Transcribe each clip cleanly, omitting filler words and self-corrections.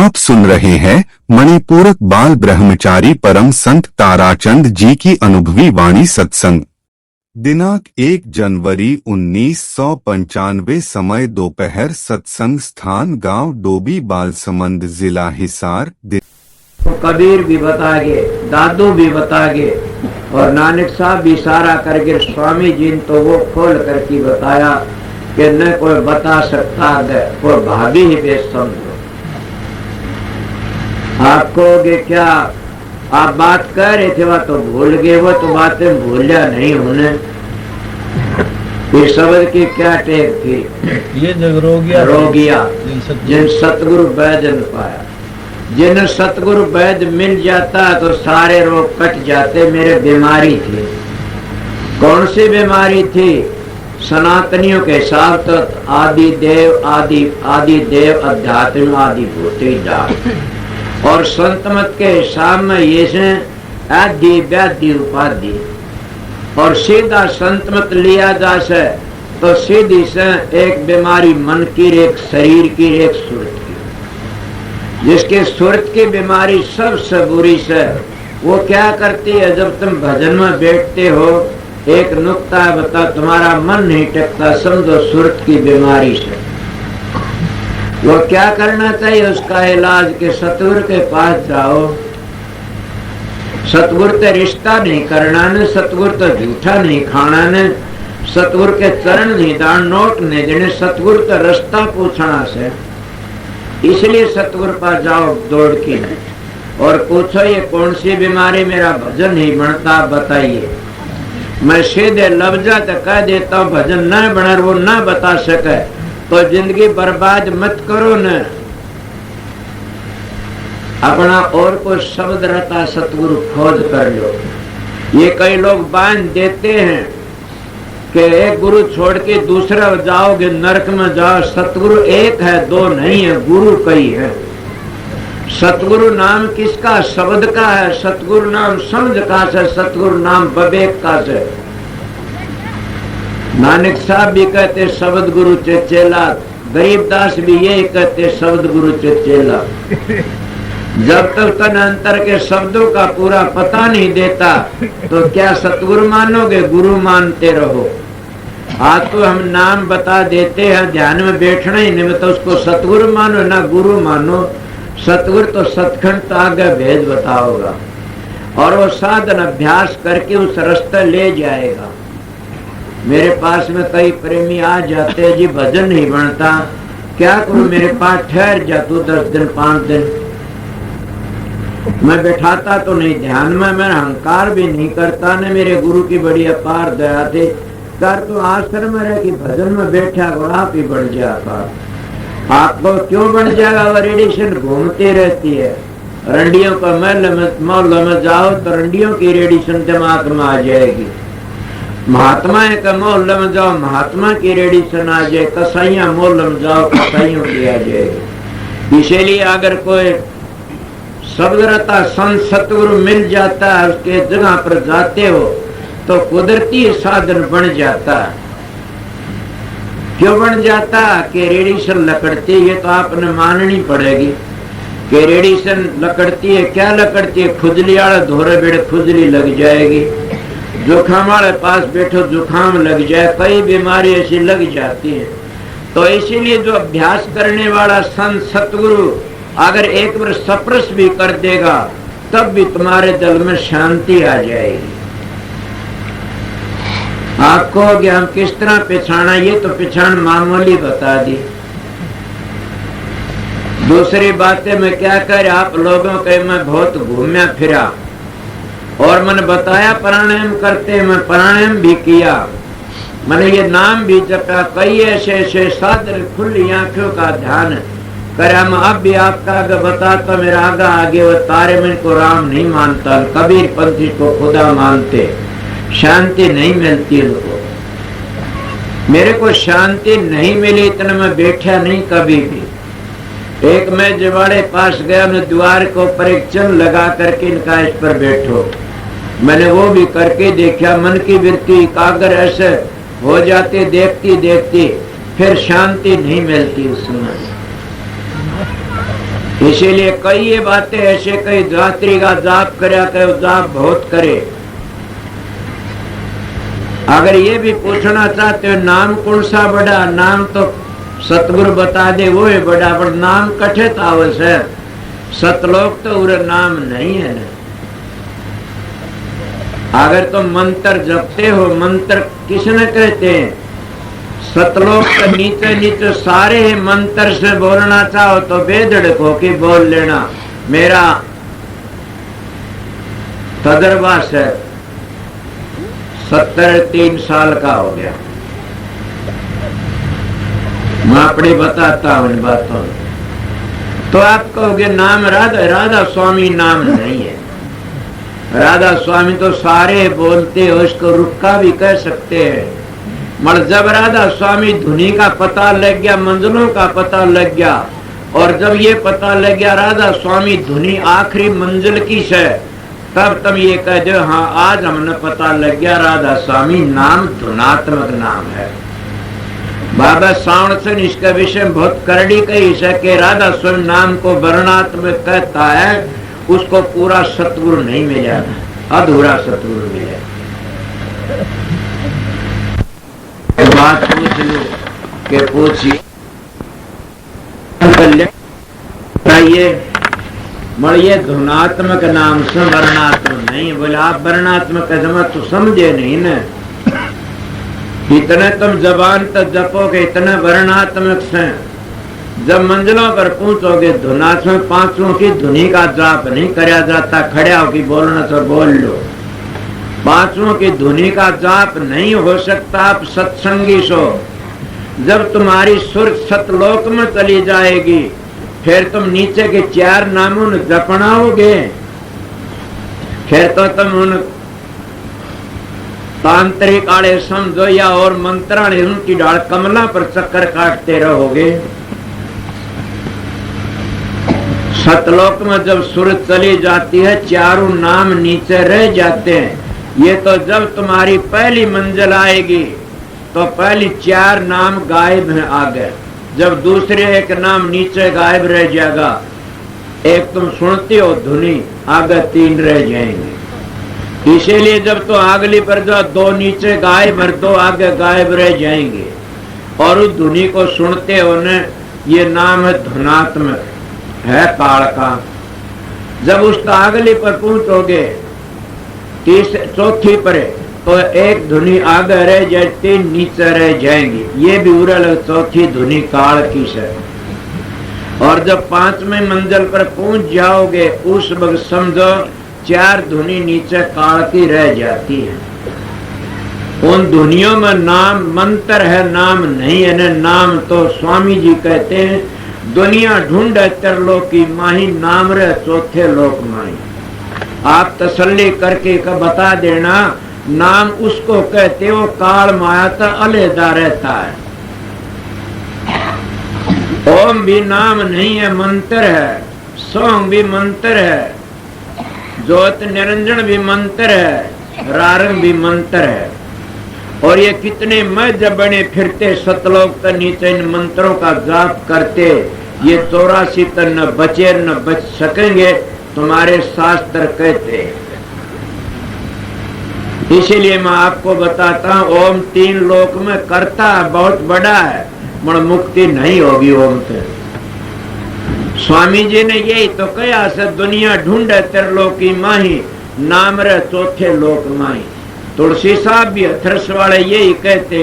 आप सुन रहे हैं मणिपूरक बाल ब्रह्मचारी परम संत ताराचंद जी की अनुभवी वाणी सत्संग। दिनांक 1 जनवरी 1995, समय दोपहर। सत्संग स्थान गांव डोबी, बालसमंद, जिला हिसार। कबीर भी बता गए, दादू भी बता गए और नानक साहब भी इशारा करके स्वामी जी ने तो वो खोल करके बताया कि न कोई बता सकता है, कोई भाभी ही बेच समझो। आप कहोगे क्या आप बात कह रहे थे वह तो भूल गए, वो तो बातें भूलिया नहीं होने। इस शब्द की क्या टेक थी? ये जग रोगिया जिन सतगुरु वैद्य ने पाया। जिन सतगुरु वैद्य मिल जाता तो सारे रोग कट जाते। मेरे बीमारी थी। कौन सी बीमारी थी? सनातनियों के हिसाब तो आदि देव अध्यात्म आदि भूति जात और संत मत के हिसाब में ये से आदि व्याधि उपाधि और सीधा संत मत लिया जा से तो सीधी से एक बीमारी मन की, एक शरीर की, एक सूरत की। जिसके सूरत की बीमारी सबसे बुरी से वो क्या करती है? जब तुम भजन में बैठते हो एक नुक्ता बता, तुम्हारा मन नहीं टिकता, समझो सूरत की बीमारी से। वो क्या करना चाहिए? उसका इलाज के सतगुरु के पास जाओ। सतगुरु से रिश्ता नहीं करना ने, सतगुरु तो झूठा नहीं खाना ने, सतगुरु के चरण नहीं दान, नोट नहीं देने, सतगुरु तो रास्ता पूछना से। इसलिए सतगुरु पास जाओ दौड़ के और पूछो ये कौन सी बीमारी, मेरा भजन नहीं बनता, बताइए। मैं सीधे लफ्जा तो कह देता हूँ, भजन न बना वो न बता सके तो जिंदगी बर्बाद मत करो न। अपना और कोई शब्द रहता सतगुरु खोज कर लो। ये कई लोग बांध देते हैं कि एक गुरु छोड़ के दूसरा जाओगे नरक में जाओ। सतगुरु एक है, दो नहीं है, गुरु कई है। सतगुरु नाम किसका? शब्द का है। सतगुरु नाम समझ का से, सतगुरु नाम विवेक का से। नानक साहब भी कहते शब्द गुरु चेला, गरीबदास भी यही कहते शब्द गुरु चेला। जब तक तन अंतर के शब्दों का पूरा पता नहीं देता तो क्या सतगुरु मानोगे? गुरु मानते रहो। आज तो हम नाम बता देते हैं, ध्यान में बैठना ही नहीं, तो उसको सतगुरु मानो ना गुरु मानो। सतगुरु तो सतखंड तो आगे भेद बताओगा और वो साधन अभ्यास करके उस रास्ते ले जाएगा। मेरे पास में कई प्रेमी आ जाते हैं, जी भजन नहीं बनता, क्या करूं? मेरे पास ठहर जा तू 10 दिन 5 दिन। मैं बैठाता तो नहीं ध्यान में, मैं अहंकार भी नहीं करता न। मेरे गुरु की बड़ी अपार दया थी। कर तो आश्रम में रह कि भजन में बैठा और आप ही बढ़ जाता। आपको क्यों बढ़ जाएगा? वो रेडिएशन घूमती रहती है। रंडियों का मोहल्ले में जाओ तो रंडियों की रेडिएशन दिमाग में आ जाएगी। महात्मा का मोहल्ले में जाओ, महात्मा की रेडिएशन आ जाए। कसाइया मोहल्ले में जाओ, कसाइयों की आ जाएगी। इसीलिए अगर कोई शब्द रहता संत सतगुरु मिल जाता है, उसके जगह पर जाते हो तो कुदरती साधन बन जाता है। क्यों बन जाता? कि रेडिएशन लकड़ती है। ये तो आपने माननी पड़ेगी कि रेडिएशन लकड़ती है। क्या लकड़ती है? खुजली वाले धोरे बेड़े खुजली लग जाएगी। जुखाम वाले पास बैठो जुखाम लग जाए। कई बीमारी ऐसी लग जाती है। तो इसीलिए जो अभ्यास करने वाला संत सतगुरु अगर एक बार सप्रस भी कर देगा तब भी तुम्हारे दिल में शांति आ जाएगी। आपको हम किस तरह पहचाना? ये तो पहचान मामूली बता दी। दूसरी बातें मैं क्या कर, आप लोगों के मैं बहुत घूमया फिरा और मैंने बताया प्राणायाम करते, मैं प्राणायाम भी किया, मैंने ये नाम भी जपा। कई ऐसे साधन खुली आंखों का ध्यान कर। मैं अब भी आपका आगे बताता, मेरा आगे वो तारे में को राम नहीं मानता, कबीर पंथी को खुदा मानते। शांति नहीं मिलती उनको। मेरे को शांति नहीं मिली, इतना मैं बैठा नहीं कभी भी। एक मैं जवाड़े पास गया, मैं द्वार को ऊपर एक चल लगा करके इनका इस पर बैठो। मैंने वो भी करके देखा। मन की वृत्ति एकाग्र ऐसे हो जाती, देखती देखती फिर शांति नहीं मिलती उसमें। इसीलिए कई ये बातें ऐसे कई धात्री का जाप करया कई जाप बहुत करे। अगर ये भी पूछना चाहते हो नाम कौन सा बड़ा, नाम तो सतगुरु बता दे वो है बड़ा, पर नाम कठे तावस है। सतलोक तो उरे नाम नहीं है ना। अगर तुम मंत्र जपते हो, मंत्र किसने कहते हैं? सतलोक के नीचे नीचे सारे मंत्र से बोलना चाहो तो बेधड़क होके बोल लेना। मेरा तजर्बा से 73 साल का हो गया। मैं अपनी बताता हूं इन बातों। तो आप कहोगे नाम राधा, राधा स्वामी नाम नहीं है। राधा स्वामी तो सारे बोलते हो, इसको रुक्का भी कह सकते हैं। मगर जब राधा स्वामी धुनी का पता लग गया, मंजिलों का पता लग गया, और जब ये पता लग गया राधा स्वामी धुनी आखिरी मंजिल की है, तब तुम ये कह दो हाँ आज हमने पता लग गया राधा स्वामी नाम धुनात्मक नाम है। बाबा सावण सिंह इसके विषय में बहुत करड़ी कही है कि राधा स्वामी नाम को वर्णात्मक कहता है, उसको पूरा सतगुरु नहीं मिला, अधूरा सतगुरु मिला। बात पूछ लो कि पूछिए ये धुनात्मक नाम से वर्णात्मक नहीं। बोले आप वर्णात्मक तो समझे नहीं न। इतने तुम जबान तक जपोगे, इतने वर्णात्मक से जब मंजिलों पर पहुंचोगे धुनात्मक पांचों की धुनी का जाप नहीं कराया जाता। खड़े होकर बोलना तो बोल लो। पांचों की धुनी का जाप नहीं हो सकता। आप सत्संगी सो। जब तुम्हारी सुर सतलोक में चली जाएगी, फिर तुम नीचे के 4 नामों ने जपनाओगे, फिर तो तुम उन तांत्रिक आड़े समझो या और मंत्राणे उनकी डाल कमला पर चक्कर काटते रहोगे। सतलोक में जब सुर चली जाती है, चारों नाम नीचे रह जाते हैं। ये तो जब तुम्हारी पहली मंजिल आएगी तो पहली 4 नाम गायब हैं आगे। जब दूसरे एक नाम नीचे गायब रह जाएगा, एक तुम सुनते हो धुनी, आगे 3 रह जाएंगे। इसीलिए जब तो अगली पर जो 2 नीचे गायब और 2 आगे गायब रह जाएंगे, और उस धुनी को सुनते हो न, ये नाम है धुनात्मक, है काल का। जब उसका अगली पर पहुंचोगे, चौथी पर तो एक धुनी आगे रह जाए, 3 नीचे रह जाएंगी। ये भी उड़ल चौथी धुनी काल की है। और जब 5वें मंजिल पर पहुंच जाओगे, उस वक्त समझो 4 धुनी नीचे काल की रह जाती है। उन धुनियों में नाम मंत्र है, नाम नहीं है न। नाम तो स्वामी जी कहते हैं दुनिया ढूंढे त्रिलोकी माही, नाम रे चौथे लोक माही। आप तसल्ली करके बता देना, नाम उसको कहते हो काल माया तो अलहदा रहता है। ओम भी नाम नहीं है, मंत्र है। सोम भी मंत्र है, ज्योत निरंजन भी मंत्र है, रारंग भी मंत्र है। और ये कितने मज बने फिरते सतलोक के नीचे इन मंत्रों का जाप करते, ये 84 तक न बचे न बच सकेंगे, तुम्हारे शास्त्र कहते। इसीलिए मैं आपको बताता हूं, ओम 3 लोक में करता बहुत बड़ा है, मगर मुक्ति नहीं होगी ओम से। स्वामी जी ने यही तो कहा से दुनिया ढूंढे त्रिलोकी माही, नाम रे चौथे लोक माही। तुलसी साहब भी हथरस वाले यही कहते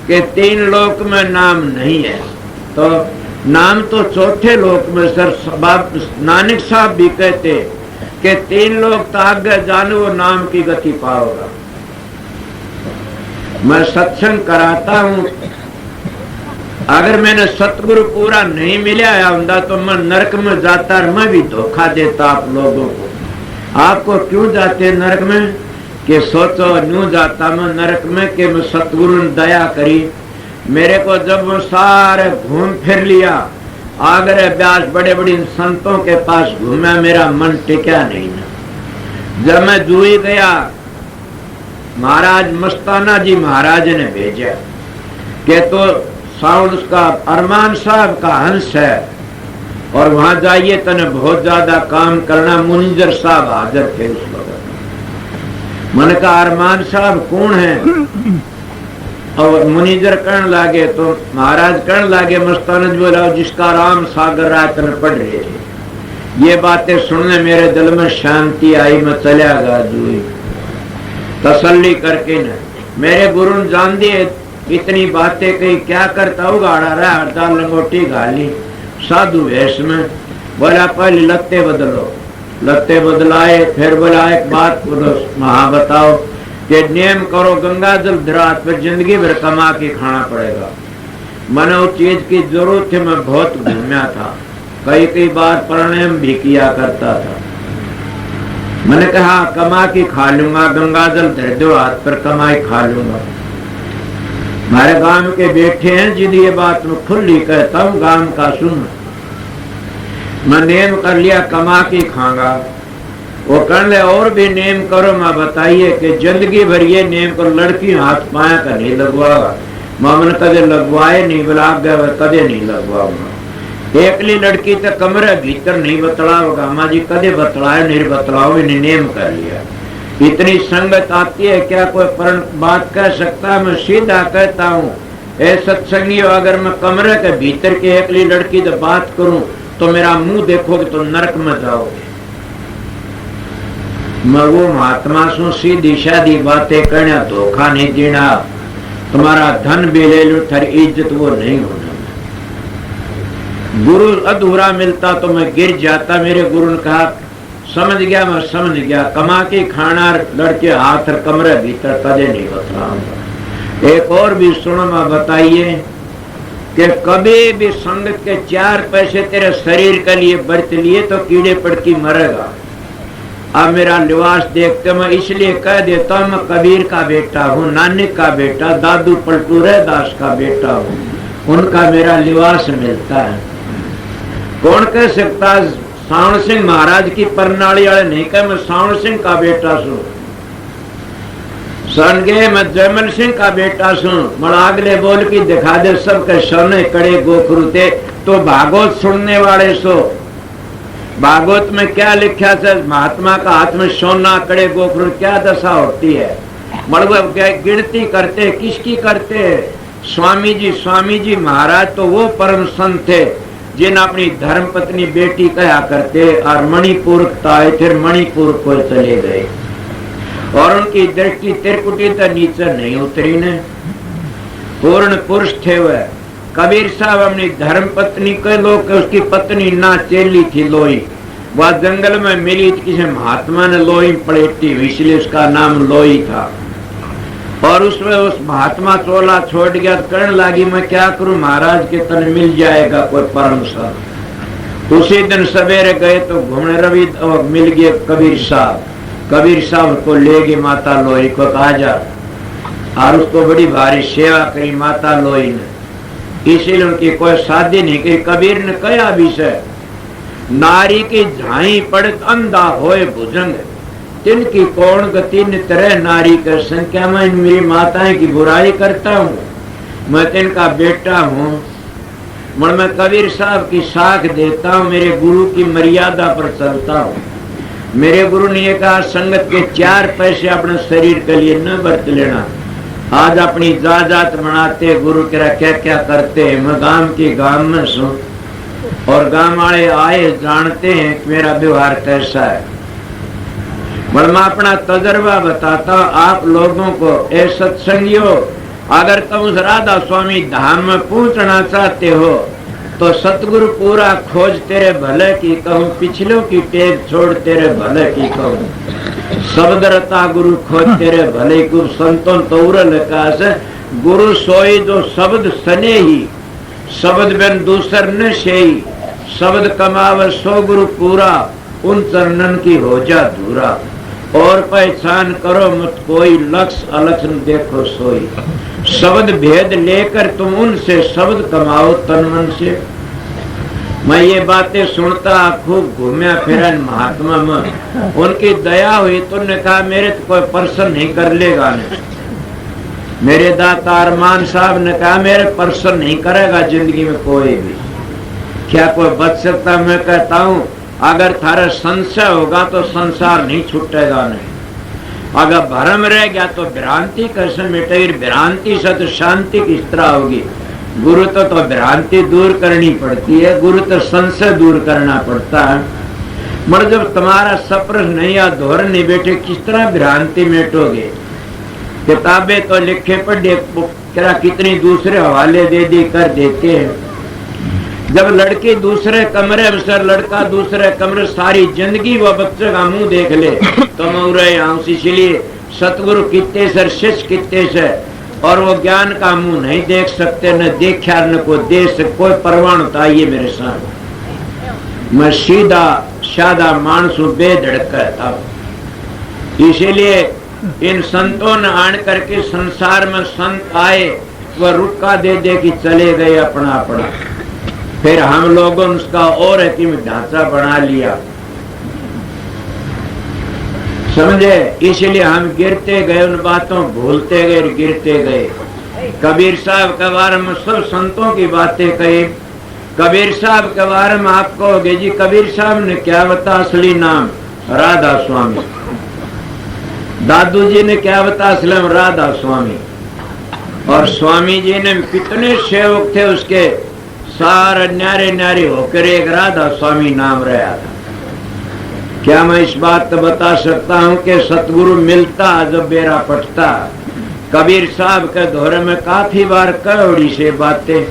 कि 3 लोक में नाम नहीं है, तो नाम तो चौथे लोक में। सर नानक साहब भी कहते कि 3 लोग तो आगे जानो वो नाम की गति पाओगा। मैं सत्संग कराता हूं, अगर मैंने सतगुरु पूरा नहीं मिला होता तो मैं नरक में जाता, और मैं भी धोखा देता आप लोगों को। आपको क्यों जाते नरक में? कि सोचो न्यू जाता मैं नरक में कि मैं सतगुरु ने दया करी मेरे को। जब मैं सारे घूम फिर लिया, आगरे ब्यास बड़े बड़े संतों के पास घूमा, मेरा मन टिका नहीं ना। जब मैं जुई गया, महाराज मस्ताना जी महाराज ने भेजा कि तो साउंड का अरमान साहब का हंस है, और वहां जाइए तने बहुत ज्यादा काम करना। मुनिजर साहब हाजिर थे उस वक्त। मैंने कहा अरमान साहब कौन है? और मुनिजर कहने लागे तो महाराज कहने लागे मस्तानज बोला जिसका राम सागर रात में पढ़ रहे थे। ये बातें सुनने मेरे दिल में शांति आई। मैं चला गया जुई तसल्ली करके न। मेरे गुरु ने जान दिए इतनी बातें कही। क्या करता हूँ गाड़ा रहा हड़ताल लंगोटी गाली साधु वेश में। बोला पहले लत्ते बदलो। लत्ते बदलाए। फिर बोला एक बात वहां बताओ कि नियम करो गंगा जल धरात पर जिंदगी भर कमा के खाना पड़ेगा। मैंने उस चीज की जरूरत थी। मैं बहुत घूमया था। कई बार प्राणायाम भी किया करता था। मैंने कहा कमा के खा लूंगा। गंगा जल धर दो हाथ पर कमाई खा लूंगा। हमारे गांव के बैठे हैं जिन्हें ये बात मैं खुली कहता हूँ गांव का सुन। मैं नेम कर लिया कमा के खाऊंगा। वो कर ले और भी नेम करो। मैं बताइए कि जिंदगी भर ये नेम करो लड़की हाथ पाया का नहीं लगवागा। मैंने कदे लगवाए नहीं बुला गया कदे नहीं लगवाऊंगा। एकली लड़की तो कमरे भीतर नहीं बतलाओगा। माँ जी कदे बतलाए नहीं बतलाओ इन्हें नेम कर लिया। इतनी संगत आती है क्या कोई बात कह सकता है? मैं सीधा कहता हूँ ऐ सत्संगियों अगर मैं कमरे के भीतर के एकली लड़की से बात करूं तो मेरा मुंह देखोगे तो नरक में जाओगे। मैं वो महात्मा सु सीधी सादी बातें करना धोखा नहीं देना। तुम्हारा धन भी ले लो थारी इज्जत वो नहीं होना। गुरु अधूरा मिलता तो मैं गिर जाता। मेरे गुरु ने कहा समझ गया मैं समझ गया। कमा के खाना लड़के हाथ और कमरे भीतर कदे नहीं बतलाऊंगा। एक और भी सुनो मैं बताइए कि कभी भी संगत के 4 पैसे तेरे शरीर के लिए बरत लिए तो कीड़े पड़की मरेगा। अब मेरा लिबास देखते मैं इसलिए कह देता हूँ मैं कबीर का बेटा हूँ, नानक का बेटा, दादू पलटू दास का बेटा हूँ। उनका मेरा लिबास मिलता है। कौन कह सकता सावण सिंह महाराज की परनाली वाले नहीं कह मैं सावण सिंह का बेटा सू। सन गए मैं जयमल सिंह का बेटा सू। मला अगले बोल की दिखा दे सबके सोने कड़े गोखरुते तो भागवत सुनने वाले सो। भागवत में क्या लिखा है? महात्मा का हाथ में सोना कड़े गोखरू क्या दशा होती है? मतलब क्या गिनती करते किसकी करते? स्वामी जी महाराज तो वो परम संत थे जिन अपनी धर्म पत्नी बेटी कहा करते और मणिपुर आए फिर मणिपुर को चले गए और उनकी दृष्टि त्रिकुटी तक नीचे नहीं उतरी ने। पूर्ण पुरुष थे वह। कबीर साहब अपनी धर्म पत्नी के लोग उसकी पत्नी ना चेली थी लोई। वह जंगल में मिली किसी महात्मा ने लोई पलटी इसलिए उसका नाम लोई था। और उसमें उस महात्मा चोला छोड़ गया करने लगी मैं क्या करूं महाराज के तन मिल जाएगा कोई परम संत। उसी दिन सवेरे गए तो घूमने रवि मिल गए कबीर साहब को ले गई माता लोई को कहा जा और उसको बड़ी भारी सेवा करी माता लोई ने। इसीलिए उनकी कोई शादी नहीं की। कबीर ने कहा विषय नारी की झाई पड़त अंधा होए भुजंग तिनकी कौन गति नितरे नारी कर संख्या में मेरी माताएं की बुराई करता हूँ। मैं तिनका बेटा हूँ। मैं कबीर साहब की साख देता हूँ। मेरे गुरु की मर्यादा पर चलता हूँ। मेरे गुरु ने कहा संगत के 4 पैसे अपने शरीर के लिए न बरत लेना। आज अपनी जात बनाते गुरु क्या क्या क्या करते हैं। मैं गांव में सू और गांव वाले आए जानते हैं कि मेरा व्यवहार कैसा है। मैं अपना तजर्बा बताता हूँ आप लोगों को। ए सत्संगियों अगर तुम उस राधा स्वामी धाम में पहुंचना चाहते हो तो सतगुरु पूरा खोज तेरे भले की कहूँ। पिछलों की टेक छोड़ तेरे भले की कहूँ। शब्द रता गुरु खोज तेरे भले गुरु संतों तौरल का गुरु सोई जो शब्द सने ही शब्द बिन दूसर न शेई शब्द कमाव सो गुरु पूरा उन चरणन की हो जा धूरा। और पहचान करो मत कोई लक्ष्य अलक्ष्य देखो सोई। शब्द भेद लेकर तुम उनसे शब्द कमाओ तन मन से। मैं ये बातें सुनता खूब घूमया फिरा महात्मा में। उनकी दया हुई तो उन्होंने कहा मेरे तो कोई पर्सन नहीं कर लेगा ने। मेरे दाता अरमान साहब ने कहा मेरे पर्सन नहीं करेगा जिंदगी में कोई भी। क्या कोई बच सकता? मैं कहता हूं अगर थारा संशय होगा तो संसार नहीं छूटेगा नहीं। अगर भ्रम रह गया तो भ्रांति कैसे मिटेगी? भ्रांति से तो शांति किस तरह होगी? गुरु तो भ्रांति दूर करनी पड़ती है, गुरु तो संशय दूर करना पड़ता है। मगर जब तुम्हारा सप्रश नहीं या धोरण नहीं बैठे, किस तरह भ्रांति मिटोगे? किताबें तो लिखे पढ़े कितनी दूसरे हवाले दे दी कर देते हैं। जब लड़की दूसरे कमरे में सर, लड़का दूसरे कमरे, सारी जिंदगी वो बच्चे का मुंह देख ले तो मैं आऊं। इसलिए सतगुरु कितने सर, शिष्य कितने से, और वो ज्ञान का मुंह नहीं देख सकते, न देखा न को दे सक। कोई परवाह बताइए मेरे साथ। मैं सीधा सादा मानस हूं, बेधड़क कहता हूं। इसीलिए इन संतों ने आन करके संसार में संत आए, वह रुका दे दे कि चले गए अपना अपना। फिर हम लोगों ने उसका और एक ढांचा बना लिया, समझे? इसलिए हम गिरते गए, उन बातों भूलते गए, गिरते गए। कबीर साहब के बारे में सब संतों की बातें कही। कबीर साहब के बारे में आप कहोगे जी कबीर साहब ने क्या बता? असली नाम राधा स्वामी। दादू जी ने क्या बता? असली राधा स्वामी। और स्वामी जी ने कितने सेवक थे उसके, सारे न्यारे न्यारे होकर एक राधा स्वामी नाम रहा था। क्या मैं इस बात तो बता सकता हूं कि सतगुरु मिलता जब बेरा पटता। कबीर साहब के दौरे में काफी बार कौड़ी से बातें,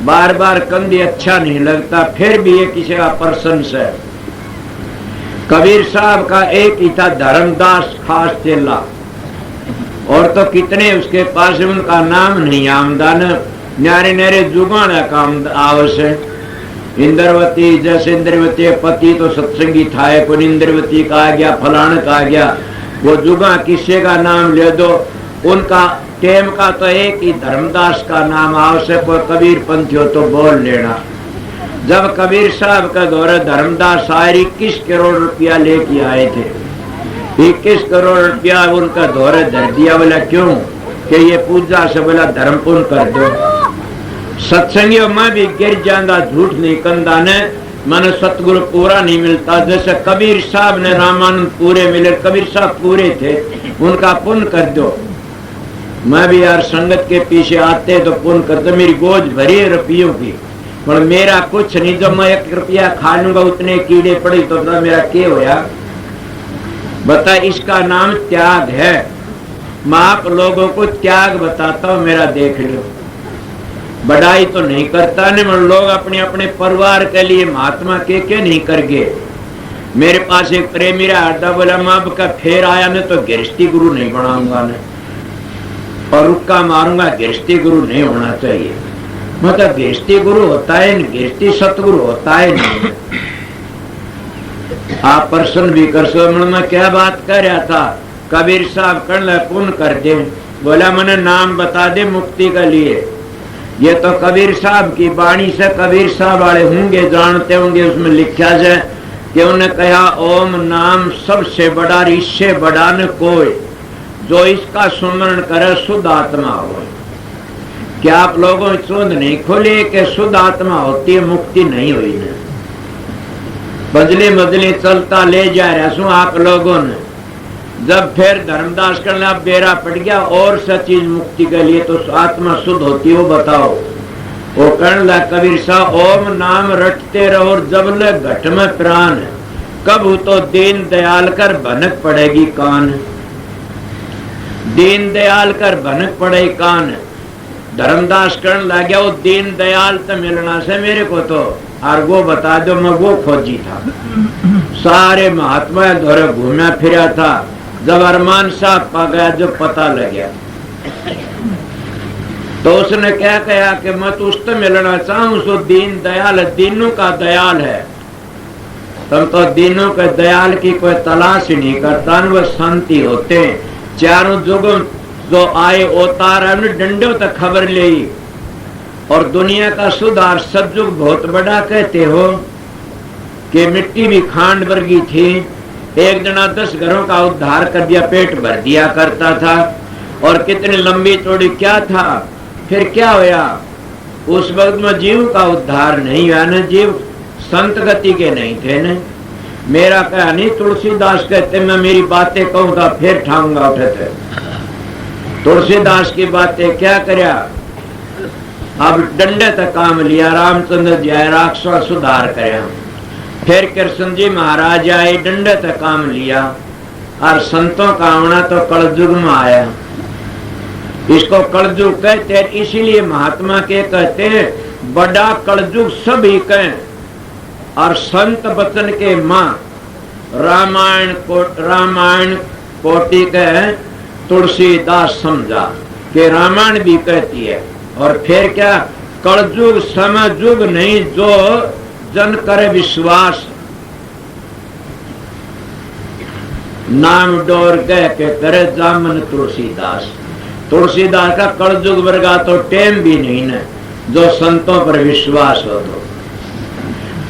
बार बार कंधी अच्छा नहीं लगता, फिर भी ये किसी का प्रशंस है। कबीर साहब का एक ही था धर्मदास खास चेला, और तो कितने उसके पास, उनका नाम नहीं आमदान, न्यारे न्यारे जुगाना काम आवश्यक। इंद्रवती जैसे इंद्रवती पति तो सत्संगी था, कोई इंद्रवती का आ गया, फलान का आ गया, वो जुगा किसी का नाम ले दो। उनका टेम का तो एक ही धर्मदास का नाम आवश्यक, कोई कबीर पंथी हो तो बोल लेना। जब कबीर साहब का दौरे धर्मदास आए, 21 करोड़ रुपया लेके आए थे। 21 करोड़ रुपया उनका दौरे धर दिया। बोला क्यों? कि ये पूजा से बोला धर्म पुण्य कर दो। सत्संगियों में भी गिर जाता, झूठ नहीं कंदा ने, मन सतगुरु पूरा नहीं मिलता। जैसे कबीर साहब ने रामानंद पूरे मिले, कबीर साहब पूरे थे, उनका पुण्य कर दो। मैं भी यार संगत के पीछे आते तो पुण्य कर दो। मेरी गोज भरी है रुपयों की, पर मेरा कुछ नहीं। जब मैं 1 रुपया खा लूंगा उतने कीड़े पड़े तो मेरा क्या होया? बता, इसका नाम त्याग है। मैं आप लोगों को त्याग बताता हूँ, मेरा देख लो। बढ़ाई तो नहीं करता ने, मगर लोग अपने अपने परिवार के लिए महात्मा के नहीं कर गए। मेरे पास एक प्रेमी रहा, बोला मैं अब का फेर आया ने तो गृहस्थी गुरु नहीं बनाऊंगा ने, और रुक्का मारूंगा, गृहस्थी गुरु नहीं होना चाहिए। मतलब गृहस्थी गुरु होता है, गृहस्थी सतगुरु होता है नहीं। आप प्रश्न भी कर सो। मैं क्या बात कर रहा था? कबीर साहब कर पुण्य कर दे। बोला मैंने नाम बता दे मुक्ति के लिए। ये तो कबीर साहब की वाणी से कबीर साहब वाले होंगे, जानते होंगे, उसमें लिखा है कि उन्हें कहा ओम नाम सबसे बड़ा, इससे बड़ा न कोई, जो इसका सुमरण करे शुद्ध आत्मा हो। क्या आप लोगों की चोंद नहीं खोली कि शुद्ध आत्मा होती है, मुक्ति नहीं हुई न? बदले बदले चलता ले जा रहा हूं आप लोगों ने। जब फिर धर्मदास करना बेरा पड़ गया और सचीज मुक्ति के लिए तो आत्मा शुद्ध होती हो, बताओ। वो कहने कबीर साहब ओम नाम रटते रहो, जब ले घट में प्राण, कब हो तो दीन दयाल कर भनक पड़ेगी कान। दीन दयाल कर भनक पड़े कान। धर्मदास कहने लग गया वो दीन दयाल तो मिलना से मेरे को तो, और वो बता दो मैं वो खोजी था। सारे महात्मा दौरे घूमया फिरा था। जब अरमान साहब पा गया, जो पता लग गया, तो उसने क्या कहा कि मैं तो उससे मिलना चाहूं, सो दीन दयाल, दीनों का दयाल है। तुम तो दीनों के दयाल की कोई तलाश ही नहीं करता, वो शांति होते हैं। चारों जुगों जो आए उतार डंडों तक खबर ले, और दुनिया का सुधार सतयुग बहुत बड़ा कहते हो कि मिट्टी भी खांड वर्गी थी। एक जना 10 घरों का उद्धार कर दिया, पेट भर दिया करता था, और कितनी लंबी चौड़ी क्या था। फिर क्या होया? उस वक्त में जीव का उद्धार नहीं हुआ न, जीव संत गति के नहीं थे न। मेरा कहा नहीं, तुलसीदास कहते मैं मेरी बातें कहूंगा फिर ठाऊंगा उठे थे। तुलसीदास की बातें क्या करया, अब डंडे तक काम लिया, रामचंद्र जी आए राक्षस सुधार करया। फिर कृष्ण जी महाराज आए, डंडे तक काम लिया। और संतों का आना तो कलयुग में आया। इसको कलयुग कहते हैं, इसीलिए महात्मा के कहते हैं बड़ा कलयुग सभी कहें। और संत वचन के माँ रामायण कोटि के तुलसीदास समझा कि रामायण भी कहती है। और फिर क्या, कलयुग समय युग नहीं जो जन करे विश्वास, नाम डोर गए के करे जामन तुलसीदास। तुलसीदास का कलयुग वर्गा तो टेम भी नहीं न, जो संतों पर विश्वास हो। तो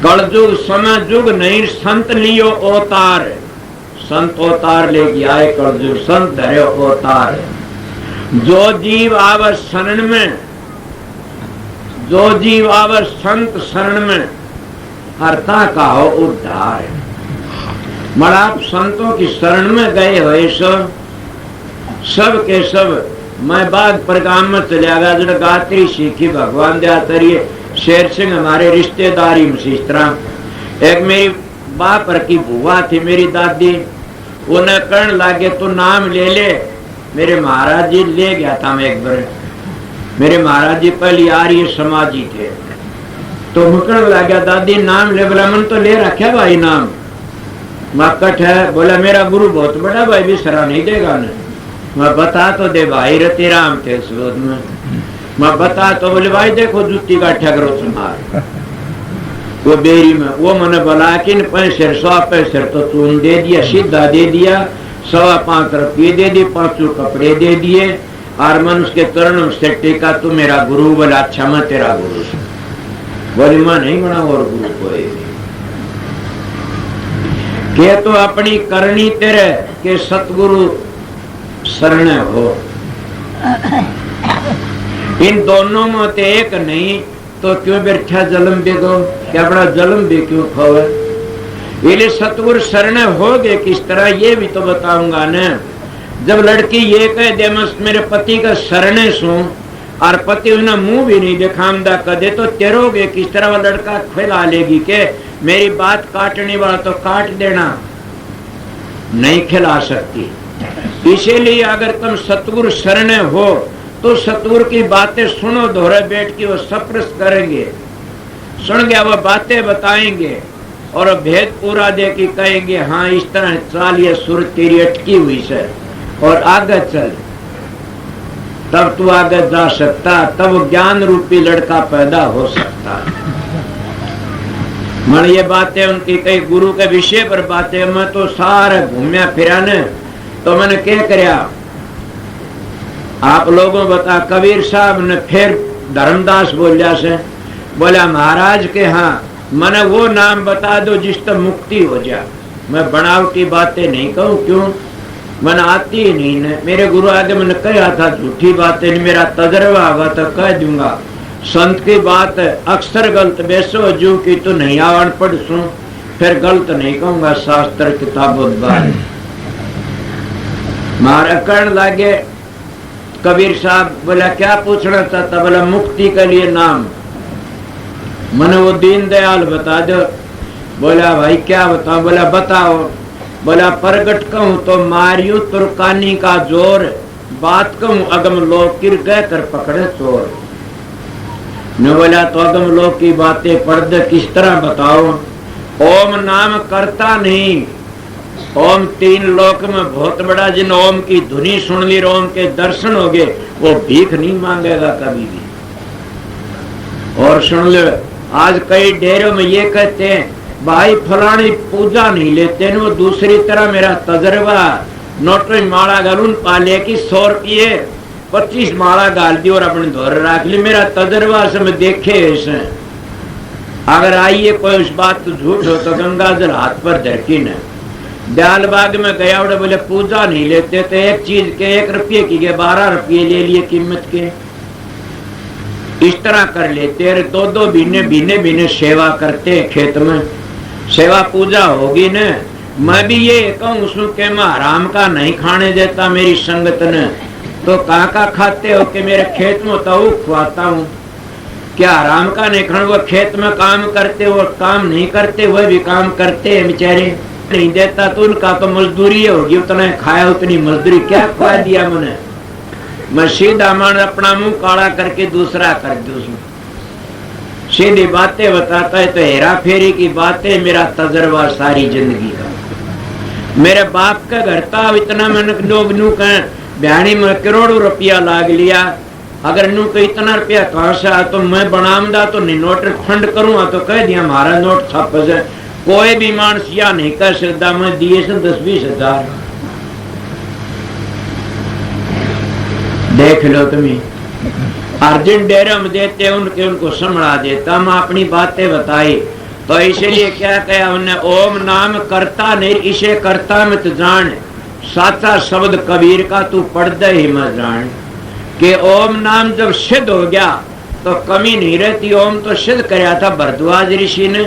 कलयुग समय युग नहीं, संत लियो अवतार। संत अवतार लेके आए कलयुग, संत धरे अवतार। जो जीव आवर शरण में, जो जीव आवर संत शरण में, अर्था का हो उद्धार। मरा संतों की शरण में गए हुए सब के सब। मैं बाग परगाम में चला गया, जो गात्री सीखी भगवान दया करिए। शेर सिंह हमारे रिश्तेदारी में इस तरह। एक मेरी बाप की बुआ थी, मेरी दादी, उन्हें कहने लगे तू नाम ले ले। मेरे महाराज जी ले गया था मैं एक बार। मेरे महाराज जी पहले आर्य समाजी थे, तो मुकड़ लग गया दादी नाम ले। बोला मन तो ले रखे भाई नाम। मक्कट है, बोला मेरा गुरु बहुत बड़ा भाई, भी सरा नहीं देगा न। मैं बता तो दे भाई, रति राम थे उस रोज में। मैं बता तो, बोले भाई देखो जुत्ती का ठगरो तुम्हार वो बेरी में। वो मैंने बोला कि 100 पैसे तो चून दे दिया, सीधा दे दिया, 5.25 रुपये दे दिए, 5 कपड़े दे दिए। और मन उसके चरण से टेका, तू मेरा गुरु। बोला अच्छा मैं तेरा गुरु। बोले मैं नहीं बना और गुरु कोई के, तो अपनी करनी तेरे के सतगुरु शरण हो। इन दोनों में तो एक नहीं, तो क्यों बैठा जलम बेगो, क्या बड़ा जलम भी क्यों खोवे। ये सतगुरु शरण हो गए किस तरह, ये भी तो बताऊंगा न। जब लड़की ये कह दे मेरे पति का शरण सू, और पति उन्हें मुंह भी नहीं दिखामदा कदे, तो तेरोगे किस तरह। वो लड़का खिला लेगी के मेरी बात काटने वाला तो काट देना, नहीं खिला सकती। इसीलिए अगर तुम सतगुरु शरण हो तो सतगुरु की बातें सुनो, दोहरे बैठ के वो सप्रस करेंगे। सुन गया वो बातें बताएंगे और भेद पूरा दे के कहेंगे हाँ इस तरह चाल ये सुर तेरी अटकी हुई से और आगे चल, तब तू आगे जा सकता, तब ज्ञान रूपी लड़का पैदा हो सकता। मन ये बातें उनकी कई गुरु के विषय पर बातें, मैं तो सारे घूमया फिरा ने, तो मैंने क्या करया आप लोगों बता। कबीर साहब ने फिर धर्मदास बोलिया से, बोला महाराज के हाँ मैंने वो नाम बता दो जिस तक मुक्ति हो जाए। मैं बनावटी बातें नहीं कहूँ, क्यों मैंने आती ही नहीं ने। मेरे गुरु आगे मैंने कहा था झूठी बातें नहीं, मेरा तजर्बा होगा तो कह दूंगा। संत की बात अक्सर गलत बेसो जू की तो नहीं आवण पढ़ सू, फिर गलत नहीं कहूंगा शास्त्र किताबों बारे। मारा कर्ण लागे। कबीर साहब बोला क्या पूछना चाहता, बोला मुक्ति के लिए नाम। मैंने वो दीन दयाल बता दो। बोला भाई क्या बताओ, बोला बताओ। बोला प्रगट कहूं तो मारियो तुर्कानी का जोर, बात कहूं अगम लोक किर गए कर पकड़े चोर। न बोला तो अगम लोक की बातें पढ़ दे, किस तरह बताओ। ओम नाम करता नहीं, ओम 3 लोक में बहुत बड़ा। जिन ओम की धुनी सुन ली, ओम के दर्शन हो गए, वो भीख नहीं मांगेगा कभी भी। और सुन ले, आज कई डेरों में ये कहते हैं भाई फलानी पूजा नहीं लेते, वो दूसरी तरह। मेरा तजर्बा नोटरी माला गालून पाले की 100 रुपये 25 माला गाल दी और अपने धोर रख ली। मेरा तजर्बा से मैं देखे ऐसे। अगर आइए कोई उस बात तो झूठ हो तो गंगा जल हाथ पर धरकी न। दयालबाग में गया उड़े, बोले पूजा नहीं लेते, तो एक चीज के 1 रुपये की 12 रुपये ले लिए कीमत के। इस तरह कर लेते हैं, दो दो बीने बीने बीने सेवा करते हैं खेत में, सेवा पूजा होगी न। मैं भी ये कहूँ उसमें के मैं हराम का नहीं खाने देता मेरी संगत ने, तो कहाँ का खाते हो कि मेरे खेत में तो खुआता हूँ, क्या हराम का नहीं खाने? वो खेत में काम करते, वो काम नहीं करते, वह भी काम करते हैं बेचारे, नहीं देता तो उनका तो मजदूरी होगी, उतना खाया उतनी मजदूरी, क्या खुआ दिया मैंने? मैं सीधा मान अपना मुंह काला करके दूसरा कर दूं, उसमें सीधी बातें बताता है तो हेरा फेरी की बातें मेरा तजर्बा सारी जिंदगी का। मेरे बाप का घर था, इतना मैंने लोग नू कह बयानी में करोड़ों रुपया लाग लिया, अगर नू कह इतना रुपया कहाँ से आ, तो मैं बनामदा तो नहीं नोट फंड करूंगा, तो कह दिया हमारा नोट छप है, कोई भी मानस या नहीं कर सकता, मैं दिए से 10-20 हजार। देख लो तुम्हें, अर्जुन डेरे में देते उनके उनको संभला देता, मैं अपनी बातें बताई तो इसलिए क्या कहा उन्हें, ओम नाम करता नहीं इसे करता मत जान, साचा शब्द कबीर का तू पढ़ते ही मत जान। कि ओम नाम जब सिद्ध हो गया तो कमी नहीं रहती, ओम तो सिद्ध कराया था भरद्वाज ऋषि ने,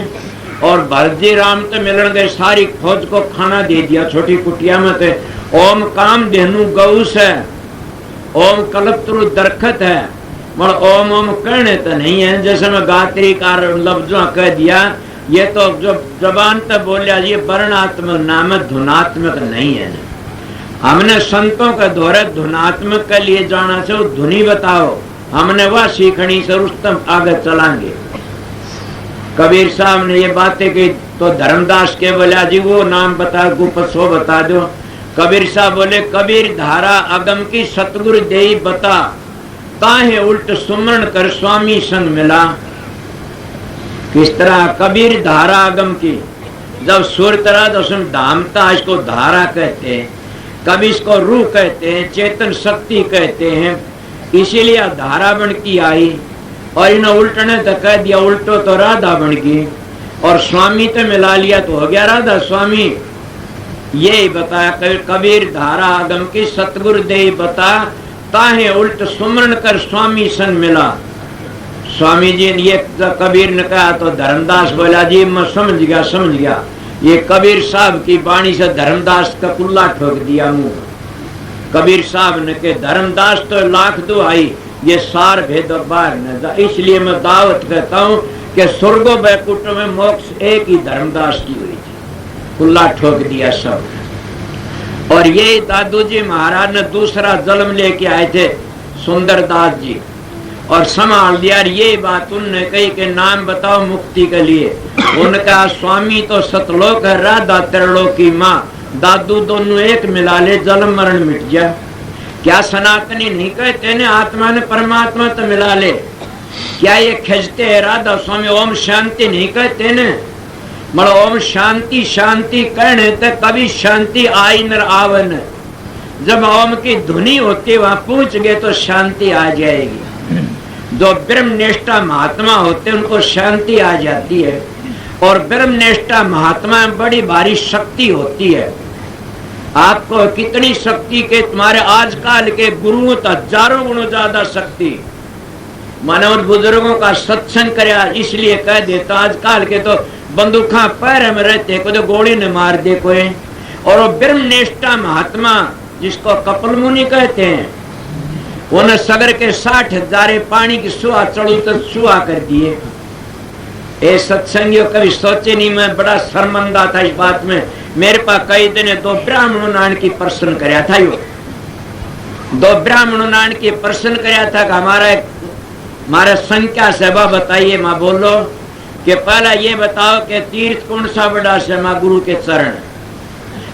और भरतजी राम तो मिलन गए, सारी फौज को खाना दे दिया छोटी कुटिया में, थे ओम काम धेनु गौस है, ओम कल्पतरु दरखत है, मगर ओम ओम कहने तो नहीं है, जैसे मैं गात्री का लफ्जों कह दिया, ये तो जो जबान तक बोलिया ये वर्णात्मक नाम धुनात्मक नहीं है। हमने संतों के द्वारा धुनात्मक के लिए जाना से धुनी बताओ, हमने वह सीखनी से रुस्तम आगे चलाएंगे। कबीर साहब ने ये बातें की तो धर्मदास के बोला जी वो नाम बता, गुप्त सो बता दो। कबीर साहब बोले, कबीर धारा अगम की सतगुरु देई बता, ताहे उल्ट सुमरण कर स्वामी संग मिला। किस तरह? कबीर धारा अगम की, जब सुर तरह तो उसमें धामता, इसको धारा कहते हैं, कभी इसको रूह कहते हैं, चेतन शक्ति कहते हैं, इसीलिए धारा बन की आई, और इन्हें उल्टने तो कह दिया, उल्टो तो राधा बन गई, और स्वामी तो मिला लिया तो हो गया राधा स्वामी। ये बताया कबीर धारा आगम की सतगुरु दे बता, ताहे उल्ट सुमरण कर स्वामी संग मिला। स्वामी जी ने ये कबीर ने कहा तो धर्मदास बोला जी मैं समझ गया। ये कबीर साहब की वाणी से धर्मदास का कुल्ला ठोक दिया मुंह। कबीर साहब ने के धर्मदास तो लाख दुआई, ये सार भेद बाहर न जा, इसलिए मैं दावत कहता हूँ कि स्वर्गो बैकुंठ में मोक्ष एक ही धर्मदास की हुई थी, कुल्ला ठोक दिया सब। और ये दादू जी महाराज ने दूसरा जन्म लेके आए थे सुंदरदास जी, और संभाल दिया। ये बात उनने कही कि नाम बताओ मुक्ति के लिए, उनका स्वामी तो सतलोक है, राधा त्रिलोक की माँ, दादू दोनों एक मिला ले, जन्म मरण मिट गया। क्या सनातनी नहीं कहते ने आत्मा ने परमात्मा तो मिला ले? क्या ये खिंचते है राधा स्वामी ओम शांति नहीं कहते ने? मगर ओम शांति शांति कहने तो कभी शांति आई न आवन, जब ओम की धुनी होती वहां पूछ गए तो शांति आ जाएगी। जो ब्रह्मनिष्ठा महात्मा होते उनको शांति आ जाती है, और ब्रह्मनिष्ठा महात्मा में बड़ी भारी शक्ति होती है। आपको कितनी शक्ति के तुम्हारे आजकल के गुरुओं तो हजारों गुणों ज्यादा शक्ति। मानव बुजुर्गों का सत्संग कराया इसलिए कह देता, आजकल के तो बंदूका पैर में रहते, कोई तो गोली ने मार दे कोई। और वो ब्रह्मनिष्ठा महात्मा जिसको कपिल मुनि कहते हैं, उन्हें सगर के 60,000 पानी की सुहा चढ़ू तो सुहा कर दिए। ये सत्संगियों कभी सोचे नहीं, मैं बड़ा शर्मंदा था इस बात में। मेरे पास कई दिन दो ब्राह्मणों नान की प्रश्न कराया था, यो 2 ब्राह्मणों नान की प्रश्न कराया था कि हमारा संख्या सेवा बताइए। माँ बोलो कि पहला ये बताओ कि तीर्थ कौन सा बड़ा से? माँ गुरु के चरण,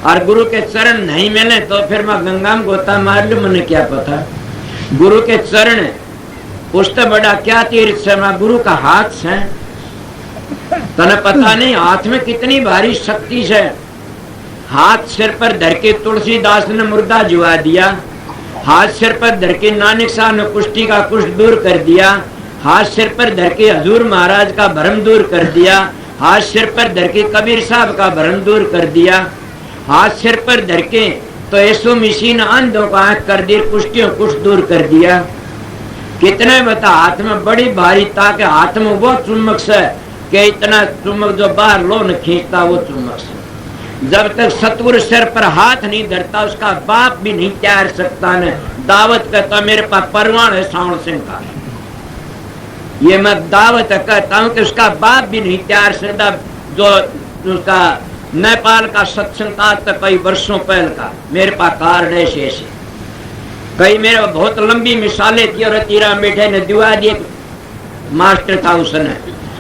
और गुरु के चरण नहीं मिले तो फिर मैं गंगा में गोता मार लू, मैंने क्या पता। गुरु के चरण उससे बड़ा क्या तीर्थ से? माँ गुरु का हाथ से, तने पता नहीं हाथ में कितनी भारी शक्ति है। हाथ सिर पर धर के तुलसीदास ने मुर्दा जुआ दिया, हाथ सिर पर धर के नानक साहब ने कुष्ठी का कुष्ठ दूर कर दिया, हाथ सिर पर धर के हजूर महाराज का भ्रम दूर कर दिया, हाथ सिर पर धर के कबीर साहब का भ्रम दूर कर दिया, हाथ सिर पर धर के तो यीशु मसीह ने अंधों का आंख कर दिया, कुष्ठियों कुष्ठ दूर कर दिया। कितने बता हाथ में बड़ी भारी, ताकि हाथ में वो चुम्बक से कि इतना चुम्बक जो बाहर लो न खींचता वो चुम्बक से। जब तक सतगुरु सिर पर हाथ नहीं धरता उसका बाप भी नहीं तैयार सकता न। दावत कहता मेरे पास परवान है सावण सिंह का, ये मैं दावत कहता हूँ कि उसका बाप भी नहीं तैयार सकता। जो उसका नेपाल का सत्संग आज तक कई वर्षों पहले का मेरे पास कार्ड है शेष। कई मेरे बहुत लंबी मिसालें थी और तीरा बैठे ने दिवा दिए मास्टर था उसने,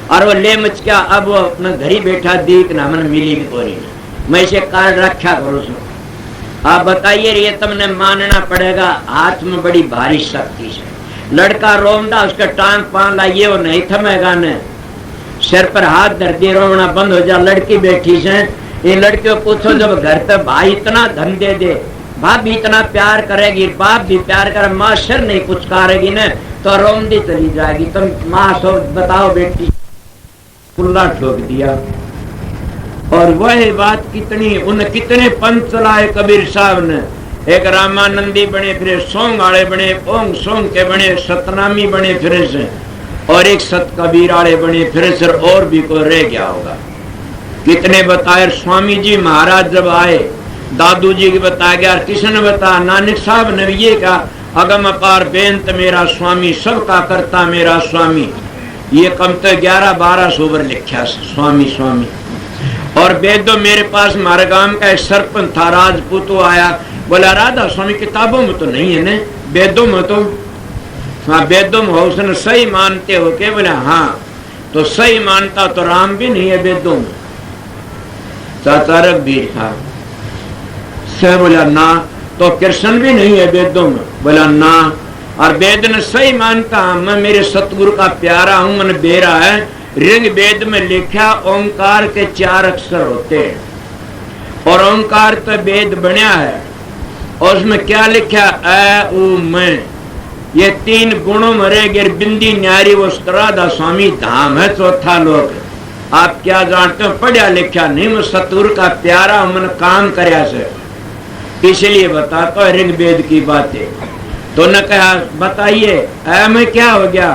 और वो ले मच क्या अब वो अपने घर ही बैठा दीक ना मन मिली भी कोरी मैं इसे कार्ड रखा करूँ उसमें। आप बताइए ये तुमने मानना पड़ेगा, हाथ में बड़ी भारी शक्ति से। लड़का रोमदा उसका टांग पान लाइए वो नहीं थमेगा न, सिर पर हाथ धर दिए रोना बंद हो जा। लड़की बैठी से ये लड़कियों पूछो जब घर तक भाई इतना धन दे दे, भाभी इतना प्यार करेगी, बाप भी प्यार करे, माँ सिर नहीं पुचकारेगी न तो रोंदी चली जाएगी। तुम माँ सो बताओ बेटी कुल्ला ठोक दिया। और वह बात कितनी उन कितने पंथ चलाए कबीर साहब ने। एक रामानंदी बने फिर सोंग आड़े बने, ओंग सोंग के बने, सतनामी बने फिर से, और एक सत कबीर आड़े बने फिर से, और भी कोई रह गया होगा। कितने बताए। स्वामी जी महाराज जब आए दादू जी की बताया गया, किसने बताया नानक साहब ने ये कहा अगम अपार बेंत मेरा स्वामी सबका करता मेरा स्वामी। ये कम तो 11-12 सोबर लिखा स्वामी स्वामी। और वेदो मेरे पास हमारे गांव का एक सरपंच था राजपूत आया, बोला राधा स्वामी किताबों में तो नहीं है न, वेदों में तो। हाँ वेदों में हो, उसने सही मानते हो के? बोले हाँ। तो सही मानता तो राम भी नहीं है वेदों में। चाचा रघुवीर था से बोला ना। तो कृष्ण भी नहीं है वेदों में? बोला ना। और वेद ने सही मानता मैं मेरे सतगुरु का प्यारा हूं, मन बेरा है। ऋग वेद में लिखा ओंकार के 4 अक्षर होते हैं, और ओंकार तो वेद बनया है, और उसमें क्या लिखा अ उ मैं, ये 3 गुणों में रह गिर बिंदी न्यारी वो राधा स्वामी धाम है चौथा लोक। आप क्या जानते हो? पढ़ा लिखा नहीं, मैं सतगुरु का प्यारा हूं, मन काम करया से, इसलिए बताता है ऋग्वेद की बातें। तो न कहा बताइए अ में क्या हो गया?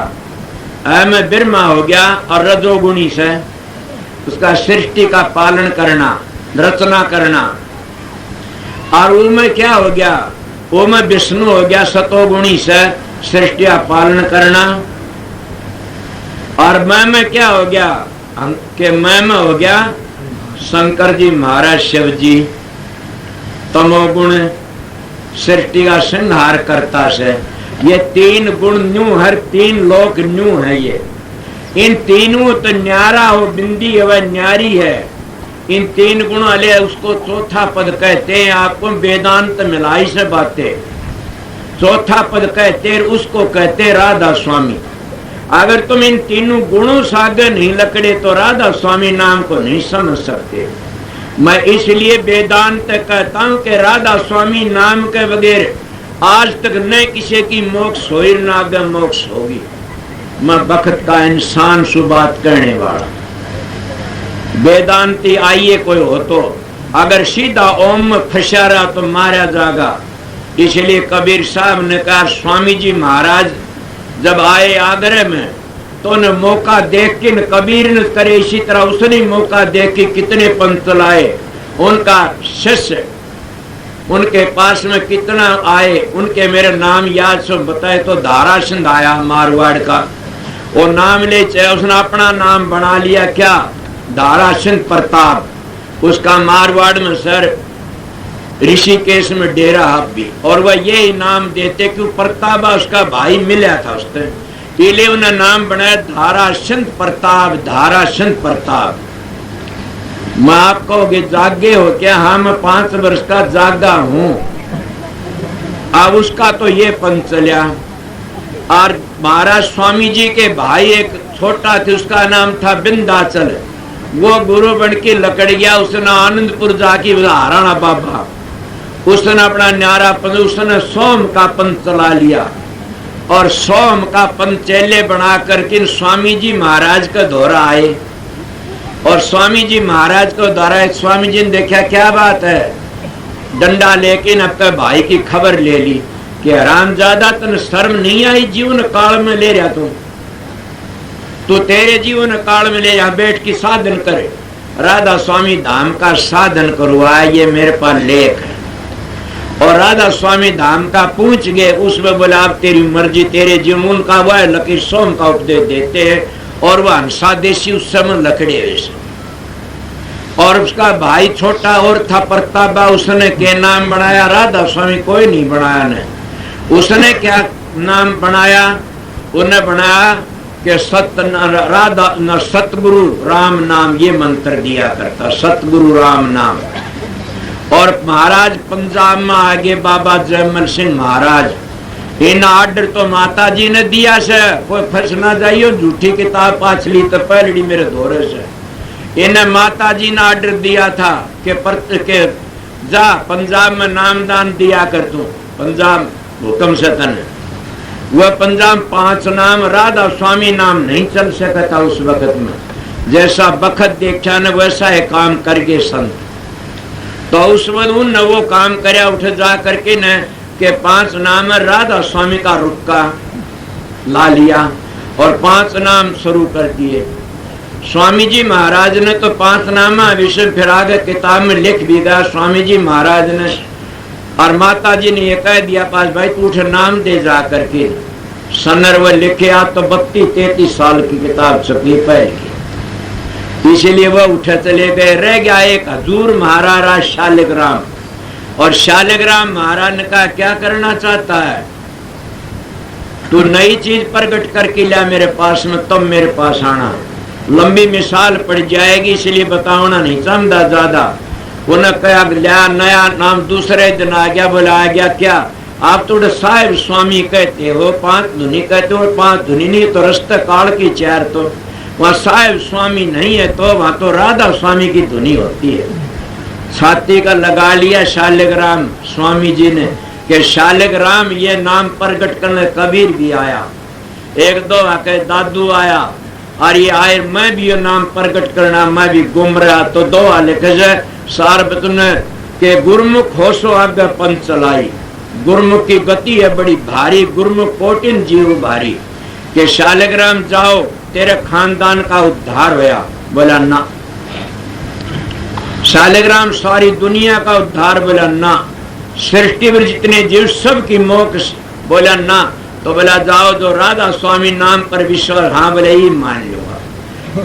अ में ब्रह्मा हो गया, और रजोगुणी से उसका सृष्टि का पालन करना, रचना करना। और ऊ में क्या हो गया? ओ में विष्णु हो गया, सतोगुणी से सृष्टि का पालन करना। और मैं में क्या हो गया? के मैं में हो गया शंकर जी महाराज शिव जी, तमोगुण सृष्टि का संहार करता से। ये 3 गुण न्यू हर 3 लोक न्यू है। ये इन तीनों तो न्यारा हो बिंदी है वह न्यारी है। इन 3 गुण वाले उसको चौथा पद कहते हैं। आपको वेदांत मिलाई से बातें चौथा पद कहते हैं, उसको कहते राधा स्वामी। अगर तुम इन तीनों गुणों से आगे नहीं लकड़े तो राधा स्वामी नाम को नहीं समझ सकते। मैं इसलिए वेदांत कहता हूं कि राधा स्वामी नाम के बगैर आज तक न किसी की मोक्ष हो न आगे मोक्ष होगी। मैं बखत का इंसान सु बात करने वाला। वेदांती आइए कोई हो तो, अगर सीधा ओम में फंसा रहा तो मारा जाएगा। इसलिए कबीर साहब ने कहा स्वामी जी महाराज जब आए आगरे में तो उन्हें मौका देख के कबीर ने करे इसी तरह उसने मौका देख के कितने पंथ लाए। उनका शिष्य उनके पास में कितना आए, उनके मेरे नाम याद से बताए तो धारा सिंह आया मारवाड़ का, वो नाम ले उसने अपना नाम बना लिया क्या? धारा सिंह प्रताप। उसका मारवाड़ में सर ऋषिकेश में डेरा भी, और वह ये नाम देते कि प्रताप उसका भाई मिला था उसने, इसलिए उन्हें नाम बनाया धारा सिंह प्रताप। धारा सिंह प्रताप। मैं आपको जागे हो क्या? हाँ मैं 5 वर्ष का जागा हूं। अब उसका तो ये पंथ चलिया। और महाराज स्वामी जी के भाई एक छोटा थे, उसका नाम था बिंदाचल। वो गुरु बन के लकड़ गया। उसने आनंदपुर जाके हराना बाबा, उसने अपना न्यारा पंथ, उसने सोम का पंथ चला लिया, और सोम का पंथ चेले बना करके स्वामी जी महाराज का दौरा आए। और स्वामी जी महाराज को दौरा स्वामी जी ने देखा क्या बात है, डंडा लेकिन अपने भाई की खबर ले ली कि हरामजादा तन शर्म नहीं आई जीवन काल में ले रहा तू तेरे जीवन काल में ले यहाँ बैठ के साधन करे। राधा स्वामी धाम का साधन करवा ये मेरे पास लेख है। और राधा स्वामी धाम का पूछ गए, उसमें बोला अब तेरी मर्जी, तेरे जीवन का वह लकीर सोम का उपदेश देते हैं और वह हंसा देशी उस समय लकड़े वैसे। और उसका भाई छोटा और था प्रतापा, उसने क्या नाम बनाया? राधा स्वामी कोई नहीं बनाया ने। उसने क्या नाम बनाया? उन्हें बनाया कि राधा न सतगुरु राम नाम, ये मंत्र दिया करता, सतगुरु राम नाम। और महाराज पंजाब में आगे बाबा जयमल सिंह महाराज, इन आर्डर तो माता जी ने दिया से, कोई फंस ना जाइयो, झूठी किताब पाछली तो पहली मेरे धोरे से। इन्हें माता जी ने आर्डर दिया था कि जा पंजाब में नामदान दिया कर तू, पंजाब हुक्म से तन। वह पंजाब 5 नाम, राधा स्वामी नाम नहीं चल सकता उस वक्त में। जैसा बखत देखा न वैसा है काम करके संत। तो उस वक्त उन वो काम करे उठ जा करके न के 5 नाम राधा स्वामी का रुक्का ला लिया और 5 नाम शुरू कर दिए। स्वामी जी महाराज ने तो 5 नाम विषय फिर आगे किताब में लिख भी गया स्वामी जी महाराज ने। और माता जी ने ये कह दिया पास भाई तू उठ नाम दे जा करके। सनर वो लिखे आ तो 32-33 साल की किताब छपी पहले की, इसीलिए वह उठे चले गए। रह गया एक हजूर महाराज शालिग्राम। और शालिग्राम महाराज ने कहा क्या करना चाहता है तू? नई चीज प्रकट करके लिया मेरे पास में, तब मेरे पास आना। लंबी मिसाल पड़ जाएगी इसलिए बताना नहीं चाहता ज्यादा। उन्हें कहा लिया नया नाम, दूसरे दिन आ गया। बोला आ गया क्या? आप तो साहिब स्वामी कहते हो, 5 धुनी कहते हो, 5 धुनी नहीं तो रस्ते काल की 4, तो वहाँ साहिब स्वामी नहीं है, तो वहाँ तो राधा स्वामी की धुनी होती है। छाती का लगा लिया शालिग्राम स्वामी जी ने कि शालिग्राम ये नाम प्रकट करने कबीर भी आया, 1-2 आके दादू आया, और ये आए मैं भी ये नाम प्रकट करना, मैं भी गुम रहा। तो 2 आले कहे सार्वजन के गुरमुख होशो आगे पंथ चलाई। गुरमुख की गति है बड़ी भारी, गुरमुख कोटिन जीव भारी। के शालिग्राम जाओ तेरे खानदान का उद्धार होया। बोला ना। शालिग्राम सारी दुनिया का उद्धार। बोला ना। सृष्टि में जितने जीव सब की मोक्ष। बोला ना। तो बोला जाओ जो राधा स्वामी नाम पर विश्वास, हाँ बोले ही मान लो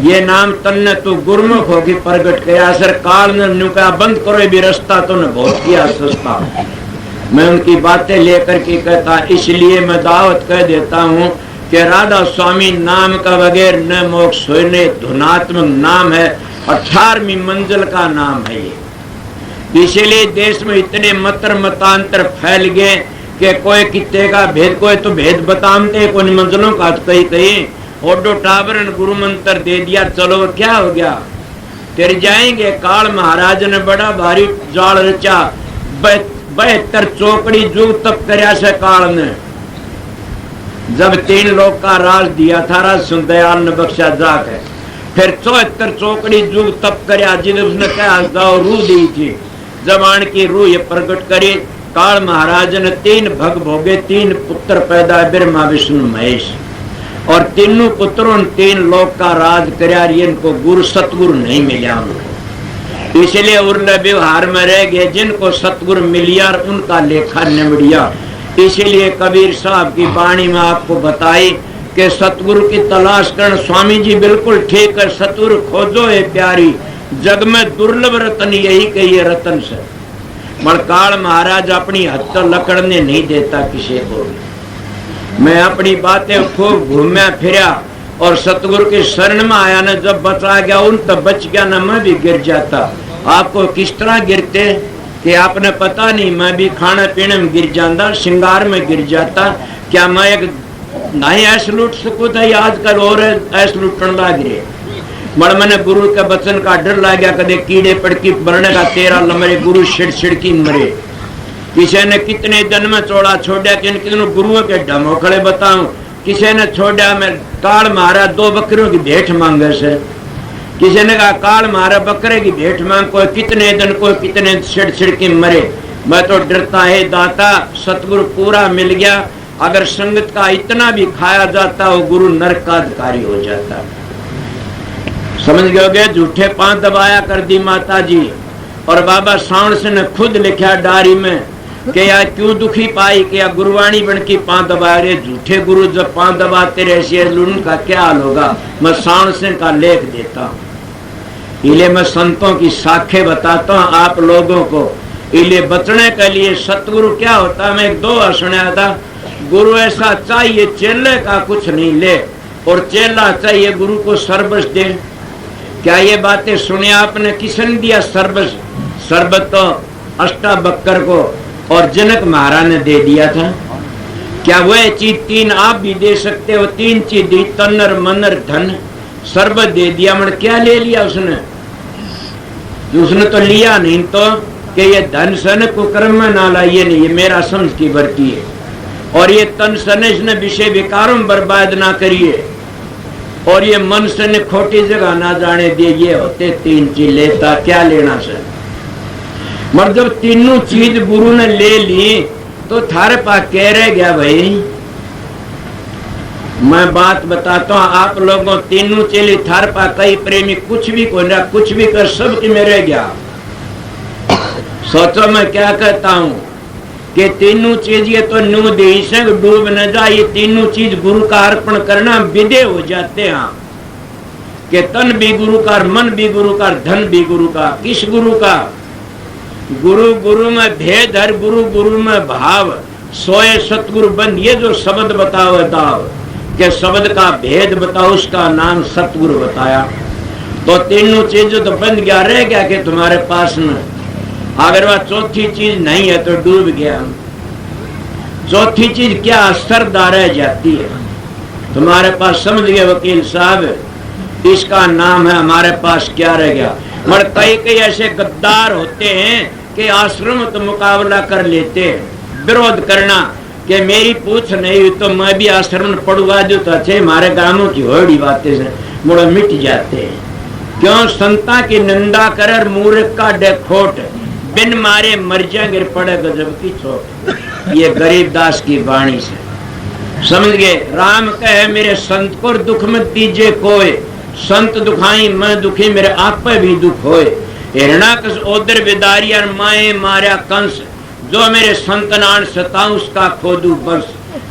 ये नाम तन्ने तू गुरमुख होगी प्रगट किया। सर काल ने नुका बंद करो भी रास्ता तो ने बहुत किया सस्ता। मैं उनकी बातें लेकर के कहता, इसलिए मैं दावत कह देता हूँ कि राधा स्वामी नाम का बगैर न मोक्ष होने। धुनात्मक नाम है, 18वीं मंजिल का नाम है ये। इसीलिए देश में इतने मतर मतांतर फैल गए कि कोई कितने का भेद, कोई तो भेद बताते, कोई मंजिलों का कहीं ओडो टाबरन गुरु मंत्र दे दिया, चलो क्या हो गया तेरे जाएंगे। काल महाराज ने बड़ा भारी जाल रचा, 72 चौकड़ी जुग तप करया से काल ने। जब 3 लोग का राज दिया था राज सुंदयाल ने बख्शा जाके, फिर 74 चौकड़ी जुग तप करया जिन्हें उसने कहा जाओ रूह दी थी। जबान की रूह ये प्रकट करी। काल महाराज ने 3 भग भोगे, 3 पुत्र पैदा, ब्रह्मा विष्णु महेश। और तीनों पुत्रों ने 3 लोक का राज करया। इनको गुरु सतगुरु नहीं मिला उनको, इसलिए उर्ले व्यवहार में रह गए। जिनको सतगुरु मिलिया उनका लेखा निमड़िया। इसीलिए कबीर साहब की वाणी में आपको बताई कि सतगुरु की तलाश कर। स्वामी जी बिल्कुल ठीक है, सतगुरु खोजो है प्यारी, जग में दुर्लभ रतन यही कहिए रतन से। मणकाल महाराज अपनी हद तक लकड़ने नहीं देता किसी को। मैं अपनी बातें खूब घूमया फिरा और सतगुरु के शरण में आया न, जब बचा गया उन तब बच गया न, मैं भी गिर जाता। आपको किस तरह गिरते कि आपने पता नहीं। मैं भी खाने पीने में गिर जाता, श्रृंगार में गिर जाता। क्या मैं एक नहीं ऐसे लूट सकूं था? आजकल और ऐसे लूटने लग रहे। मर मैंने गुरु के वचन का डर लग गया, कदे कीड़े पड़की मरने का 13 लमरे गुरु छिड़ छिड़की मरे। किसी ने कितने जन्म चौड़ा छोड़ा, किन गुरुओं के ढमो खड़े बताऊं। किसी ने छोड़ा मैं काल मारा 2 बकरियों की भेंट मांगे से। किसी ने कहा काल मारा बकरे की भेंट मांग। कोई कितने दिन, कोई कितने छिड़ छिड़ के मरे। मैं तो डरता है दाता, सतगुरु पूरा मिल गया, अगर संगत का इतना भी खाया जाता वो गुरु नरक का अधिकारी हो जाता। समझ गए? झूठे पांव दबाया कर दी माता जी। और बाबा सावण से ने खुद लिखा डायरी में कि यार क्यों दुखी पाई कि यार गुरुवाणी बन की पांव दबा रहे, झूठे गुरु जब पांव दबाते रहे उनका क्या हाल होगा। मैं सावण से का लेख देता हूँ, इसलिए मैं संतों की साखे बताता हूँ आप लोगों को। इसलिए बचने के लिए सतगुरु क्या होता, मैं एक दो सुनाया था, गुरु ऐसा चाहिए चेले का कुछ नहीं ले, और चेला चाहिए गुरु को सर्वस दे। क्या ये बातें सुने आपने? किसने दिया सर्वस? सर्वत तो अष्टावक्र को और जनक महाराज ने दे दिया था। क्या वह चीज तीन आप भी दे सकते हो? तीन चीज दी, तन्नर मनर धन, सर्वत दे दिया। मन क्या ले लिया उसने? उसने तो लिया नहीं तो कि ये धन सन कुकर्म में ना लाइए नहीं, ये मेरा समझ की बरती है। और ये तन सन इसने विषय विकारों में बर्बाद ना करिए, और ये मन से खोटी जगह ना जाने दिए। ये होते तीन चीज लेता, क्या लेना सर? मगर जब तीनों चीज गुरु ने ले ली तो थारे पास कह रह गया भाई। मैं बात बताता हूँ आप लोगों, तीनों चीज थारे पास कई प्रेमी कुछ भी को ना कुछ भी कर सब की में रह गया। सोचो मैं क्या कहता हूँ कि तीनों चीज ये तो न्यू देश डूब न जाए, ये तीनों चीज गुरु का अर्पण करना विदे हो जाते हैं कि तन भी गुरु का, मन भी गुरु का, धन भी गुरु का। किस गुरु का? गुरु गुरु में भेद हर गुरु गुरु में भाव, सोए सतगुरु बन। ये जो शब्द बताओ दाव के शब्द का भेद बताओ, उसका नाम सतगुरु बताया। तो तीनों चीज तो बन गया, रह गया कि तुम्हारे पास में। अगर वह चौथी चीज नहीं है तो डूब गया। चौथी चीज क्या? असरदार रह जाती है तुम्हारे पास। समझ गए वकील साहब? इसका नाम है हमारे पास क्या रह गया। मगर कई कई ऐसे गद्दार होते हैं कि आश्रम तो मुकाबला कर लेते हैं, विरोध करना कि मेरी पूछ नहीं हुई तो मैं भी आश्रम में पढ़ूंगा जो तो अच्छे। हमारे गांवों की होड़ी बातें से मुड़ मिट जाते हैं। क्यों? संता की निंदा कर मूर्ख का डेखोट, बिन मारे मर गिर पड़े गजब की चोट। ये गरीबदास की वाणी से समझ गए। राम कहे मेरे संत को दुख मत दीजिए कोई, संत दुखाई मैं दुखी मेरे आप पे भी दुख होए। हिरणाकश ओदर विदारी और माए मारा कंस, जो मेरे संतनान सताऊं उसका खोदू बंस।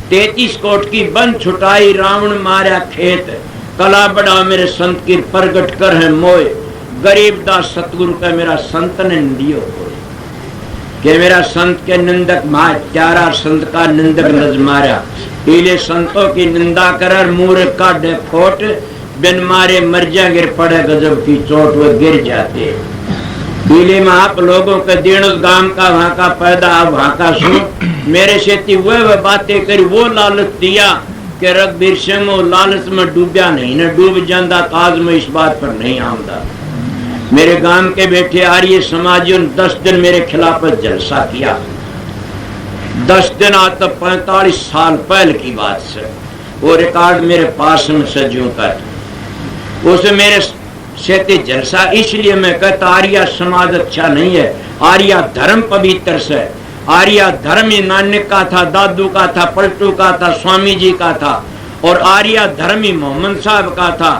33 कोट की बन छुटाई रावण मारा खेत, कला बढ़ा मेरे संत की प्रगट कर है मोए। गरीबदास सतगुरु का मेरा संत ने दियो कि मेरा संत के निंदक मार चारा, संत का निंदक नज मारा। इले संतों की निंदा कर मूर्ख का डेखोट, बिन मारे मर गिर पड़े गजब की चोट, वो गिर जाते। इले में आप लोगों के दीन गांव का वहां का पैदा वहां का सुन मेरे से वह बातें करी, वो लालच दिया कि रघुवीर सिंह लालच में डूबया नहीं न डूब जाता, ताज में इस बात पर नहीं आमदा। मेरे गांव के बैठे आर्य समाजियों ने 10 दिन मेरे खिलाफ जलसा किया। 10 दिन आज तक 45 साल पहले की बात से वो रिकॉर्ड मेरे पास में सज्जों का। उसे मेरे से जलसा इसलिए मैं कहता आर्य समाज अच्छा नहीं है। आर्य धर्म पवित्र से, आर्य धर्म ही नानक का था, दादू का था, पलटू का था, स्वामी जी का था। और आर्य धर्म ही मोहम्मद साहब का था।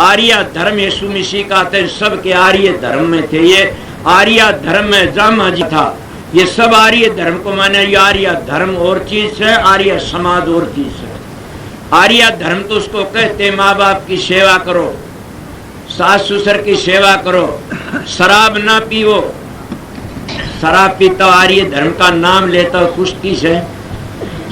आर्य धर्म यीशु मसीह का था। सब के आर्य धर्म में थे। ये आर्य धर्म में जामा जी था। ये सब आर्य धर्म को माने। ये आर्य धर्म और चीज है, आर्य समाज और चीज है। आर्य धर्म तो उसको कहते माँ बाप की सेवा करो, सास ससुर की सेवा करो, शराब ना पियो। शराब पीता आर्य धर्म का नाम लेता हो कुश्ती से।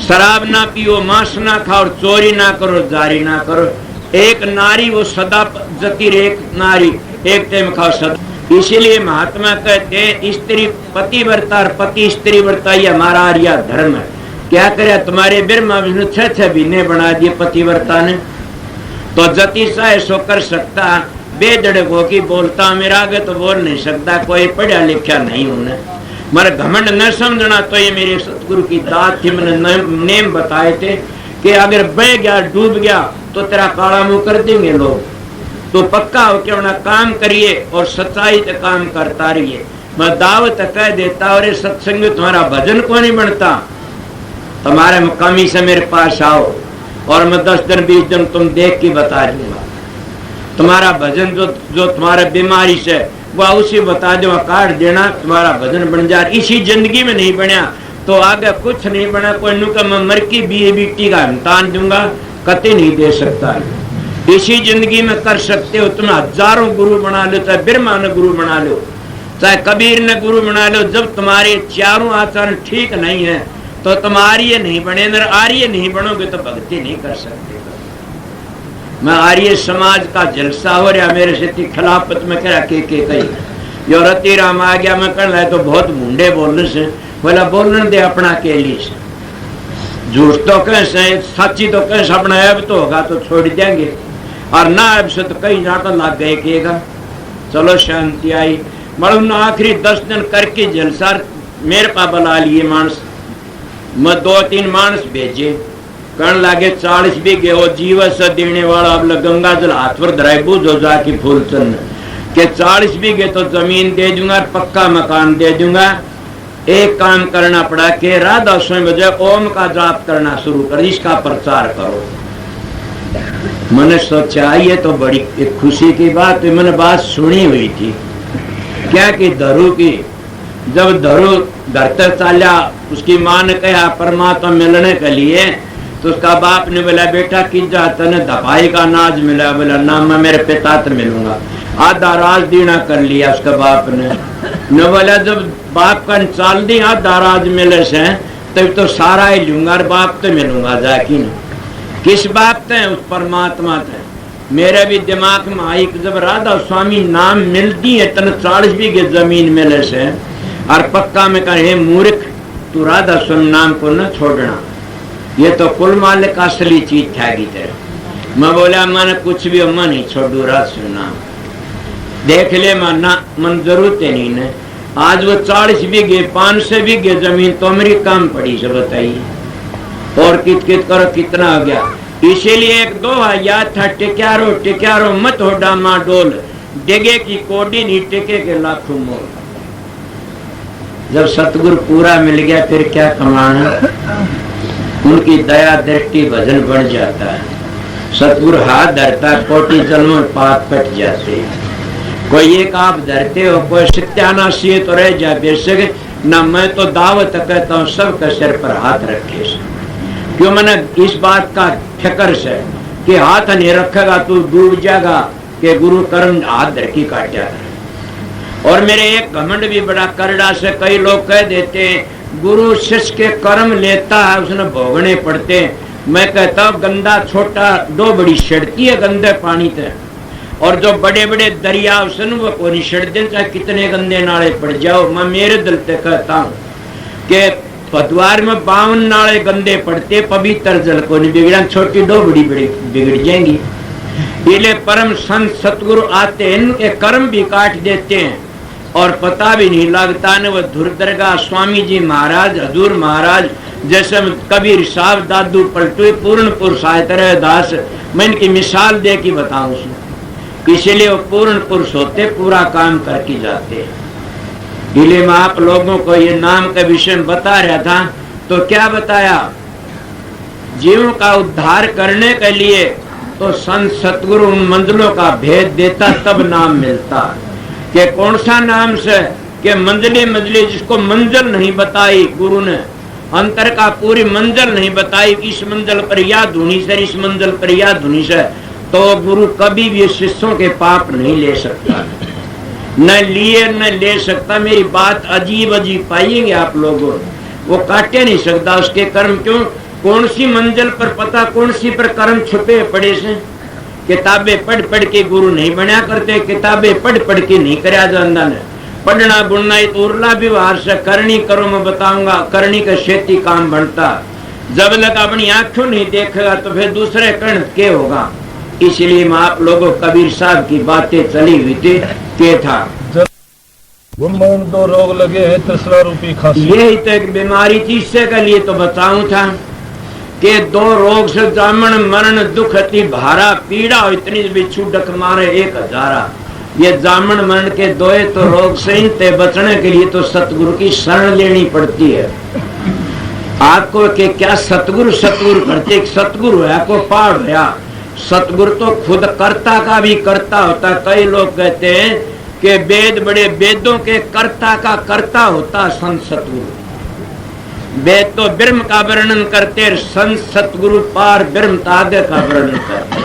शराब ना पियो, मांस ना खाओ, चोरी ना करो, जारी ना करो। एक नारी वो सदा जती रहे, एक नारी एक टाइम खाओ सदा। इसीलिए महात्मा कहते हैं स्त्री पति व्रता और पति स्त्री व्रता, ये हमारा आर्य धर्म है। क्या करे तुम्हारे ब्रह्मा विष्णु 6 महीने बना दिए पतिव्रता ने, तो जति सा सो कर सकता। बेधड़क होगी बोलता, मेरा आगे तो बोल नहीं सकता, कोई पढ़ा लिखा नहीं उन्हें। मगर घमंड न समझना। तो ये मेरे सतगुरु की दात थी, मैंने नेम बताए थे कि अगर बह गया डूब गया तो तेरा काला मुंह कर देंगे लोग। तो पक्का हो क्यों ना काम करिए और सच्चाई से काम करता रहिए। मैं दावत कह देता और ये सत्संग में तुम्हारा भजन क्यों नहीं बनता, तुम्हारे मकामी से मेरे पास आओ और मैं 10 दिन 20 दिन तुम देख के बता दूंगा। तुम्हारा भजन जो तुम्हारे बीमारी से वह उसी बता दो, काट देना, तुम्हारा भजन बन जाए। इसी जिंदगी में नहीं बनया तो आगे कुछ नहीं बना। कोई नुका मैं मर की बीटी का इम्तान दूंगा, कतई नहीं दे सकता। इसी जिंदगी में कर सकते हो। तुम हजारों गुरु बना लो, चाहे ब्रह्मा ने गुरु बना लो, चाहे कबीर ने गुरु बना लो, जब तुम्हारे चारों आचरण ठीक नहीं है तो तुम आर्य नहीं बने। अगर आर्य नहीं बनोगे तो भक्ति नहीं कर सकते। मैं आर्य समाज का जलसा हो रहा मेरे से खिलाफत में कह के कही यो रति राम आ गया। मैं कहना है तो बहुत मुंडे बोलने से बोला बोलने दे अपना के लिए से। झूठ तो कैसे, सच्ची तो कैसे, अपना ऐब तो होगा तो छोड़ देंगे और ना ऐब से तो कहीं ना तो लग गए केगा। चलो शांति आई। मड़ू आखिरी 10 दिन करके जलसा मेरे पा बुला लिए मानस। मैं 2-3 मानस भेजे, कहने लगे 40 बीघे हो जीवस देने वाला अब गंगा जल हाथ पर धराए बूझो जाके फूलचंद के 40 बीघे तो जमीन दे दूंगा, पक्का मकान दे दूंगा। एक काम करना पड़ा कि राधा स्वामी बजाय ओम का जाप करना शुरू कर, इसका प्रचार करो। मैंने सोचा ये तो बड़ी एक खुशी की बात है। मैंने बात सुनी हुई थी क्या कि धरू की, जब धरू धरते चाल्या उसकी मां ने कहा परमात्मा मिलने के लिए, तो उसका बाप ने बोला बेटा कि जाता ने दवाई का अनाज मिला। बोला ना मैं मेरे पिता से मिलूंगा। आधा राज दीना कर लिया उसका बाप ने बोला जब बाप का चाल दी आधा राज मिले से तब तो सारा ही लूंगा और बाप तो मिलूंगा जाकी न। किस बाप थे? उस परमात्मा थे। मेरे भी दिमाग में आई कि जब राधा स्वामी नाम मिलती है तन 40 बीघे जमीन मिले से और पक्का में कहे मूर्ख तू राधा स्वामी नाम को न छोड़ना, ये तो कुल मालिक असली चीज ठगी थे। मैं बोला मैंने कुछ भी अम्मा नहीं छोड़ू रात सुनना देख ले माना मन जरूरत है नहीं न। आज वो 40 बीघे 500 बीघे जमीन तो मेरी काम पड़ी से बताइए और कित कित करो कितना हो गया। इसीलिए एक दो याद था टिक्यारो मत हो डामा डोल, डेगे की कोडी नहीं टिके के लाखों मोल। जब सतगुरु पूरा मिल गया फिर क्या कमाना, उनकी दया दृष्टि भजन बन जाता है। सतगुरु हाथ धरता कोटि जन्म पाप कट जाते। कोई एक आप धरते हो, कोई सत्यानाशी तो रह जाए बेशक न। मैं तो दावत कहता हूँ सबका सिर पर हाथ रखे से, क्यों मैंने इस बात का फिक्र से कि हाथ नहीं रखेगा तू डूब जाएगा कि गुरु कर्म हाथ धर की काट जाता। और मेरे एक घमंड भी बड़ा करड़ा से कई लोग कह देते हैं गुरु शिष्य के कर्म लेता है उसने भोगने पड़ते। मैं कहता हूँ गंदा छोटा दो बड़ी छिड़ती है गंदे पानी से, और जो बड़े बड़े दरिया उसन वो को नहीं छिड़ते चाहे कितने गंदे नाले पड़ जाओ। मैं मेरे दिल से कहता हूँ कि पतवार में 52 नाले गंदे पड़ते, पवित्र जल को नहीं बिगड़ा, छोटी दो बड़ी बड़ी बिगड़ जाएंगी। इसलिए परम संत सतगुरु आते हैं, इनके कर्म भी काट देते हैं और पता भी नहीं लगता ने। वो धुरदरगाह स्वामी जी महाराज हजूर महाराज जैसे कबीर साहब दादू पलटू पूर्ण पुरुष आयतर दास, मैं इनकी मिसाल दे के बताऊं उसमें। इसलिए वो पूर्ण पुरुष होते, पूरा काम करके जाते। इसलिए मैं आप लोगों को ये नाम के विषय में बता रहा था तो क्या बताया, जीवों का उद्धार करने के लिए तो संत सतगुरु उन मंजिलों का भेद देता तब नाम मिलता। कि कौन सा नाम से कि मंजिले जिसको मंजिल नहीं बताई गुरु ने, अंतर का पूरी मंजिल नहीं बताई, इस मंजिल पर याद होनी से इस मंजिल पर याद होनी से, तो गुरु कभी भी शिष्यों के पाप नहीं ले सकता, न लिए न ले सकता। मेरी बात अजीब अजीब पाइएंगे आप लोगों, वो काटे नहीं सकता उसके कर्म। क्यों? कौन सी मंजिल पर पता कौन सी पर कर्म छुपे पड़े से। किताबें पढ़ पढ़ के गुरु नहीं बना करते, किताबें पढ़ पढ़ के नहीं कराया जाता है। पढ़ना बुनना उर्ला व्यवहार से करनी करो, मैं बताऊंगा करनी का खेती काम बनता। जब लग अपनी आंखों नहीं देखेगा तो फिर दूसरे कर्ण के होगा। इसलिए मैं आप लोगों कबीर साहब की बातें चली हुई थी के था दो रोग लगे हैं, तीसरा रूपी खांसी। यही तो एक बीमारी थी, इससे के लिए तो बताऊं था कि 2 रोग से जामन मरण दुख अति भारा, पीड़ा इतनी बिच्छू डक मारे 1000। ये जामन मरण के दोए तो रोग से इनते बचने के लिए तो सतगुरु की शरण लेनी पड़ती है। आपको के क्या सतगुरु सतगुरु करते, एक सतगुरु है को पाड़ गया। सतगुरु तो खुद कर्ता का भी कर्ता होता। कई लोग कहते हैं कि वेद बड़े वेदों के कर्ता का कर्ता होता संत सतगुरु। वेद तो ब्रह्म का वर्णन करते, संत सतगुरु पार ब्रह्म तागे का वर्णन करते।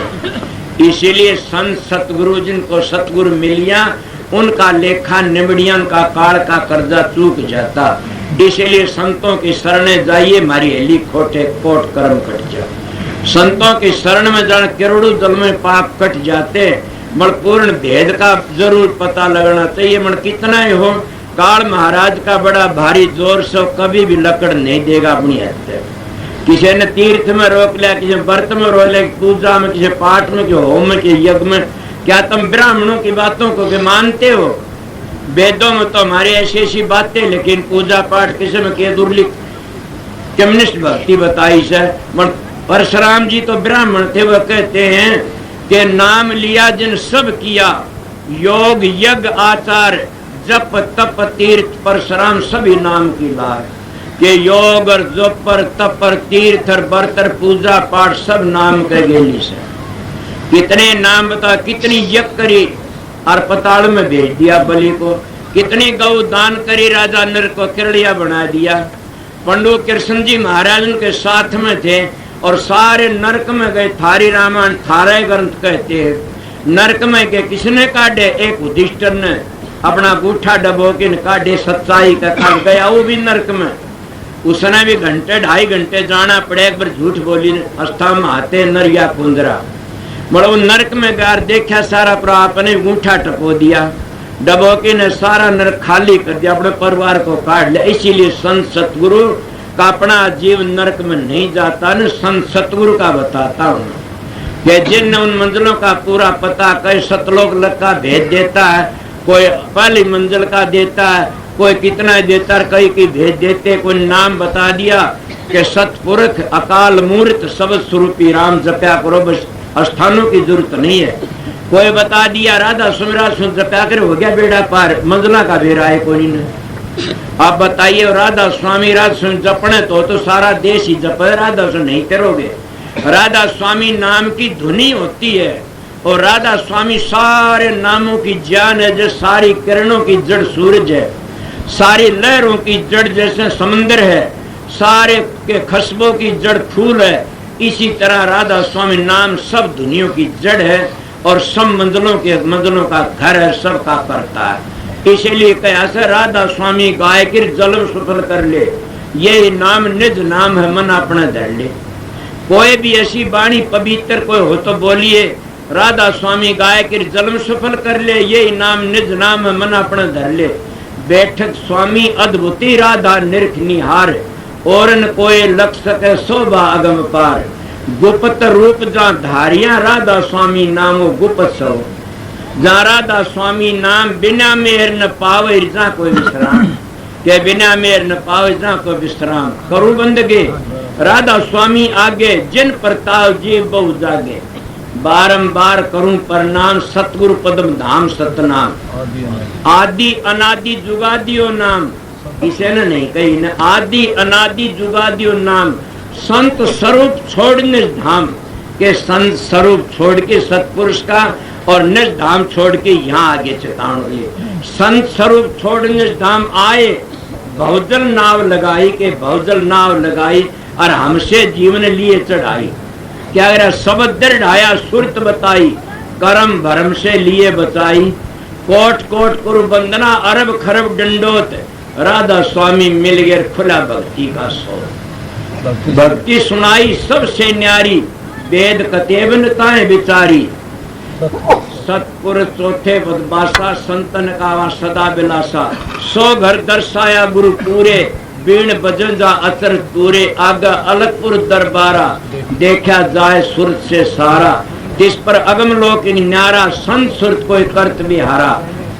इसीलिए संत सतगुरु जिनको सतगुरु मिलिया उनका लेखा निबड़ियां का काल का कर्जा चूक जाता। इसीलिए संतों की शरणे जाइए, मारी हेली खोटे कोट कर्म कट जाए। संतों की शरण में जान करोड़ों जल में पाप कट जाते। मन पूर्ण भेद का जरूर पता लगना चाहिए। मन कितना ही हो, काल महाराज का बड़ा भारी जोर से कभी भी लकड़ नहीं देगा अपनी हत्या। किसी ने तीर्थ में रोक लिया, किसी व्रत में रोक लिया, पूजा में, किसी पाठ में, किसी होम में, किसी यज्ञ में। क्या तुम ब्राह्मणों की बातों को भी मानते हो? वेदों में तो हमारी ऐसी ऐसी बातें, लेकिन पूजा पाठ किसी में किए दुर्लिख कम्युनिस्ट भक्ति बताई से। परशुराम जी तो ब्राह्मण थे, वह कहते हैं कि नाम लिया जिन सब किया, योग यज्ञ आचार जप तप तीर्थ परशुराम सभी नाम की लार। के योग और जप पर तप पर तीर्थ और व्रत पूजा पाठ सब नाम के गेली से। कितने नाम बता, कितनी यज्ञ करी और पताल में भेज दिया बलि को। कितनी गौ दान करी, राजा नर को किरड़िया बना दिया। पंडु कृष्ण जी महाराज उनके साथ में थे और सारे नरक में गए। थारी रामायण थारे ग्रंथ कहते हैं। नरक में के किसने काटे? एक युधिष्ठिर ने अपना गूठा डबो के काटे, सच्चाई का काट गया वो भी नरक में। उसने भी घंटे 2.5 घंटे जाना पड़े। एक बार झूठ बोली, अस्था में आते नरिया कुंदरा बड़ो नरक में गार देखा सारा, पर आपने गूठा टपो दिया। डबोकी ने सारा नरक खाली कर दिया, अपने परिवार को काट लिया। इसीलिए संत सतगुरु का अपना जीव नरक में नहीं जाता न। संत सतगुरु का बताता हूँ कि जिन उन मंजिलों का पूरा पता, कई सतलोक का भेद देता है, कोई पहली मंजिल का देता है, कोई कितना देता है, कई की भेद देते। कोई नाम बता दिया कि सतपुरुष अकाल मूर्त सब स्वरूपी राम जप्या करो, बस स्थानों की जरूरत नहीं है। कोई बता दिया राधा सुमिरा सुन जप्या करे, हो गया बेड़ा पार, मंजिला का बेरा है कोई नहीं। आप बताइए राधा स्वामी राधा सुन जपने तो सारा देश ही जप, राधा सुन नहीं करोगे। राधा स्वामी नाम की धुनी होती है और राधा स्वामी सारे नामों की जान है। जो सारी किरणों की जड़ सूरज है, सारी लहरों की जड़ जैसे समंदर है, सारे के खशबों की जड़ फूल है। इसी तरह राधा स्वामी नाम सब दुनिया की जड़ है और सब मंजिलों का घर है, सबका करता है। इसीलिए कैसे राधा स्वामी गाय के जन्म सफल कर ले, ये नाम निज नाम है, मन अपना धर ले। कोई भी ऐसी वाणी पवित्र कोई हो तो बोलिए, राधा स्वामी गाय के जन्म सफल कर ले, ये नाम निज नाम है, मन अपना धर ले। बैठक स्वामी अद्भुती राधा निरख निहार, और न कोई लख सके शोभा अगम पार। गुप्त रूप जहाँ धारिया राधा स्वामी नामो गुप्त सो, जहाँ राधा स्वामी नाम बिना मेहर न पावे जहाँ कोई विश्राम, के बिना मेहर न पावे जहाँ कोई विश्राम। करू बंदगे राधा स्वामी आगे, जिन प्रताप जीव बहु जागे। बारंबार करूं प्रणाम, सतगुरु पदम धाम सतनाम। आदि अनादि जुगादियो नाम, इसे न नहीं कही न, आदि अनादि जुगादियो नाम। संत स्वरूप छोड़ निज धाम, के संत स्वरूप छोड़ के सतपुरुष का और निज धाम छोड़ के यहाँ आगे चेतावनी। संत स्वरूप छोड़ निज धाम आए, बहुजल नाव लगाई के बहुजल नाव लगाई और हमसे जीवन लिए चढ़ाई। क्या करा सब दृढ़ाया सुरत बताई, करम भरम से लिए बचाई। कोट कोट कुरु वंदना अरब खरब डंडोत, राधा स्वामी मिल गए खुला भक्ति का सो। भक्ति सुनाई सबसे न्यारी, वेद कतेबन ताए बिचारी। सतपुर चौथे बदबासा, संतन का सदा बिलासा। सो घर दर्शाया गुरु पूरे, बीण बजन जा अचर पूरे। आगा अलगपुर दरबारा, देखा जाए सुरत से सारा। जिस पर अगम लोक न्यारा, संत सुरत कोई कर्त बिहारा।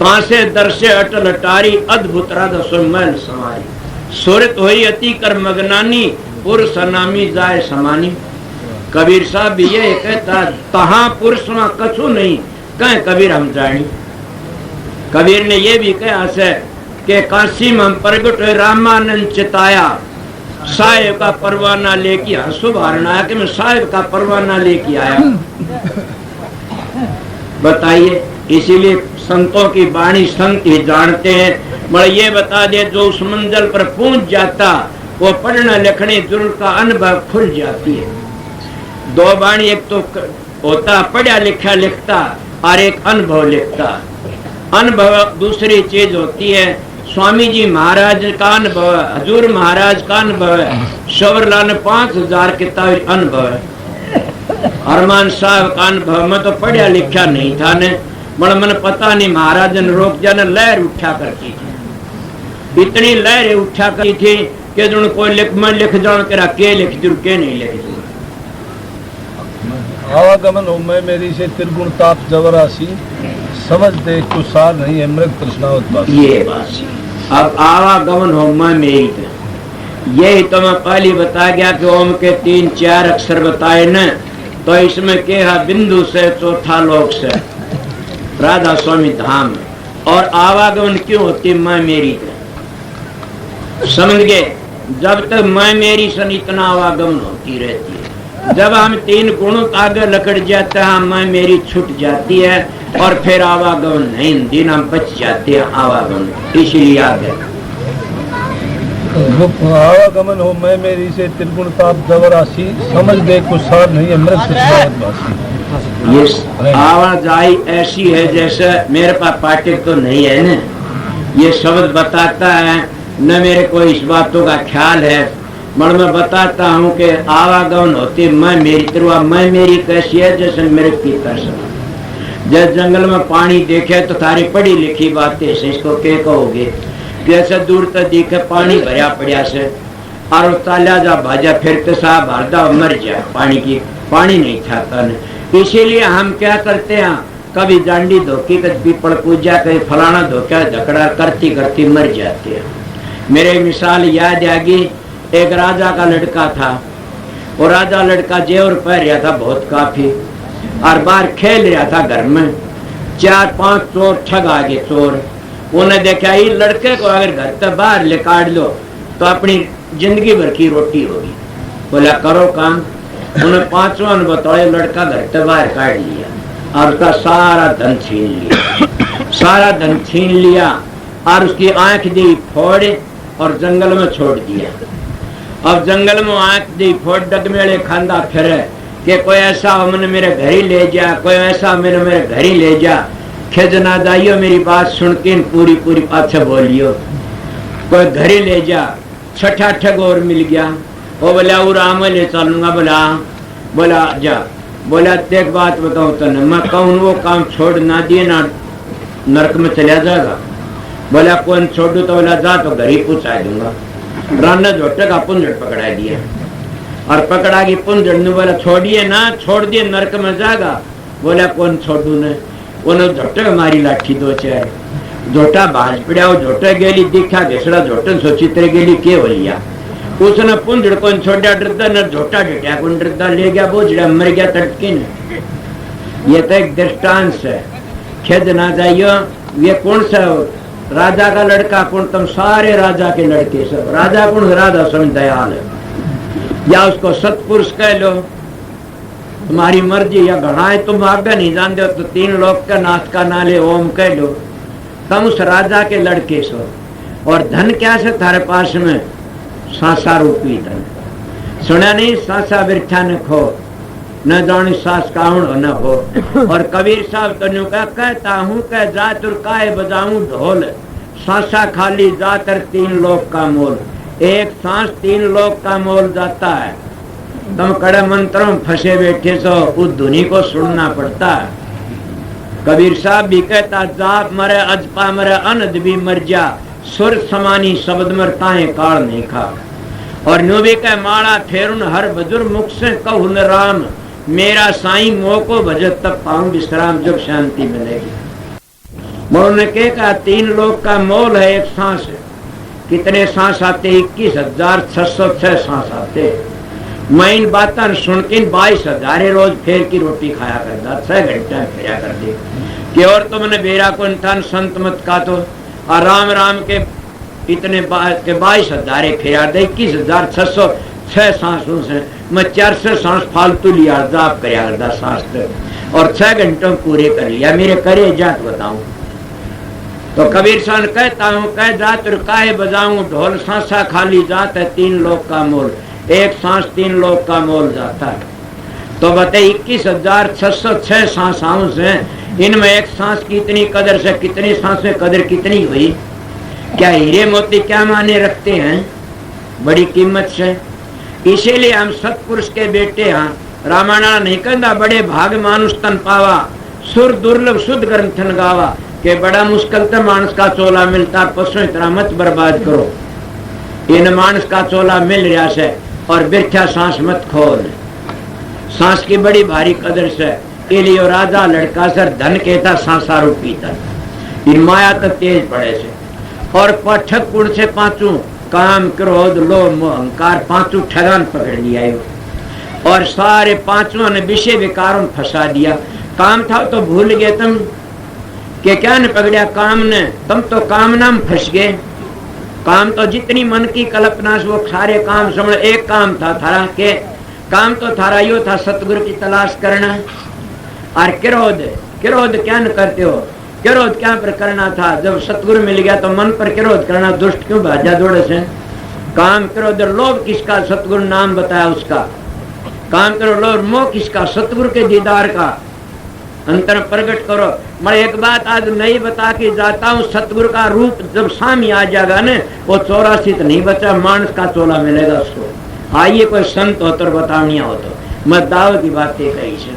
पांसे दर्शे अटल अटारी, अद्भुत राधा सुमैल समारी। सुरत होई अति कर मगनानी, पुरुष नामी जाए समानी। कबीर साहब भी ये कहता, तहाँ पुरुष में कछु नहीं, कह कबीर हम जानी। कबीर ने ये भी कहा है कि काशी में प्रगट रामानंद चिताया, साहेब का परवाना लेके हंसो भारना कि मैं साहेब का परवाना लेके आया। बताइए, इसीलिए संतों की वाणी संत ही जानते हैं। बड़े ये बता दे, जो उस मंजिल पर पहुंच जाता वो पढ़ने लिखने जुर्म का अनुभव खुल जाती है। दो वाणी, एक तो होता पढ़ा लिखा लिखता और एक अनुभव लिखता। अनुभव दूसरी चीज होती है। स्वामी जी महाराज का अनुभव है, हजूर महाराज का अनुभव है, शवरलाल 5000 किताब अनुभव है। अरमान साहब का अनुभव में तो पढ़ा लिखा नहीं था ने, बड़ा मन पता नहीं महाराज ने रोक जाने लहर उठा करती थी। इतनी लहरें उठा करती थी कि जो कोई लिख जाओ तेरा के लिख दूं के नहीं लिख दूं। आवागमन हो मैं मेरी से त्रिगुण ताप जबरासी, समझ दे कुसार नहीं है मृग तृष्णा उत्पाद। ये बात, अब आवागमन हो मैं मेरी, यही तो मैं पहले बता गया कि ओम के 3-4 अक्षर बताए न, तो इसमें क्या बिंदु से चौथा लोक से राधा स्वामी धाम। और आवागमन क्यों होती मैं मेरी, समझ गए? जब तक मैं मेरी सन इतना आवागमन होती रहती है। जब हम 3 गुणों आगे लकड़ जाते हैं मैं मेरी छूट जाती है और फिर आवागमन नहीं, दिन हम बच जाते हैं आवागमन। इसलिए आगे आवागमन हो मैं मेरी से त्रिगुण ताप जबरासी, समझ दे कुसार नहीं है मृग तृष्णा उत्पाद। ये आवाजाई ऐसी है जैसे मेरे पास पाठक तो नहीं है न, ये शब्द बताता है न मेरे को इस बातों का ख्याल है। मगर मैं बताता हूँ कि आवागमन होती मैं मेरी तरह। मैं मेरी कैसी है जैसे मेरे पिता सब जब जंगल में पानी देखे तो थारी पढ़ी लिखी बातें से इसको क्या कहोगे, कैसे दूर तक दिखे पानी भरिया पड़िया से और ताल्या जा भाजा फिरते साहब भरदा मर जाए पानी नहीं था। इसीलिए हम क्या करते हैं, कभी जांडी धोखी कभी पीपल पूजा कभी फलाना धोखा झगड़ा करती करती मर जाते हैं। मेरे मिसाल याद आ गई, एक राजा का लड़का था। वो राजा लड़का जेवर पहन रहा था बहुत काफी और बाहर खेल रहा था घर में। 4-5 चोर ठग आ गए चोर। उन्हें देखा ये लड़के को अगर घर से बाहर ले काट लो तो अपनी जिंदगी भर की रोटी होगी। बोला करो काम। उन्हें 5वां ने बताया, लड़का घर से बाहर काट लिया और उसका सारा धन छीन लिया। सारा धन छीन लिया और उसकी आंख दी फोड़ और जंगल में छोड़ दिया। अब जंगल में आंख दी फोड़ डगमेले खांदा फिरे कि कोई ऐसा मैंने मेरे घर ही ले जा, कोई ऐसा मेरे घर ही ले जा। खिज ना जाइयो मेरी बात सुन के पूरी पाछे बोलियो, कोई घर ही ले जा। छठा ठग और मिल गया। वो बोला वो राम ले चलूंगा। बोला जा। बोला देख बात बताऊं तने, मैं कहूँ वो काम छोड़ ना दिए ना नरक में चला जाएगा। बोला कौन छोड़ू, तो बोला जा तो घर ही पूछा दूंगा। राना झोटे का पुंजड़ पकड़ा दिया और पकड़ा की पुंजड़ ने बोला छोड़िए ना, छोड़ दिए नरक में जाएगा। बोला कौन छोड़ू ने, उन्होंने झोटे मारी लाठी 2-4 झोटा भाज पड़ा। वो झोटे गेली दिखा घिसड़ा झोटे सोचित्र गेली के हो लिया। उसने पुंजड़ को छोड़ा डरता न झोटा डटा को डरता ले गया, बोझड़ा मर गया तड़के ने। ये तो एक दृष्टांत है, खेद ना जाइयो। ये कौन सा राजा का लड़का कौन, तुम सारे राजा के लड़के सब। राजा कौन, राधा स्वामी दयाल है या उसको सतपुरुष कह लो, तुम्हारी मर्जी। या घनाए तुम आगे नहीं जानते हो तो 3 लोक का नाथ का नाले ओम कह लो। तुम उस राजा के लड़के सो। और धन क्या से थारे पास में, सांसा रूपी धन। सुना नहीं, सांसा बिरथा न खो न जानी सास काउन न हो। और कबीर साहब तनु का कहता हूँ कह जा तुरकाए बजाऊं ढोल, सांसा खाली जाकर 3 लोक का मोल। एक सांस 3 लोक का मोल जाता है। तुम कड़े मंत्रों में फंसे बैठे सो, उस धुनी को सुनना पड़ता है। कबीर साहब भी कहता जाप मरे अजपा मरे अनद भी मर जा, सुर समानी शब्द मरताए काल नहीं खा। और न्यू भी कह माड़ा फेरुन हर बजुर मुख से कहून राम, मेरा साईं मोह को भजत तब पाऊं विश्राम जब शांति मिलेगी। मोल ने कहा 3 लोक का मोल है एक सांस। कितने सांस आते, 21,606 सांस आते। मैं इन बातें सुन के 22,000 रोज फेर की रोटी खाया करता, 6 घंटे फेरा कर दे कि और तुमने बेरा को इंसान संत मत का तो और राम राम के इतने के 22,000 फिरा दे 21,606 सांसों से मैं 400 सांस फालतू लिया जाप कर शास्त्र और 6 घंटों पूरे कर लिया। मेरे करे जात बताऊं तो कबीर सान कहता हूँ कह जात काहे बजाऊं ढोल सांसा खाली जात है 3 लोग का मोल, एक सांस 3 लोग का मोल जाता है। तो बताइए 21,606 सांसाओं से इनमें एक सांस की इतनी कदर से कितनी सांस में कदर कितनी हुई। क्या हीरे मोती क्या माने रखते हैं, बड़ी कीमत से। इसीलिए हम सतपुरुष के बेटे हैं। रामायण नहीं कहता बड़े भाग मानुष तन पावा सुर दुर्लभ शुद्ध ग्रंथन गावा के बड़ा मुश्किल तो मानस का चोला मिलता पशु इतना मत बर्बाद करो। इन मानस का चोला मिल रहा से और बिरथा सांस मत खोल। सांस की बड़ी भारी कदर से इलियो राजा लड़का सर धन कहता सांसा रूपी तन इन माया तो तेज पड़े से और पाठक गुण से 5 काम क्रोध लोभ मोह अहंकार 5 ठगान पकड़ लिया और सारे 5 ने विषय विकारों में फंसा दिया। काम था तो भूल गए तुम कि क्या ने पकड़ा काम ने, तुम तो कामना में फंस गए। काम तो जितनी मन की कल्पना से वो सारे काम समझ। एक काम था थारा के काम तो थारा यो था सतगुरु की तलाश करना। और क्रोध क्रोध क्या न करते हो, क्रोध क्या पर करना था। जब सतगुरु मिल गया तो मन पर क्रोध करना, दुष्ट क्यों भाजा दौड़े से। काम क्रोध लोभ किसका, सतगुरु नाम बताया उसका। काम करो लोभ मोह किसका, सतगुरु के दीदार का। अंतर प्रकट करो। मैं एक बात आज नहीं बता के जाता हूँ, सतगुरु का रूप जब सामने आ जाएगा न वो 84 तो नहीं बचा, मानस का चोला मिलेगा उसको। आइए कोई संत हो तो बतावनिया हो तो मैं दावत की बातें कही से।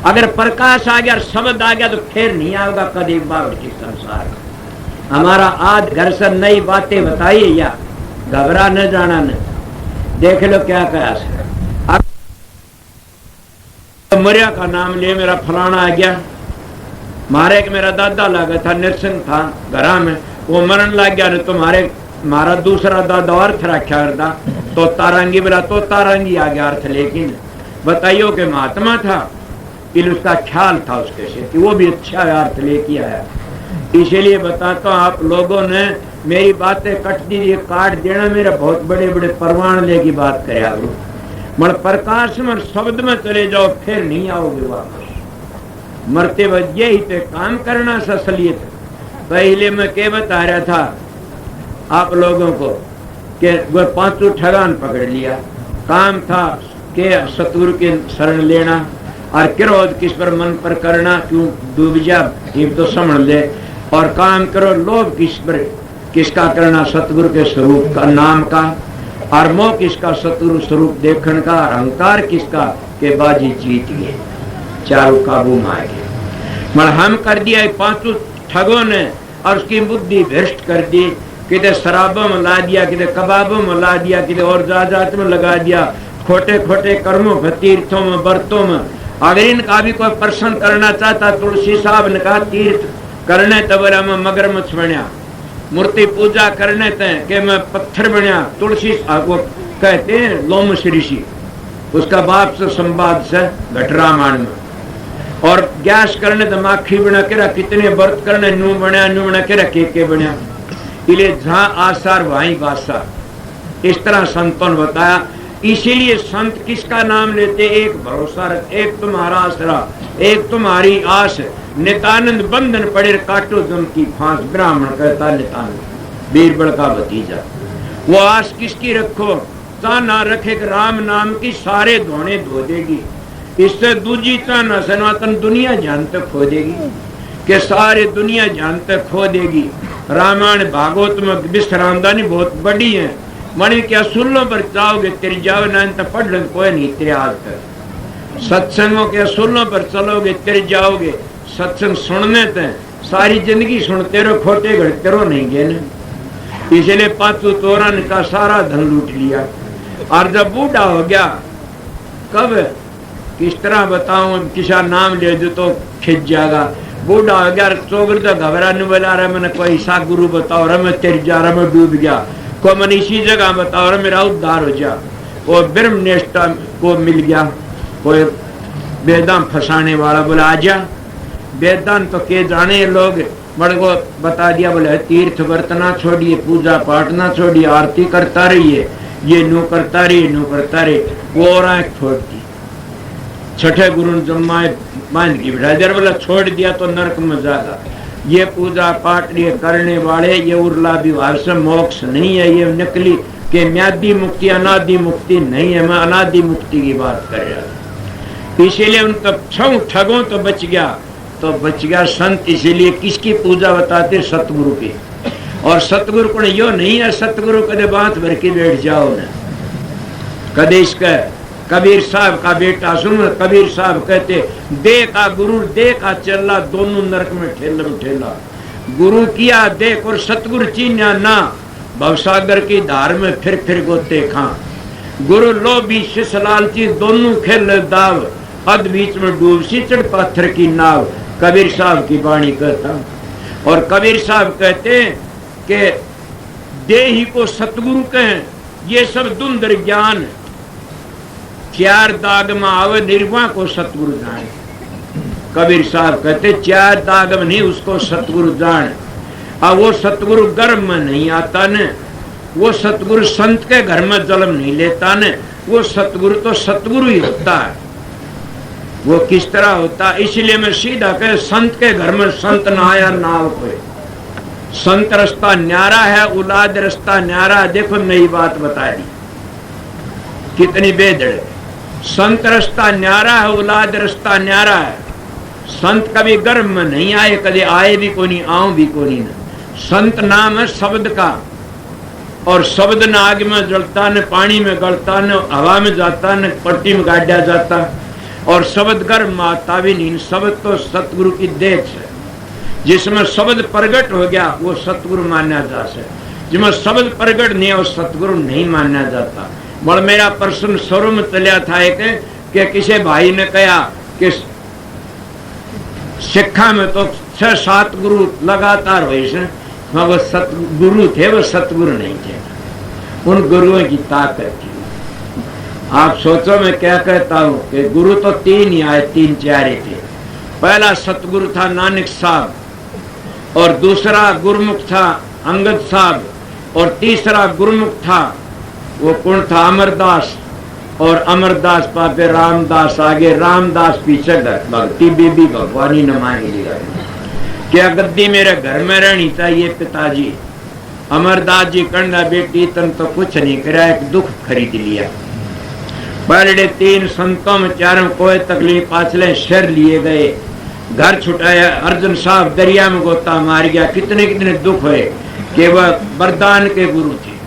अगर प्रकाश आ गया शब्द आ गया तो फिर नहीं आएगा कभी बाबा की संसार। हमारा आज घर से नई बातें बताइए या घबरा न जाना न। देख लो क्या कहा से मरिया का नाम लिए मेरा फलाना आ गया। मारे एक मेरा दादा लगा था नरसिंह था घरा में, वो मरण लग गया। तुम्हारे मारा दूसरा दादा अर्थ रखा करता तो तारंगी बोला तो तारंगी आ गया अर्थ। लेकिन बताइयो कि महात्मा था फिर उसका ख्याल था उसके से कि वो भी अच्छा अर्थ लेके आया। इसीलिए बताता हूँ आप लोगों ने मेरी बातें कट दी काट देना, मेरा बहुत बड़े बड़े परवान लेकी बात करे। मन प्रकाश में शब्द में चले जाओ फिर नहीं आओगे वापस। मरते वक्त यही पे काम करना असलियत। पहले मैं क्या बता रहा था आप लोगों को कि वो 5 ठगान पकड़ लिया। काम था कि सतगुरु के शरण लेना और क्रोध किस पर मन पर करना, क्यों डूब जा ये तो समझ ले। और काम करो लोभ किस पर किसका करना, सतगुरु के स्वरूप का नाम का। और मोह किसका, सतगुरु स्वरूप देखने का। अहंकार किसका के बाजी जीत गए, चारों काबू में आ गए। मगर हम कर दिया 5 ठगों ने और उसकी बुद्धि भ्रष्ट कर दी। किधर शराबों में ला दिया, किधर कबाबों में ला दिया, किधर और जात में लगा दिया, खोटे खोटे कर्मों में तीर्थों में व्रतों में। अगर इनका भी कोई प्रसन्न करना चाहता तुलसी साहब ने कहा तीर्थ करने तबरा में मगरमच्छ बनिया, मूर्ति पूजा करने तय कि मैं पत्थर बनिया। तुलसी वो कहते हैं लोमश ऋषि, उसका बाप से संवाद से घट रामायण में। और गैस करने तो माखी बना के कितने व्रत करने नू बना के के बनिया। इसलिए जहां आसार वहीं बासा, इस तरह संतों ने बताया। इसीलिए संत किसका नाम लेते, एक भरोसा रख, एक तुम्हारा आसरा, एक तुम्हारी आस। नितानंद बंधन पड़े काटो दम की फांस, ब्राह्मण कहता नितानंद बीरबल का भतीजा। वो आस किसकी रखो, ना रखे राम नाम की सारे धोने धो देगी। इससे दूजी चाना सनातन दुनिया जान तक खो देगी कि सारे दुनिया जान तक खो देगी। रामायण भागवत में विश्रामदानी बहुत बड़ी है। मणि के असूलों पर जाओगे तेरी जाओ ना तो पढ़ लो कोई नहीं तेरे आज तक। सत्संगों के असूलों पर चलोगे तेरे जाओगे। सत्संग सुनने तय सारी जिंदगी सुनते रहो, खोटे घड़ते रहो नहीं गे न। इसलिए 5 तोरन का सारा धन लूट लिया। और जब बूढ़ा हो गया, कब किस तरह बताऊं, किसा नाम ले दो तो खिंच जाएगा। बूढ़ा हो गया चौगर तो घबरा नहीं बजा रहा, मैंने कोई ऐसा गुरु बताओ रहा मैं तेरी जा रहा मैं डूब गया, को मन इसी जगह बताओ रहा मेरा उद्धार हो जा। वो ब्रह्म निष्ठा को मिल गया, कोई बेदम फंसाने वाला बोला आजा। वेदांत तो के जाने लोग बड़ को बता दिया, बोले तीर्थ वर्तना छोड़िए, पूजा पाठ ना छोड़िए, आरती करता रहिए, ये नो करता रहिए, नो करता रहे। वो और आंख छोड़ दी, छठे गुरु ने जमाए बांध की बिठा दिया, बोला छोड़ दिया तो नरक में जाएगा। ये पूजा पाठ ये करने वाले ये उर्ला विवाह से मोक्ष नहीं है, ये नकली के म्यादी मुक्ति अनादि मुक्ति नहीं है। मैं अनादि मुक्ति की बात कर रहा हूं। इसीलिए उन तब छह ठगों तो बच गया, तो बच गया संत। इसीलिए किसकी पूजा बताते? सतगुरु की। और सतगुरु को यो नहीं है सतगुरु कदे बात भर के बैठ जाओ न। कदे इसका कबीर साहब का बेटा सुन, कबीर साहब कहते दे का गुरु दे का चला, दोनों नरक में ठेलम ठेला। गुरु किया देख और सतगुरु चीन्या ना, भवसागर की धार में फिर गोते खा। गुरु लो भी शिष लालची, दोनों खेल दाव, अध बीच में डूब सी चढ़ पत्थर की नाव। कबीर साहब की वाणी कहता। और कबीर साहब कहते कि देही को सतगुरु कहें, ये सब दुंदर ज्ञान। चार दाग में आवे निर्वाण को सतगुरु जाने। कबीर साहब कहते चार दाग में नहीं, उसको सतगुरु जान। अब वो सतगुरु गर्भ में नहीं आता न, वो सतगुरु संत के घर में जन्म नहीं लेता न। वो सतगुरु तो सतगुरु ही होता है। वो किस तरह होता है? इसलिए मैं सीधा कह, संत के घर में संत ना आया नाव कोई। संत रास्ता न्यारा है, औलाद रास्ता न्यारा। देखो नई बात बता दी, कितनी बेदड़। संत रास्ता न्यारा है, औलाद रास्ता न्यारा है। संत कभी गर्भ में नहीं आए, कभी आए भी को नहीं, आऊं भी को नहीं। संत नाम है शब्द का, और शब्द न आग में जलता, न पानी में गलता, न हवा में जाता, न पट्टी में गाड़ा जाता। और शब्द गर्भ में आता भी नहीं। शब्द तो सतगुरु की देख है। जिसमें शब्द प्रगट हो गया वो सतगुरु माना जा सकता। जिसमें शब्द प्रगट नहीं है वो सतगुरु नहीं माना जाता। बड़ मेरा प्रश्न शुरू में चलिया था एक कि किसी भाई ने कहा कि शिक्षा में तो 6-7 गुरु लगातार हुए से, वो सतगुरु थे, वो सतगुरु नहीं थे। उन गुरुओं की ताकत थी। आप सोचो मैं क्या कहता हूं कि गुरु तो 3 ही आए, 3-4 ही थे। पहला सतगुरु था नानक साहब, और दूसरा गुरुमुख था अंगद साहब, और तीसरा गुरुमुख था वो कौन था? अमरदास। और अमरदास पापे रामदास आगे, रामदास पीछे भक्ति बीबी भगवानी न मांगी। क्या गद्दी मेरे घर में रहनी चाहिए पिताजी? अमरदास जी कहना बेटी तन तो कुछ नहीं करा, एक दुख खरीद लिया। पहले 3 संतों में 4 कोई तकलीफ पाछले शर लिए गए, घर छुटाया। अर्जुन साहब दरिया में गोता मार गया। कितने कितने दुख हुए कि वह वरदान के गुरु थे।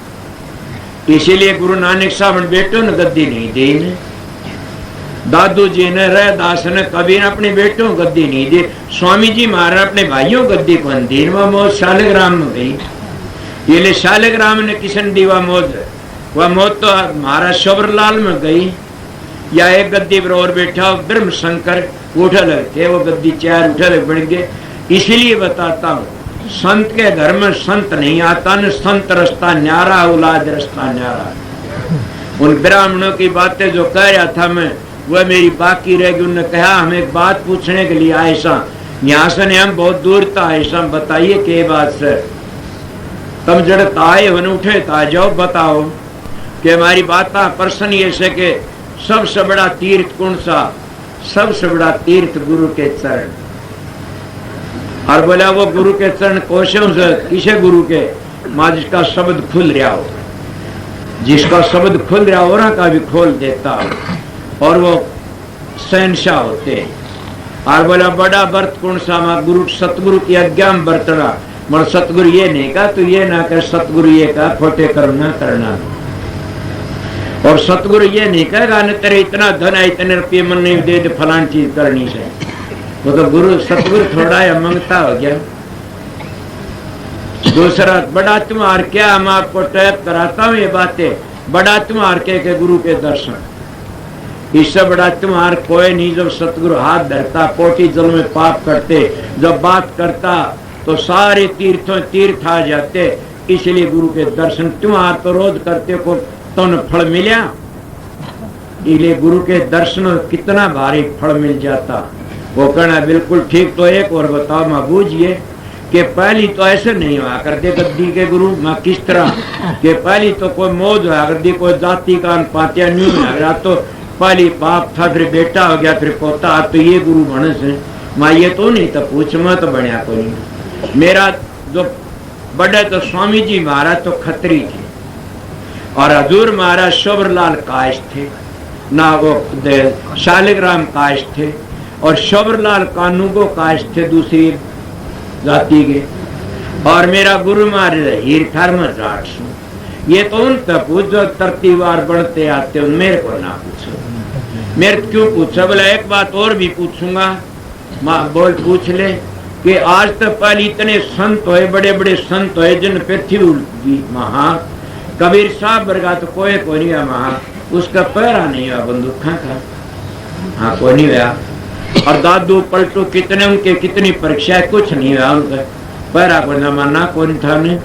इसीलिए गुरु नानक साहब ने बेटों ने गद्दी नहीं दी। दादू जी ने रैदास ने कभी ने अपने बेटों गद्दी नहीं दी। स्वामी जी महाराज अपने भाइयों गद्दी को दी। वह मौत शालिग्राम में गई। ये ले शालिग्राम ने किशन दी वह मौत। वह मौत तो महाराज शबरलाल में गई। या एक गद्दी पर और बैठा ब्रह्म शंकर उठल थे, वो गद्दी 4 उठल बन गए। इसीलिए बताता हूँ संत के घर में संत नहीं आता न। संत रास्ता न्यारा, औलाद रास्ता न्यारा। उन ब्राह्मणों की बातें जो कह रहा था मैं, वह मेरी बाकी रह गई। उन्होंने कहा हम एक बात पूछने के लिए आए सा, यहाँ से नहीं, हम बहुत दूर था ऐसा, बताइए के बात से तुम जड़त आए हो न उठे था, जाओ बताओ कि हमारी बात प्रश्न ये से कि सबसे बड़ा तीर्थ कौन सा? सबसे बड़ा तीर्थ गुरु के चरण। और बोला वो गुरु के चरण कोशों से, किसे गुरु के? माँ जिसका शब्द खुल रहा हो, जिसका शब्द खुल रहा हो ना का भी खोल देता हो, और वो शहनशाह होते हैं। और बोला बड़ा व्रत कौन सा? माँ गुरु सतगुरु की आज्ञा में बरतना। मगर सतगुरु ये नहीं कहा तू ये ना कर, सतगुरु ये कहा खोटे कर्म ना करना। और सतगुरु ये नहीं कहेगा न तेरे इतना धन है, इतने रुपये मन नहीं दे दे फलान चीज करनी से। वो तो गुरु सतगुरु थोड़ा या मंगता हो गया। दूसरा बड़ा तुम्हार क्या, हम आपको टैप कराता हूँ ये बातें। बड़ा तुम्हार के गुरु के दर्शन। इससे बड़ा तुम्हार कोई नहीं। जब सतगुरु हाथ धरता, कोटि जल में पाप करते, जब बात करता तो सारे तीर्थों तीर्थ आ जाते। इसलिए गुरु के दर्शन तुम्हार तो रोज करते को तो न फल मिला। इसलिए गुरु के दर्शन कितना भारी फल मिल जाता। वो कहना बिल्कुल ठीक। तो एक और बताओ माँ बूझिए कि पहली तो ऐसे नहीं हुआ करते गद्दी के गुरु माँ किस तरह कि पहली तो कोई मौज हुआ करती, कोई जाति का पातिया नहीं हुआ। तो पहली बाप था, फिर बेटा हो गया, फिर पोता, तो ये गुरु बने से माँ ये तो नहीं तो पूछ मैं तो बढ़िया को नहीं। मेरा जो बड़े तो स्वामी जी महाराज तो खत्री थे और हजूर महाराज शोभरलाल काश थे ना, वो शालिग्राम काश थे और शोभरलाल कानूगो काश थे दूसरी जाति के। और मेरा गुरु महाराज हीर में जाट सु। ये तो उन तक पूछ जो तरतीबार बढ़ते आते हो, मेरे को ना पूछो। मेरे क्यों पूछा? बोला एक बात और भी पूछूंगा। माँ बोल पूछ ले कि आज तक पहले इतने संत हुए, बड़े बड़े संत हुए जिन पृथ्वी महा कबीर साहब वर्गा तो कोई नहीं हुआ महा, उसका पैरा नहीं हुआ बंदूक का। हाँ कोई नहीं हुआ। और दादू पलटू कितने उनके कितनी परीक्षा कुछ नहीं हुआ उनका पैरा को ना माना कौन था ने।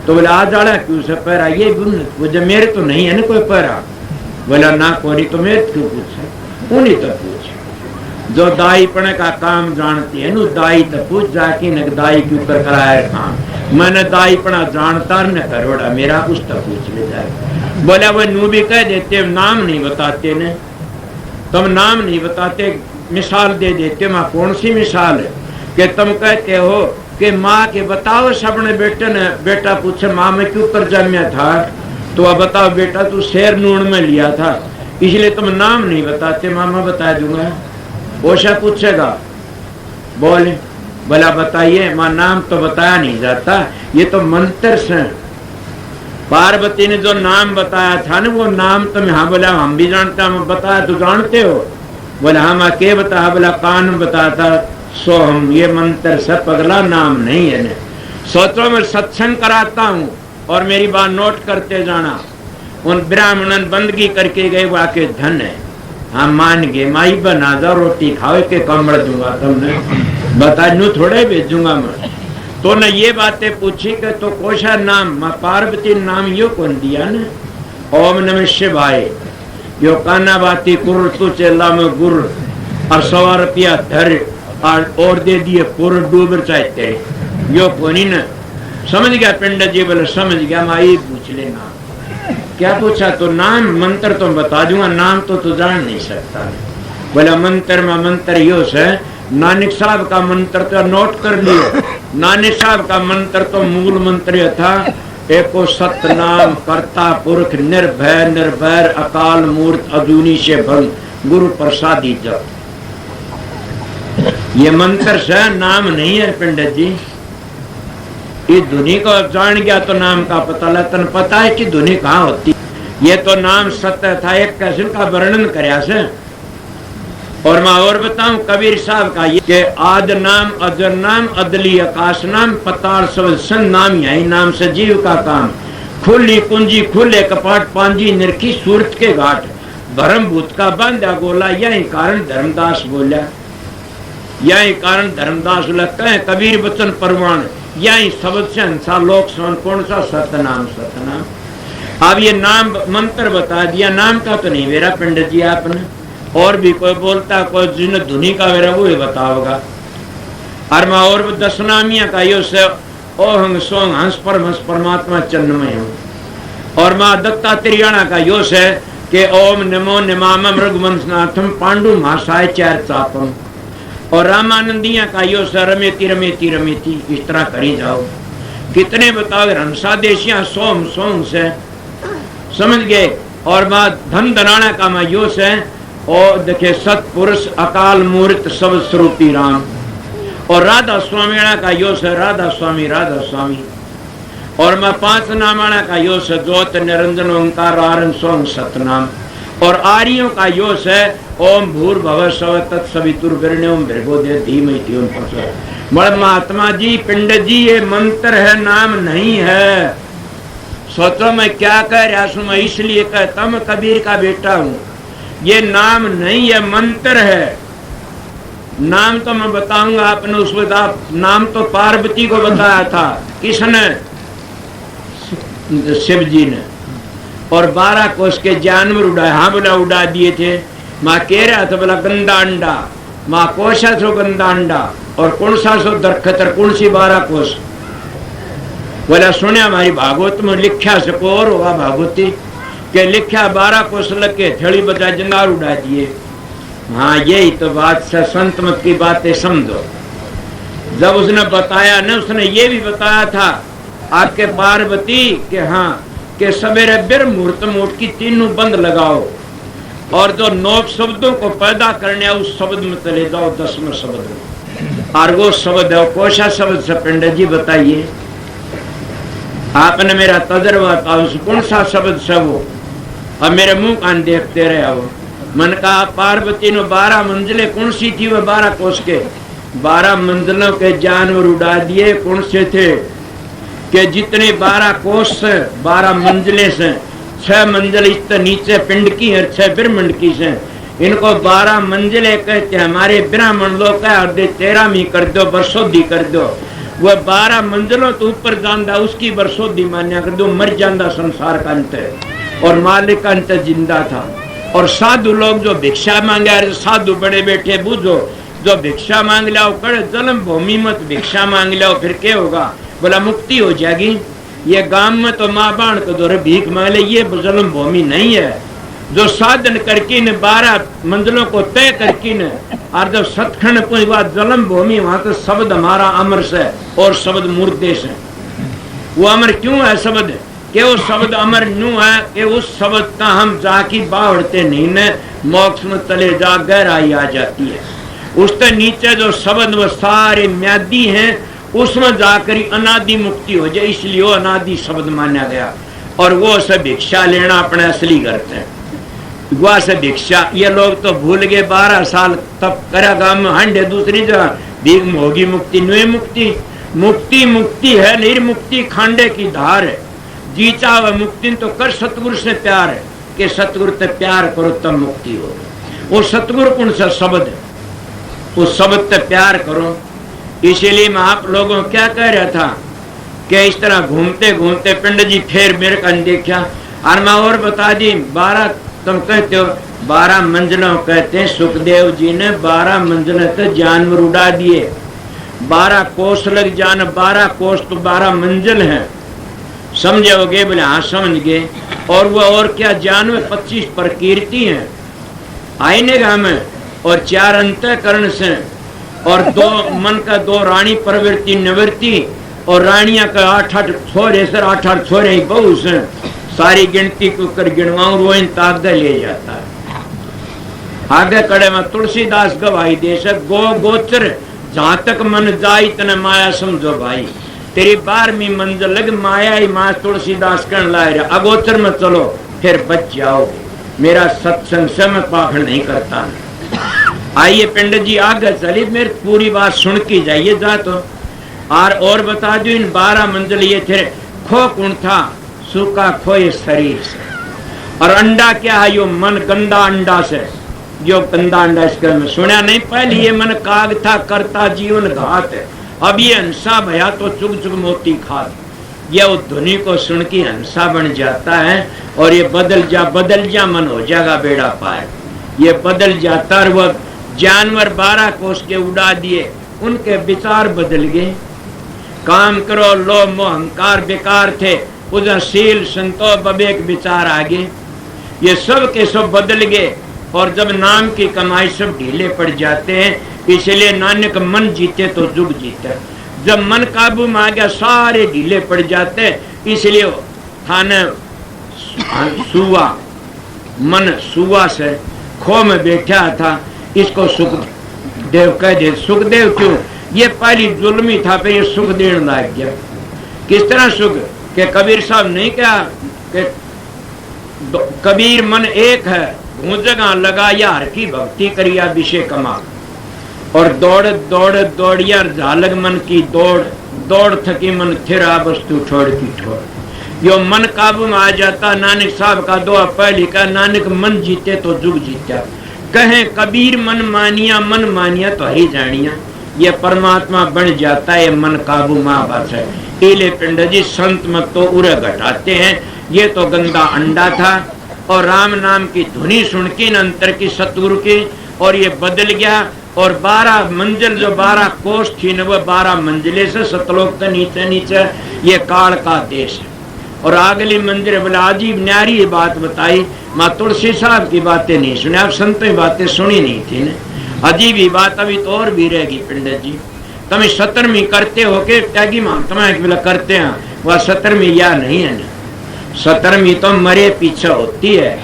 तो बोला आज आड़ा क्यों से पैरा ये वो जब मेरे तो नहीं है ना कोई पैरा। बोला ना कोई तो मेरे क्यों पूछे? उन्हीं तो पूछ जो दाई पने का काम जानती है नु दाई तो पूछ जाके न दाई क्यों कर कराया काम। मैंने दाई पना जानता न करोड़ा मेरा उस तक पूछ ले जाए। बोला वो नू भी कह देते नाम नहीं बताते ने, तुम नाम नहीं बताते, मिसाल दे देते। माँ कौन सी मिसाल है कि तुम कहते हो कि माँ के बताओ सबने बेटे ने, बेटा पूछे माँ में क्यों कर्जा में था, तो अब बताओ बेटा तू शेर नून में लिया था इसलिए तुम नाम नहीं बताते। मामा बता दूंगा। ओशा पूछेगा बोले भला बताइए। माँ नाम तो बताया नहीं जाता, ये तो मंत्र से। पार्वती ने जो नाम बताया था ना वो नाम तो हाँ बोला हम भी जानते, हम बताया तो जानते हो। बोला हाँ माँ के बताया? बोला कान बताया था सो हम ये मंत्र से पगला नाम नहीं है। सोचो मैं सत्संग कराता हूँ और मेरी बात नोट करते जाना। उन ब्राह्मणन बंदगी करके गए वाके धन है। हाँ मान गए माई बना दो रोटी खाओ के कमड़ दूंगा तुमने बता नू थोड़े भेजूंगा मैं। तो न ये बातें पूछी कि तो कोशा नाम माँ पार्वती नाम यो कौन दिया न? ओम नमः शिवाय यो काना बाती कुर तू चेला में गुर और 100 रुपया धर और दे दिए पुर डूबर चाहते यो कोनी न। समझ गया पिंड जी? बोले समझ गया। माई पूछ लेना क्या पूछा? तो नाम मंत्र तो बता दूंगा, नाम तो तू जान नहीं सकता। बोला मंत्र में मंत्र यो से नानक साहब का मंत्र तो नोट कर लियो। नानक साहब का मंत्र तो मूल मंत्र था एको सतनाम कर्ता पुरख निर्भय निर्भैर अकाल मूर्त अजूनी से भंग गुरु प्रसादी जप। ये मंत्र से नाम नहीं है पंडित जी। ये धुनी को जान गया तो नाम का पता लगता, पता है कि धुनी कहाँ होती। ये तो नाम सत्य था एक कैसे का वर्णन करया से। और मैं और बताऊं कबीर साहब का ये कि आद नाम अजर नाम अदली आकाश नाम पताल सब सन नाम यही नाम से जीव का काम। खुली कुंजी खुले कपाट पांजी निरखी सूरत के घाट भरम भूत का बांधा गोला। यही कारण धर्मदास बोला, यही कारण धर्मदास बोला कहे कबीर वचन परवान यही शब्द से हंसा लोक सन कौन सा सतनाम सतनाम। अब ये नाम मंत्र बता दिया, नाम का तो नहीं मेरा पंडित जी आपने। और भी कोई बोलता कोई जिन धुनी का मेरा वो बताओगा। और मैं और 10 नामिया का यो से ओ हंग सोंग हंस परमात्मा चन्मय हूँ। और माँ दत्तात्रेयाणा का यो से कि ओम नमो निमाम मृगवंशनाथम पांडु महासाय चार चापम। और रामानंदिया का यो से रमेती रमेती रमेती इस तरह करी जाओ। कितने बताओ हंसा देशिया सोम सोम से समझ गए। और माँ धन धनाना का माँ यो से और देखे सतपुरुष अकाल मूर्त सब स्वरूपी राम। और राधा स्वामीणा का यो से राधा स्वामी राधा स्वामी। और मैं 5 नामाणा का यो से ज्योत निरंजन ओंकार आरन सोम सतनाम। और आर्यों का यो से ओम भूर भव स्व तत्सवितुर वरेण्यम भर्गो दे धीमहि धियो न। महात्मा जी पिंड जी ये मंत्र है नाम नहीं है। सोचो मैं क्या कह रहा हूं, मैं इसलिए कहता मैं कबीर का बेटा हूं। ये नाम नहीं है मंत्र है। नाम तो मैं बताऊंगा आपने उस वक्त नाम तो पार्वती को बताया था। किसने? शिव जी ने। और 12 कोष के जानवर उड़ाए। हाँ बोला उड़ा दिए थे। माँ कह रहा था बोला गंदा अंडा माँ कोशा सो गंदा अंडा और कौन सा सो दरखत और कौन सी 12 कोश। बोला सुने हमारी भागवत में लिखा सको और होगा भागवती के लिखा 12 कोश लगे थड़ी बजा जंगार उड़ा दिए। हाँ यही तो बात से संत मत की बातें समझो। जब उसने बताया न, उसने ये भी बताया था आपके पार्वती के हाँ के सवेरे बिर मुहूर्त मोट की तीनों बंद लगाओ और जो 9 शब्दों को पैदा करने उस शब्द में चले जाओ 10वें शब्द में। और वो शब्द है कोशा शब्द से पंडित जी बताइए, आपने मेरा तजर्बा था उस कौन सा शब्द से वो। अब मेरे मुंह कान देखते रहे वो। मन कहा पार्वती ने 12 मंजिलें कौन सी थी वो 12 कोस के 12 मंजिलों के जानवर उड़ा दिए। कौन से थे कि जितने 12 कोस से 12 मंजिलें से 6 मंजिल इस नीचे पिंड की है 6 ब्रह्मंड की से इनको 12 मंजिलें कहते हैं। हमारे ब्राह्मण लोग का 13वीं कर दो बरसोदी कर दो। वह 12 मंजिलों तो ऊपर जाना उसकी बरसोदी मान्या कर दो। मर जाना संसार का अंत है और मालिक का अंत जिंदा था। और साधु लोग जो भिक्षा मांगे साधु बड़े बैठे बुझो जो भिक्षा मांग लाओ कड़े जन्म भूमि मत भिक्षा मांग लाओ फिर क्या होगा। बोला मुक्ति हो जाएगी। ये गांव में तो माँ बाण को दो भीख मांग ले ये जन्म भूमि नहीं है। जो साधन करके न 12 मंजिलों को तय करके न और जब सतखंड पहुंचा जन्म भूमि वहां तो शब्द हमारा अमर से और शब्द मुर्दे से। वो अमर क्यों है शब्द के वो शब्द अमर न्यू है कि उस शब्द का हम जाकी बाढ़ते नहीं न मोक्ष में चले जा गहराई आ जाती है। उसके नीचे जो शब्द वो सारे म्यादी हैं उसमें जाकर अनादि मुक्ति हो जाए इसलिए वो अनादि शब्द माना गया। और वो से भिक्षा लेना अपने असली करते हैं गुआ से भिक्षा। ये लोग तो भूल गए 12 साल तब करा गांव में हंडे दूसरी जगह भीख होगी मुक्ति नुए मुक्ति। मुक्ति मुक्ति है निर्मुक्ति खांडे की धार है। जी चाह मुक्ति तो कर सतगुरु से प्यार है कि सतगुरु से प्यार करो तब मुक्ति हो। वो सतगुरु कौन सा शब्द है उस शब्द से प्यार करो। इसीलिए मैं आप लोगों क्या कह रहा था कि इस तरह घूमते घूमते पंडित जी फिर मेरे को देखा और मैं और बता दी 12 तुम कहते हो 12 मंजिलों कहते हैं। सुखदेव जी ने 12 मंजिलें तक जानवर उड़ा दिए। 12 कोस लग जान 12 कोस तो 12 मंजिल हैं समझोगे। बोले हाँ समझ गए। और वो और क्या जानवर 25 प्रकृति हैं आईने गांव में और 4 अंतःकरण से और 2 मन का 2 रानी प्रवृत्ति निवृत्ति और रानियां का 8-8 छोरे सर 8-8 छोरे ही बहु से सारी गिनती को कर गिनवाऊं रोइन ताक ले जाता है। आगे कड़े में तुलसीदास गवाही दे गो गोचर जहां तक मन जाई तने माया समझो भाई। तेरी 12वीं मंजिल लग माया ही माँ तुलसीदास कहने लाए रहा अगोचर में चलो फिर बच जाओगे। मेरा सत्संग से मैं पाखंड नहीं करता। आइए पंडित जी आगे चलिए मेरी पूरी बात सुन के जाइए जा तो। और बता दो इन 12 मंजिल ये थे। खो कौन था सूखा खोए शरीर से और अंडा क्या है यो मन गंदा अंडा से जो गंदा अंडा इसके में सुना नहीं पहले ये मन काग था करता जीवन घात है। अब ये हंसा भया तो चुग चुग मोती खात। ये उस ध्वनि को सुन के हंसा बन जाता है और ये बदल जा मन हो जाएगा बेड़ा पार। ये बदल जाता और वह जानवर 12 कोस के उड़ा दिए उनके विचार बदल गए। काम करो लो मोह अहंकार बेकार थे उदासील संतोष विवेक विचार आगे ये सब के सब बदल गए। और जब नाम की कमाई सब ढीले पड़ जाते हैं इसलिए नानक मन जीते तो जुग जीते। जब मन काबू में आ गया सारे ढीले पड़ जाते इसलिए थाने सुआ मन सुआ से खो में बैठा था इसको सुखदेव कह दे। सुखदेव क्यों ये पहली जुल्मी था फिर ये सुख देने लग गया। किस तरह सुख के कबीर साहब नहीं कहा कि कबीर मन एक है हूँ जगह लगा यार की भक्ति करिया विषय कमा। और दौड़ दौड़ दौड़िया झालग मन की दौड़ दौड़ थकी मन थिरा वस्तु छोड़ की छोड़। यो मन काबू में आ जाता। नानक साहब का दुआ पहली का नानक मन जीते तो जुग जीता। कहे कबीर मन मानिया तो हरी जानिया। ये परमात्मा बन जाता है मन काबू में बस है। इले पिंड जी संत मत तो उरे घटाते हैं। ये तो गंदा अंडा था और राम नाम की धुनी सुन के अंतर की सतगुरु की और ये बदल गया और 12 मंजिल जो 12 कोष थी न वो 12 मंजिले से सतलोक तो नीचे नीचे ये काल का देश है। और अगली मंदिर बोला अजीब न्यारी बात बताई, माँ तुलसी साहब की बातें नहीं सुनी, आप संतों की बातें सुनी नहीं थी ना। अजीब ही बात अभी तो और भी रहेगी पंडित जी, तुम्हें 17वीं करते हो के त्यागी मां तुम्हें करते हैं, वह 17वीं या नहीं है ना। 17वीं तो मरे पीछे होती है,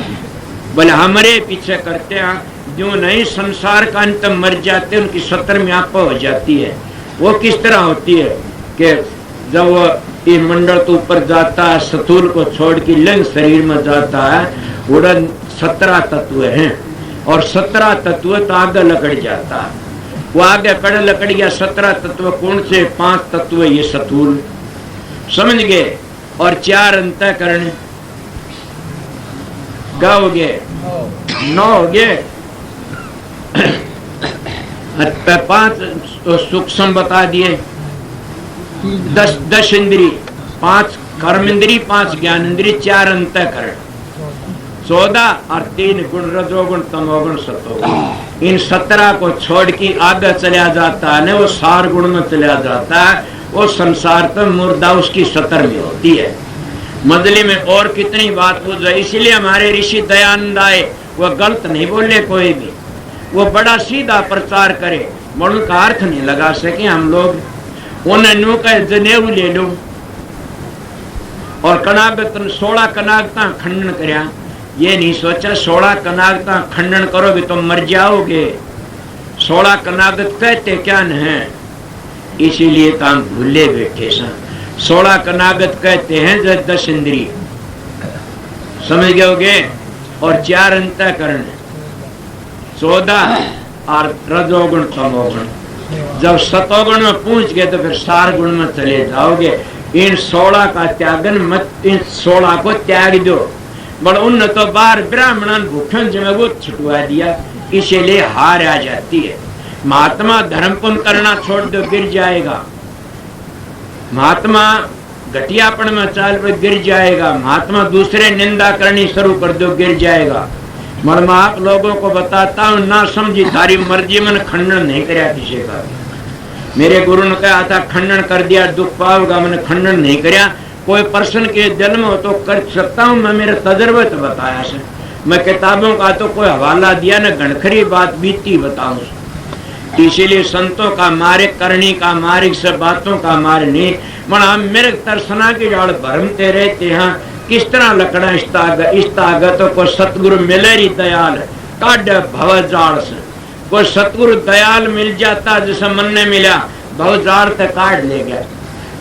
बोले हमारे पीछे करते हैं जो नहीं संसार का अंत मर जाते उनकी 17वीं आप हो जाती है। वो किस तरह होती है कि जब वो ये मंडल तो ऊपर जाता है, स्थूल को छोड़ के लिंग शरीर में जाता है, उड़न 17 तत्व हैं और 17 तत्व तो आगे लकड़ जाता है, वो आगे कड़ लकड़ गया 17 तत्व कौन से 5 तत्व ये स्थूल समझ गए, और 4 अंतःकरण गाओगे 9 हो गए, 5 सूक्ष्म बता दिए, 10 इंद्री, 5 कर्म इंद्री, 5 ज्ञान इंद्री, 4 अंतःकरण, 14 और 3 गुण रजोगुण तमोगुण सतोगुण। इन 17 को छोड़ के आगे चला जाता है ना, वो सार गुण में चला जाता है, वो संसार तो मुर्दा उसकी 17वीं होती है। मजले में और कितनी बात पूछ रहे, इसलिए हमारे ऋषि दयानंद आए, वो गलत नहीं बोले कोई भी, वो बड़ा सीधा प्रचार करे, मन का अर्थ नहीं लगा सके हम लोग। उन्हें नु कहे जनेऊ ले लो और कनागत 16 कनागता खंडन करया, ये नहीं सोचा 16 कनागता खंडन करोगे तो मर जाओगे। 16 कनागत कहते क्या न है, इसीलिए तो हम भूले बैठे सा। 16 कनागत कहते हैं 10 इंद्री समझ गए, और 4 अंतःकरण, 14 और रजोगुण तमोगुण। जब सतोगुण में पहुंच गए तो फिर सार गुण में चले जाओगे। इन 16 का त्यागन मत, इन 16 को त्याग दो। बड़ उन तो बाहर ब्राह्मण भूखन जो वो छुटवा दिया, इसीलिए हार आ जाती है। महात्मा धर्म पुण्य करना छोड़ दो गिर जाएगा, महात्मा घटियापन में चाल पर गिर जाएगा, महात्मा दूसरे निंदा करनी शुरू कर दो गिर जाएगा। मगर मैं आप लोगों को बताता हूँ, ना समझी थारी मर्जी में खंडन नहीं कराया किसी का। मेरे गुरु ने कहा था खंडन कर दिया दुख पाओगा, मैंने खंडन नहीं कराया। कोई पर्सन के जन्म हो तो कर सकता हूँ, मैं मेरे तजर्बे तो बताया से, मैं किताबों का तो कोई हवाला दिया न, घनखरी बात बीती बताऊं। इसीलिए संतों का मार्ग, करनी का मार्ग से बातों का मार्ग नहीं। मन हम मेरे तरसना के जाल भरमते रहते हैं, किस तरह लकड़ा इस्तागत को सतगुरु मिले री दयाल काढ़ भव जाल से। कोई सतगुरु दयाल मिल जाता जिसे मन ने मिला, भव जाल तक काट ले गया।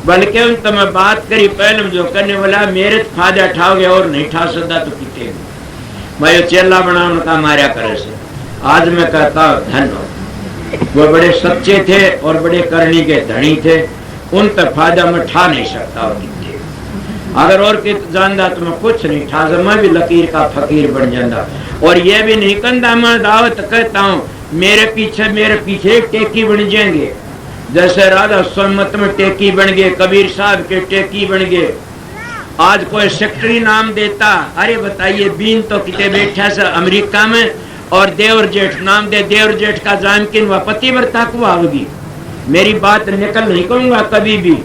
बल्कि उन तो मैं बात करी पहले जो करने वाला मेरे फायदा उठाओगे और नहीं ठा सकता तो कितने मैं चेला बना उनका मारा करे से। आज मैं कहता हूँ धन हो, वो बड़े सच्चे थे और बड़े करनी के धनी थे, उन तक फायदा मैं ठा नहीं सकता। अगर और के जानता तो मैं कुछ नहीं ठा, मैं भी लकीर का फकीर बन जाता। और ये भी नहीं कहता, मैं दावत कहता हूँ मेरे पीछे टेकी बन जाएंगे। जैसे राधा सोमत में टेकी बन गए, कबीर साहब के टेकी बन गए। आज कोई सेक्रेटरी नाम देता, अरे बताइए बीन तो कितने बैठा से अमेरिका में, और देवर जेठ नाम दे, देवर जेठ का जान किन व पतिव्रता को आओगी। मेरी बात निकल नहीं कहूंगा कभी भी।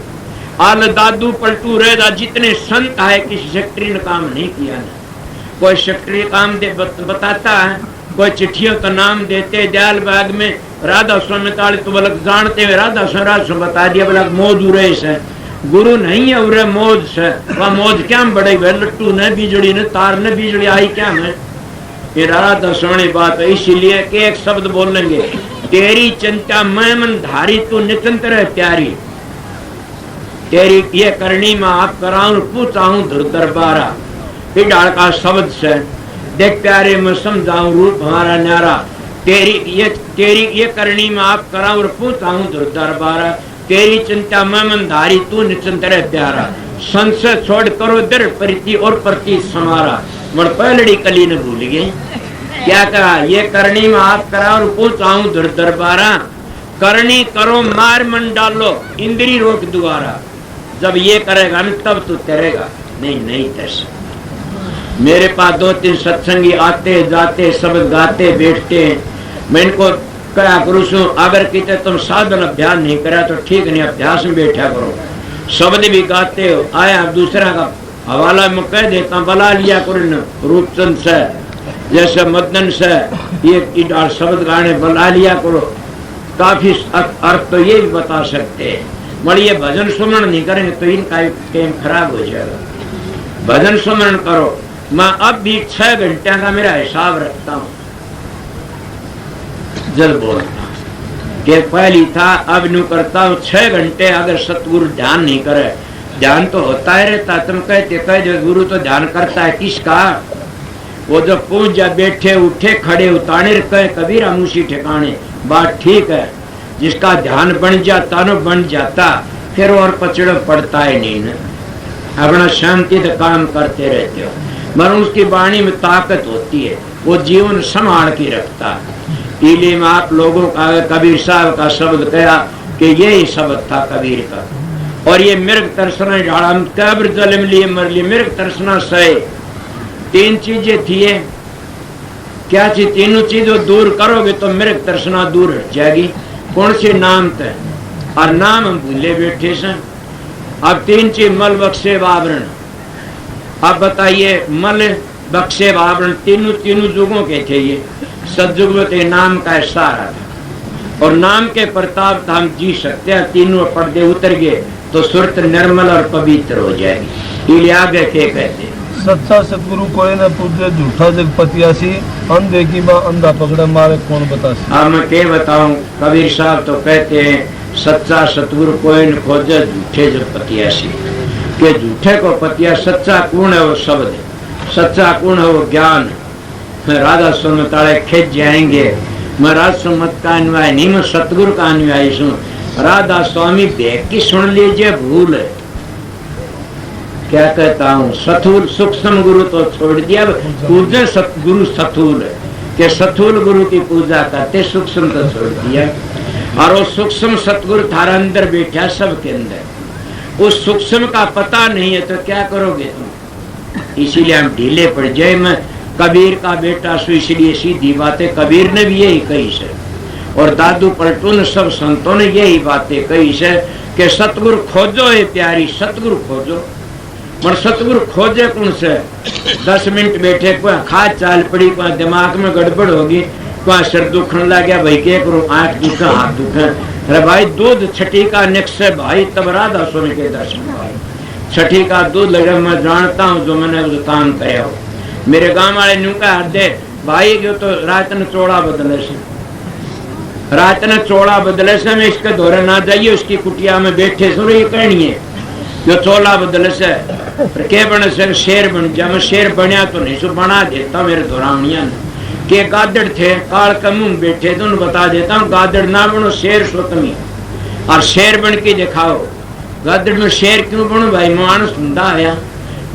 आल दादू पलटू रेदा जितने संत आए किसी सेक्रेटरी ने काम नहीं किया ना। कोई सेक्रेटरी काम दे बताता है, कोई चिट्ठियों का नाम देते। दयाल बाग में राधा स्वामी ताले तो बलक जानते हुए राधा स्वराज बता दिया बलक मौज उरे से, गुरु नहीं है उरे मौज से। वह मौज क्या बड़े लट्टू न बिजड़ी न तार न बिजड़ी आई क्या में, ये राधा स्वामी बात है। इसीलिए कि एक शब्द बोलेंगे, तेरी चिंता मैं मन धारी तू निचंतर प्यारी, तेरी ये करनी में आप कराऊं पूछाऊं धुर दरबारा। डाल का शब्द से देख प्यारे मैं समझाऊं रूप हमारा न्यारा, तेरी ये करनी में आप कराऊं पूछाऊं धुर दरबारा। तेरी चिंता मैं मन धारी तू निचंतर प्यारा, संशय छोड़ करो दर प्रति और प्रति समारा। मर पहलड़ी कली ने भूल गए क्या कहा, ये करनी में आप कराओ पूछाऊं धुर दरबारा। करनी करो मार मन डालो इंद्री रोक द्वारा, जब ये करेगा न तब तू तैरेगा, नहीं तैसे। मेरे पास 2-3 सत्संगी आते जाते शब्द गाते बैठते हैं, मैं इनको क्या करूँ सु अगर किते तुम साधन अभ्यास नहीं करा तो ठीक नहीं, अभ्यास में बैठा करो, शब्द भी गाते हो। आया दूसरा का हवाला में कह देता बला लिया करो रूपचंद से, जैसे मदन से ये शब्द गाने बला लिया करो। काफी अर्थ तो ये भी बता सकते हैं। मगर ये भजन सुमरण नहीं करेंगे तो इनका टाइम खराब हो जाएगा। भजन सुमरण करो। मैं अब भी 6 घंटे का मेरा हिसाब रखता हूँ, जल बोलता कि पहली था अब न्यू करता हूँ 6 घंटे। अगर सतगुरु ध्यान नहीं करे, ध्यान तो होता ही रहता। तुम कहते कह गुरु तो ध्यान करता है किसका? वो जो पूजा बैठे उठे खड़े उताने कहे कबीरा मुसी ठिकाने, बात ठीक है। जिसका ध्यान बन जाता न बन जाता फिर और पचड़ पड़ता है नहीं न, अपना शांति से काम करते रहते हो। मगर उसकी वाणी में ताकत होती है, वो जीवन संभाल के रखता। इसलिए में आप लोगों का कबीर साहब का शब्द कहा कि यही शब्द था कबीर का। और ये मृग तरसना झाड़ा कब्र जल में लिए मर लिए, मृग तरसना सहे 3 चीजें थी। क्या चीज? तीनों चीजों दूर करोगे तो मृग तरसना दूर हट जाएगी। कौन से? नाम तय, और नाम हम भूले बैठे से। अब 3 चीज मल बक्से आवरण। अब बताइए मल बक्से आवरण तीनों जुगों के थे। ये सतयुग में तो नाम का सहारा था, और नाम के प्रताप था हम जी सकते हैं। तीनों पर्दे उतर गए तो सुरत निर्मल और पवित्र हो जाएगी। इसलिए आगे के कहते सच्चा सतगुरु कोई न पूजे, झूठा जग पतियासी, अंधे की माँ अंधा पकड़ा मारे कौन बतासी। अब मैं क्या बताऊं, कबीर साहब तो कहते हैं सच्चा सतगुरु कोई न खोजे, झूठे जग पतियासी। के झूठे को पतिया, सच्चा कौन है? वो शब्द है, सच्चा कौन है? वो ज्ञान। राधा स्वामी ताले खिंच जाएंगे। मैं राधा सुमत का अनुयायी नहीं, मैं सतगुरु का अनुयायी हूँ। राधा स्वामी बेग की सुन लीजिए, भूल है। क्या कहता हूँ, सथूल सूक्ष्म गुरु तो छोड़ दिया, पूजे सतगुरु सथूल है कि सथूल गुरु की पूजा करते, सूक्ष्म तो छोड़ दिया। और वो सूक्ष्म सतगुरु थारा अंदर बैठा सबके अंदर। उस सूक्ष्म का पता नहीं है तो क्या करोगे तुम? इसीलिए हम ढीले पड़ जाए। मैं कबीर का बेटा सु, इसलिए सीधी बातें कबीर ने भी यही कही से, और दादू पलटू ने सब संतों ने यही बातें कही से कि सतगुरु खोजो है प्यारी, सतगुरु खोजो। पर सतगुरु खोजे कौन से? 10 मिनट बैठे, कोई खाद चाल पड़ी, कोई दिमाग में गड़बड़ होगी, कोई सिर दुखने लग गया, भाई क्या करूं, आंख दुखे, हाथ दुखे। अरे भाई दूध छठी का निक्स है भाई, तब राधा स्वामी के दर्शन भाई। छठी का दूध लगा, मैं जानता हूँ जो मैंने उस काम किया हो। मेरे गांव वाले न्यू का दे भाई जो तो रात ने चौड़ा बदले से, रात ने चौड़ा बदले से मैं इसके दौरे ना जाइए, उसकी कुटिया में बैठे सुनो ये कहनी है जो चोला बदले से के बने से शेर बन जा। मैं शेर बनया तो नहीं सो बना देता मेरे दौरानिया ने के गादड़ थे काल कमुन बैठे तो बता देता हूँ, गादड़ ना बनो शेर सो तुम्हें, और शेर बन के दिखाओ। गादड़ में शेर क्यों बनो भाई? मानुस धंधा आया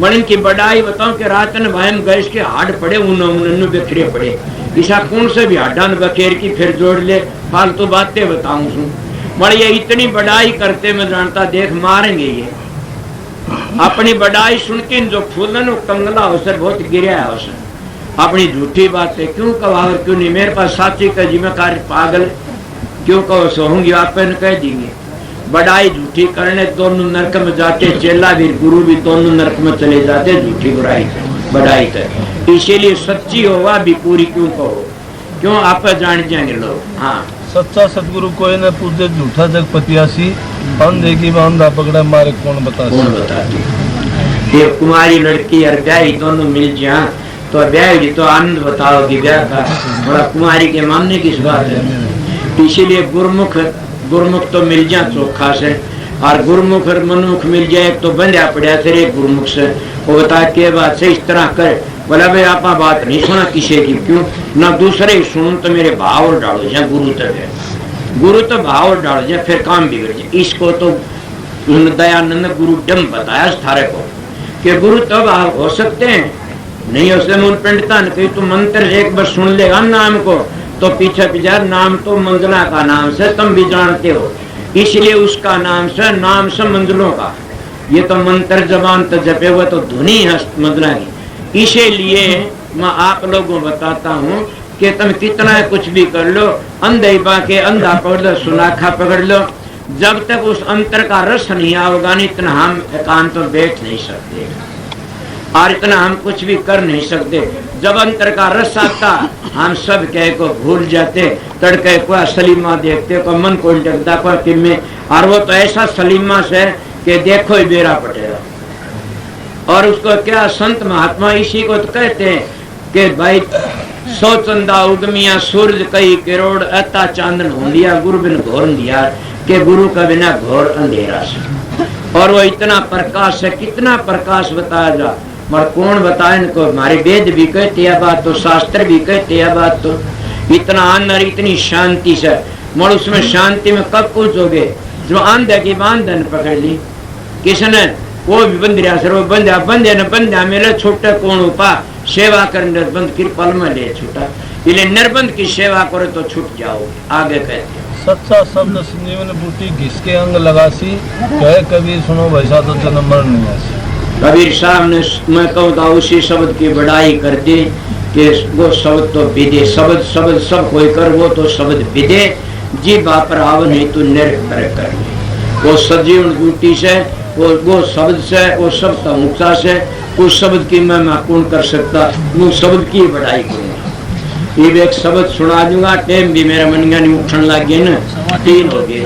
मन की बड़ाई बताऊं कि रात ने भाई गैस के हाड पड़े, उन बिखरे पड़े। ईसा कौन से भी हाडा ने बखेर की फिर जोड़ ले, फालतू बातें बताऊं सू। मगर ये इतनी बड़ाई करते मैं जानता, देख मारेंगे ये। अपनी बड़ाई सुन के जो फूलन वो कंगला हो सर बहुत गिरा हो सर, अपनी झूठी बातें क्यों कहावर क्यों नहीं? मेरे पास साथी का जिम्मेदार पागल क्यों कहो सो होंगी, आप कह देंगे। बड़ाई झूठी करने दोनों नरक में जाते, चेला भी गुरु भी दोनों नरक में चले जाते झूठी बुराई बड़ाई कर। इसीलिए सच्ची होगा भी पूरी क्यों कहो, क्यों आप जान जाएंगे लोग। हाँ, सच्चा सतगुरु कोई न पूजे, झूठा जग पतियासी, अंधे की बांधा पकड़ा मारे कौन बतासी। कौन बताती? ये कुमारी लड़की और ब्याह दोनों मिल जाए तो ब्याह की तो आनंद बताओगी, ब्याह का बड़ा कुमारी के मानने की बात है। इसीलिए गुरुमुख तो मिल जाए चोखा से, और गुरुमुख और मनमुख मिल जाए तो बंध्या पड़ा फिर एक गुरुमुख से। वो बता के बात से इस तरह करे, बोला भाई आप बात नहीं सुना किसी की, क्यों ना दूसरे सुनो तो मेरे भाव डालो जाए। गुरु तो भाव डालो जाए फिर काम बिगड़ जाए। इसको तो दयानंद गुरु डम बताया थारे को कि गुरु तब आप हो सकते हैं, नहीं हो सकते। मुन पंडिता ने कही तू मंत्र एक बार सुन लेगा नाम को तो पीछे पीछे नाम तो मंजला का नाम से तुम भी जानते हो, इसलिए उसका नाम से मंजलों का। ये तो मंत्र जबान तो जपे हुए तो धुनी है मंजला की। इसीलिए मैं आप लोगों को बताता हूँ कि तुम कितना कुछ भी कर लो, अंधे पाके अंधा पकड़ लो, सुनाखा पकड़ लो। जब तक उस अंतर का रस नहीं आओगा नहीं, इतना हम एकांत में बैठ नहीं सकते और इतना हम कुछ भी कर नहीं सकते। जब अंतर का रस आता, हम सब कह को भूल जाते। तड़के को सलीमा देखते को मन को लगता को कि मैं, और वो तो ऐसा सलीमा से कि देखो ही बेरा पटेगा। और उसको क्या संत महात्मा इसी को तो कहते हैं कि भाई सौ चंदा उगमिया सूरज कई करोड़ अता चांदन हो लिया, गुरु बिन घोर दिया के गुरु का बिना घोर अंधेरा से। और वो इतना प्रकाश है, कितना प्रकाश बताया जा, मगर कौन बताए इनको। हमारे वेद भी कहते हैं बात, तो शास्त्र भी कहते हैं बात। तो इतना अंदर इतनी शांति से, मगर उसमें शांति में कब पूछोगे। जो आंधे की बांधन पकड़ ली किसने, वो भी बंदिया सर वो बंध्या बंध्या न बंध्या मेरे छोटे कौन उपा, सेवा कर निर्बंध की पल में ले छूटा। इसलिए निर्बंध की सेवा करो तो छूट जाओगे। आगे कहते हैं सच्चा शब्द संजीवन बूटी घिसके अंग लगासी, कहे कबीर सुनो वैसा तो जन्म मरण नहीं आसी। कबीर साहब ने, मैं कहूँ तो उसी शब्द की बढ़ाई कर दी कि वो शब्द तो विदे, शब्द शब्द सब कोई कर, वो तो शब्द विदे जी बापर आव नहीं तो निरंतर कर। वो सजीवन बूटी से, वो शब्द से, वो शब्द का मुक्ता से, उस शब्द की मैं पूर्ण कर सकता, वो शब्द की बढ़ाई करूँगा। ये एक शब्द सुना दूंगा। टाइम भी मेरा मन नहीं उठने लग गया ना, 3 हो गए,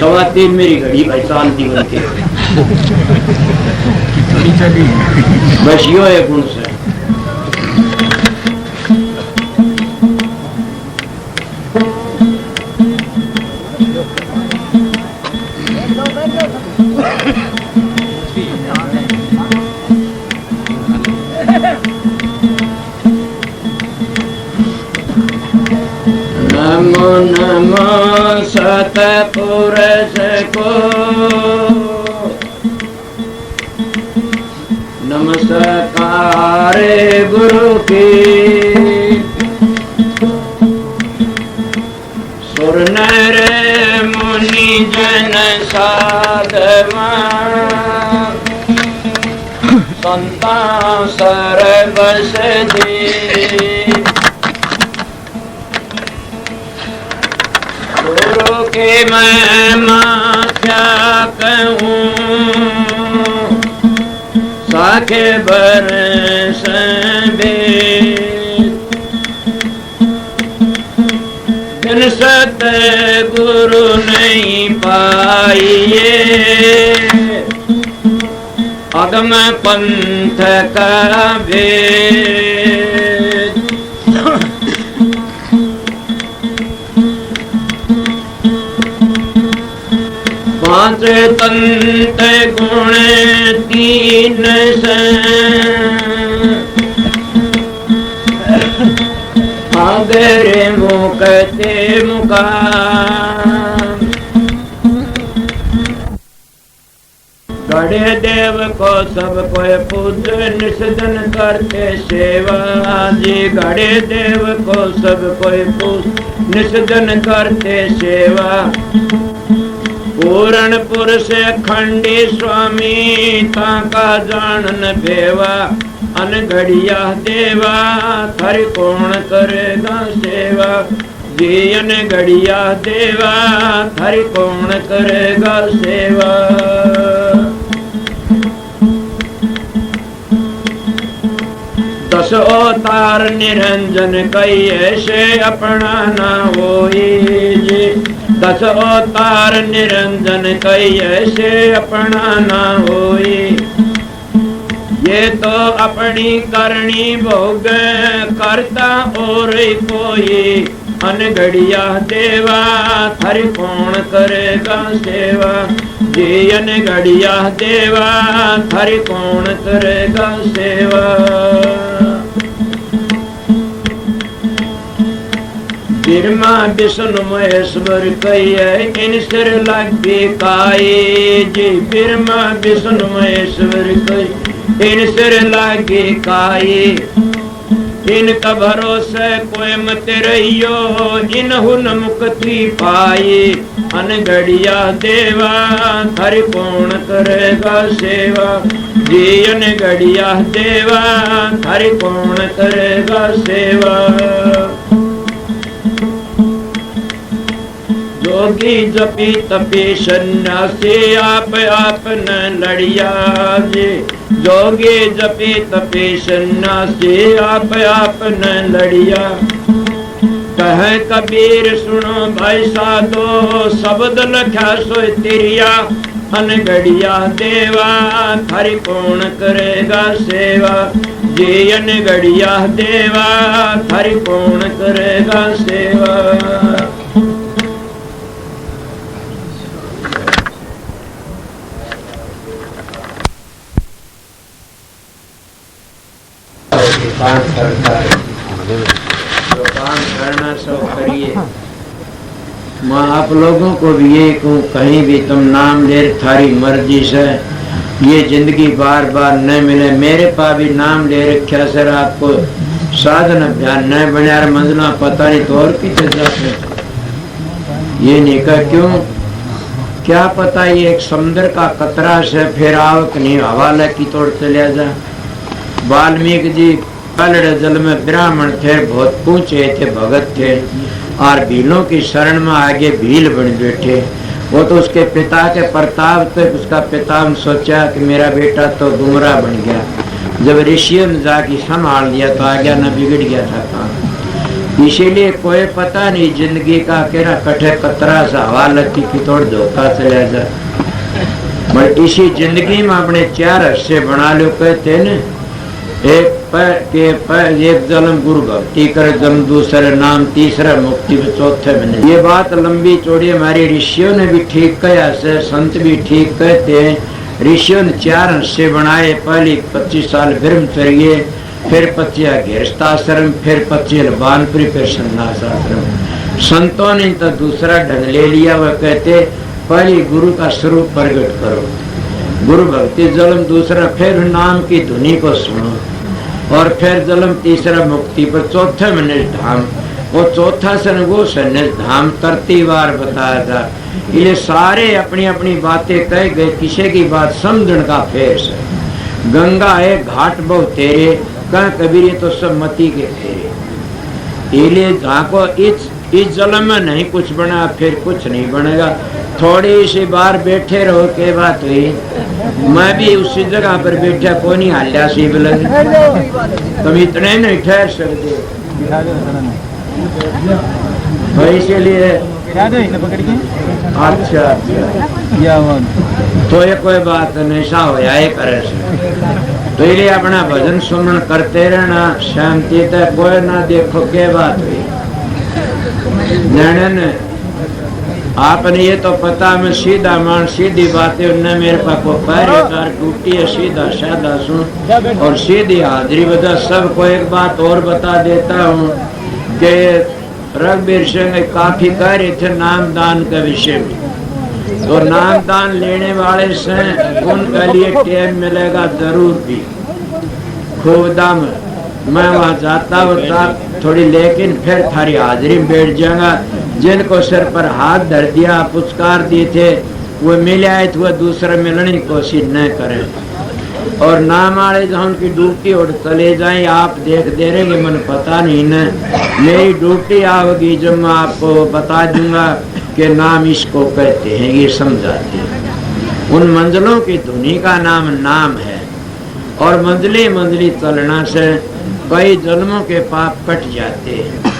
3:15 मेरी घड़ी भाई शांति बन के बस यो है गुण से। नमो नमो सतपुरुष को, नमस्कार गुरु की। सुर नर मुनि जन साधवा, संता सर्वस दे। गुरु के महिमा क्या कहूँ, साखे बरस बिन सत गुरु नहीं पाइए, अगम पंथ का भेद। पांच तंत गुण 3 से, आगरे मुकते मुकाम। गढ़े देव को सब कोई पूज्य निषदन करते सेवा जी। गढ़े देव को सब कोई पूज्य निषदन करते सेवा। पूर्ण पुरुष खंडी स्वामी ताका जानन भेवा। अनघड़िया देवा थारी कौन करेगा सेवा जी। अनघड़िया देवा थारी कौन करेगा सेवा। दस अवतार निरंजन कई ऐसे अपना ना होई जी। 10 अवतार निरंजन कई ऐसे अपना ना होई। ये तो अपनी करनी भोग करता और कोई। अनघड़िया देवा थारी कौन करेगा सेवा जी। अनघड़िया देवा थारी कौन करेगा सेवा। बिरमा विष्णु महेश्वर कहिए इन सिर लगे काई जी। बिरमा विष्णु महेश्वर कहिए इन सिर लगे काई। इनका भरोसे कोई मत रहियो इनहुन मुक्ति पाई। अनघड़िया देवा थारी कौन करेगा सेवा जी। अनघड़िया देवा थारी कौन करेगा सेवा। जोगी जपी तपी सन्यासी आप न लड़िया जी। जोगी जपी तपी सन्यासी आप न लड़िया। कहे कबीर सुनो भाई साधो शब्द लख्या सोई तिरिया। अनगढ़िया देवा थारी कौन करेगा सेवा जी। अनगढ़िया देवा थारी कौन करेगा सेवा। जो काम करना सो करिए। मैं आप लोगों को भी ये कहूँ, कहीं भी तुम नाम ले थारी मर्जी से। ये जिंदगी बार बार न मिले। मेरे पास भी नाम ले रखा सर, आपको साधन अभ्यान न बना मंजना पता नहीं तो और पीछे जाते। ये नहीं कहा क्यों, क्या पता ये एक समुद्र का कतरा से फिर आवक नहीं हवाला की तोड़ चलिया जा। वाल्मीकि जी पलड़े जल में ब्राह्मण थे, बहुत ऊंचे थे, भगत थे, और भीलों की शरण में आगे भील बन बैठे। वो तो उसके पिता के प्रताप थे। उसका पिता ने सोचा कि मेरा बेटा तो गुमराह बन गया। जब ऋषियों ने जाके संभाल लिया तो आगे न बिगड़ गया था काम। इसीलिए कोई पता नहीं जिंदगी का केरा कठे कतरा सा हवा लती की तोड़ धोखा चला जा। पर इसी जिंदगी में अपने चार हिस्से बना लो कहते न। एक जन्म गुरु भक्ति कर, जन्म दूसरे नाम, तीसरा मुक्ति में, चौथे में। ये बात लंबी चौड़ी हमारे ऋषियों ने भी ठीक कहा से, संत भी ठीक कहते हैं। ऋषियों ने चार हिस्से बनाए। पहले 25 साल ब्रह्मचर्य, फिर 25 गृहस्थाश्रम, फिर 25 बानपुरी, फिर संन्यासाश्रम। संतों ने तो दूसरा ढंग ले लिया। वह कहते पहले गुरु का स्वरूप प्रकट करो, गुरु भक्ति जन्म दूसरा, फिर नाम की धुनी को सुनो, और फिर जन्म तीसरा मुक्ति पर, चौथे में निष्धाम। वो चौथा सन वो निष्धाम तरतीवार बताया था। ये सारे अपनी अपनी बातें कह गए, किसी की बात समझण का फेस है। गंगा है घाट बहु तेरे, कह कबीर ये तो सब मती के फेरे। इसलिए झाको इस जन्म में नहीं कुछ बना, फिर कुछ नहीं बनेगा। थोड़ी सी बार बैठे रहो के बात हुई। मैं भी उसी जगह पर बैठा, कोई नहीं हाल्या सी लगे। तुम इतने नहीं ठहर सकते, तो इसीलिए अच्छा तो ये कोई बात नहीं सा हो जाए करे से। तो इसलिए अपना भजन सुमन करते रहना, शांति तक कोई ना देखो के बात हुई। आपने ये तो पता मैं सीधा मान, सीधी बातें उनने मेरे पास को पैरकार टूटी है, सीधा साधा सुन और सीधी हाजिरी बता। सबको एक बात और बता देता हूँ कि रघुवीर सिंह काफी कह रहे थे नाम दान के विषय में। तो नाम दान लेने वाले से उनके लिए टाइम मिलेगा जरूर भी, खूब दाम। मैं वहाँ जाता होता थोड़ी, लेकिन फिर थारी हाजिरी में बैठ जाऊंगा। जिनको सिर पर हाथ धर दिया, पुरस्कार दिए थे, वो मिले आए तो वह दूसरा मिलने की कोशिश न करें। और नाम वाले जो उनकी ड्यूटी और चले जाए, आप देख दे रहे मन पता नहीं न। मेरी ड्यूटी आओगी जब मैं आपको बता दूंगा कि नाम इसको कहते हैं, ये समझाते हैं। उन मंजिलों की धुनी का नाम नाम है। और मंजिली मंजिली चलना से कई जन्मों के पाप कट जाते हैं।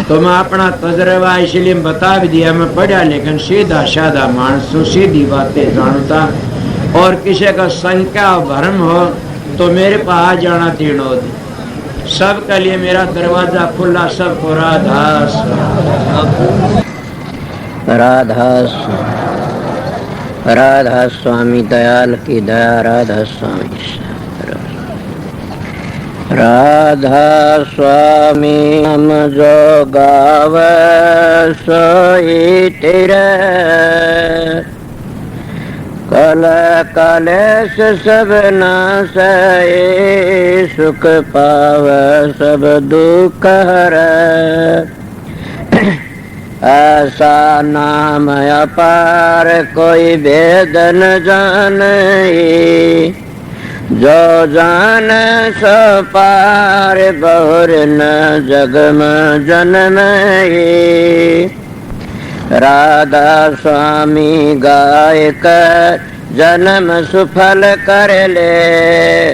तो मैं अपना तजर्बा इसलिए बता भी दिया। मैं पढ़ा लेकिन सीधा साधा मानस हूँ, सीधी बातें जानता। और किसी का शंका भ्रम हो तो मेरे पास आ जाना तीनों दिन। सबके लिए मेरा दरवाजा खुला, सबको राधा राधा राधा स्वामी दयाल की दया, राधा स्वामी राधा स्वामी। हम जो गावे सोई तेरे, कल कलेश सब नासै, सुख पावे सब दुख हरै। ऐसा नाम अपार कोई भेद न जाने, जो जान सो पार बहुर न जग में जन्म। राधा स्वामी गाय कर जन्म सुफल कर ले,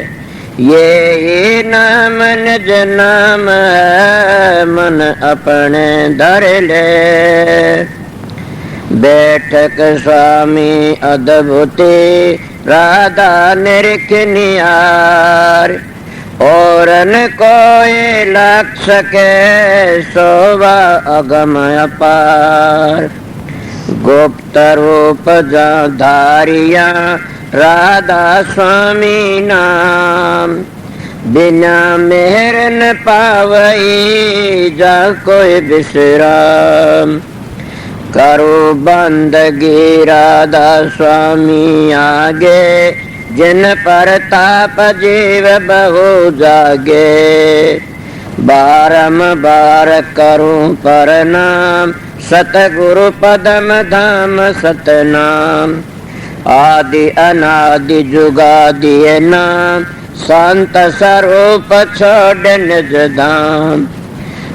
ये नाम निज नाम है मन अपने धर ले। बैठक स्वामी अद्भुति राधा निरख निहार, और न कोई लख सके शोभा अगम अपार। गुप्त रूप जा धारिया राधा स्वामी नाम, बिना मेहर न पावई जा कोई विश्राम। करो बंदगी राधा स्वामी आगे, जिन पर ताप जीव बहु जागे। बारंबार करूं प्रणाम सतगुरु पदम धाम सतनाम। आदि अनादि जुगादि नाम, संत स्वरूप छोड़ निज धाम।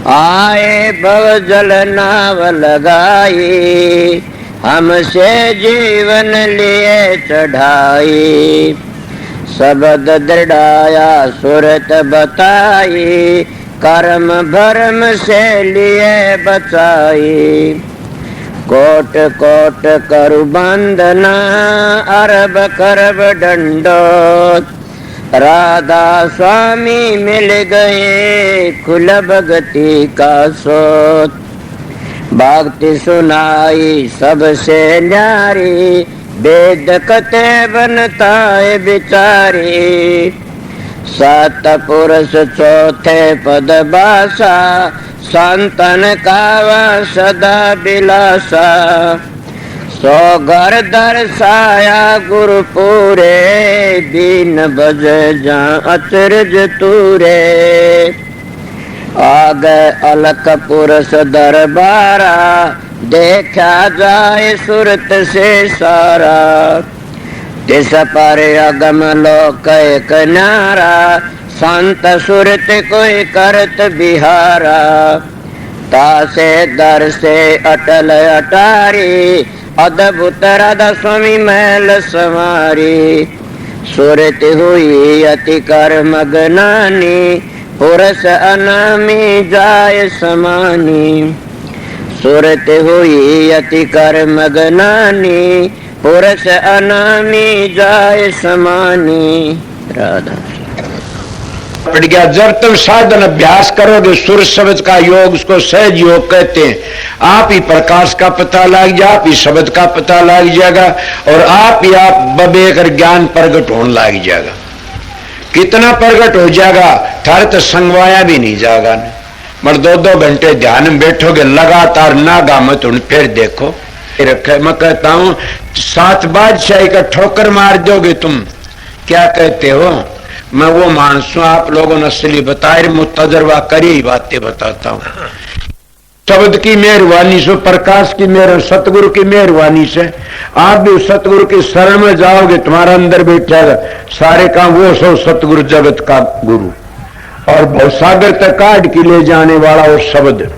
आए भव जल नाव लगाई, हमसे जीवन लिए चढ़ाई। शब्द दृढ़ाया सुरत बताई, कर्म भरम से लिए बचाई। कोट कोट करु बंदना, अरब करब दंडोत। राधा स्वामी मिल गए कुल भगति का सोत। भक्ति सुनाई सबसे न्यारी, वेद कते बनता है बिचारी। सात पुरुष चौथे पद बासा, संतन कावा सदा बिलासा। सो घर दर्शाया गुरु पूरे, दीन बज जा अचरज तूरे। आगे अलक पुरुष दरबारा, देखा जाए सुरत से सारा। तिस पर अगम लोक एक नारा, संत सुरत कोई करत बिहारा। तासे दर से अटल अटारी, अद्भुत राधा स्वामी महल संवारी। सुरत हुई अति कर मगनानी, पुरुष अनामी जाय समानी। सुरत हुई अति कर मगनानी, पुरुष अनामी जाय समानी। राधा पड़ गया। जब तुम साधन अभ्यास करोगे सुर शब्द का योग, उसको सहज योग कहते हैं। आप ही प्रकाश का पता लग जाए, आप ही शब्द का पता लग जाएगा, और आप ही आप बबेकर ज्ञान प्रगट होने लग जाएगा। कितना प्रगट हो जाएगा, थारे तो संगवाया भी नहीं जाएगा। मगर 2-2 घंटे ध्यान में बैठोगे लगातार, नागा मत उन फिर देखो रखे। मैं कहता हूं 7 बादशाही का ठोकर मार दोगे तुम। क्या कहते हो? मैं वो मानस हूं, आप लोगों ने असली बताए, मुझ तजर्बा करी ही बातें बताता हूं। शब्द की मेहरबानी से, प्रकाश की मेहर, सतगुरु की मेहरबानी से आप भी सतगुरु की शरण में जाओगे, तुम्हारा अंदर बैठेगा सारे काम वो सब सतगुरु जगत का गुरु। और भवसागर तक काट के ले जाने वाला वो शब्द,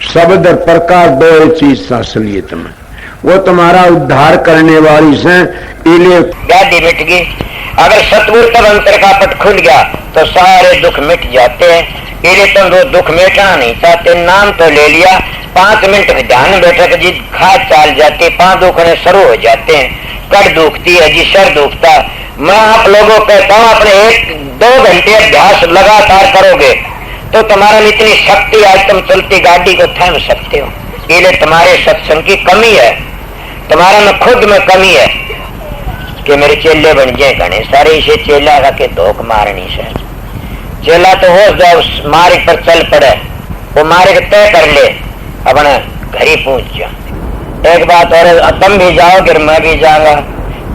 शब्द और प्रकाश दो चीज असलियत में वो तुम्हारा उद्धार करने वाली से। इले गाड़ी मिट गई। अगर सतगुरु तब अंतर का पट खुल गया तो सारे दुख मिट जाते हैं। इले तुम वो दुख मिटाना नहीं चाहते, नाम तो ले लिया, 5 मिनट में ध्यान बैठक जी खाद चाल जाती, 5 दुखने शुरू हो जाते हैं। कड़ दुखती है जी, सर दुखता। मैं आप लोगों को कहता हूँ अपने 1-2 घंटे अभ्यास लगातार करोगे तो तुम्हारा में इतनी शक्ति, आज तुम चलती गाड़ी को थाम सकते हो। इले तुम्हारे सत्संग की कमी है, तुम्हारा में खुद में कमी है कि मेरे चेले बन जाए घने सारे। इसे चेला का के धोख मारनी से चेला तो हो जाओ, मार्ग पर चल पड़े, वो मार्ग तय कर ले, अपने घर ही पहुंच जाओ। एक बात और, तुम भी जाओगे मैं भी जाऊंगा।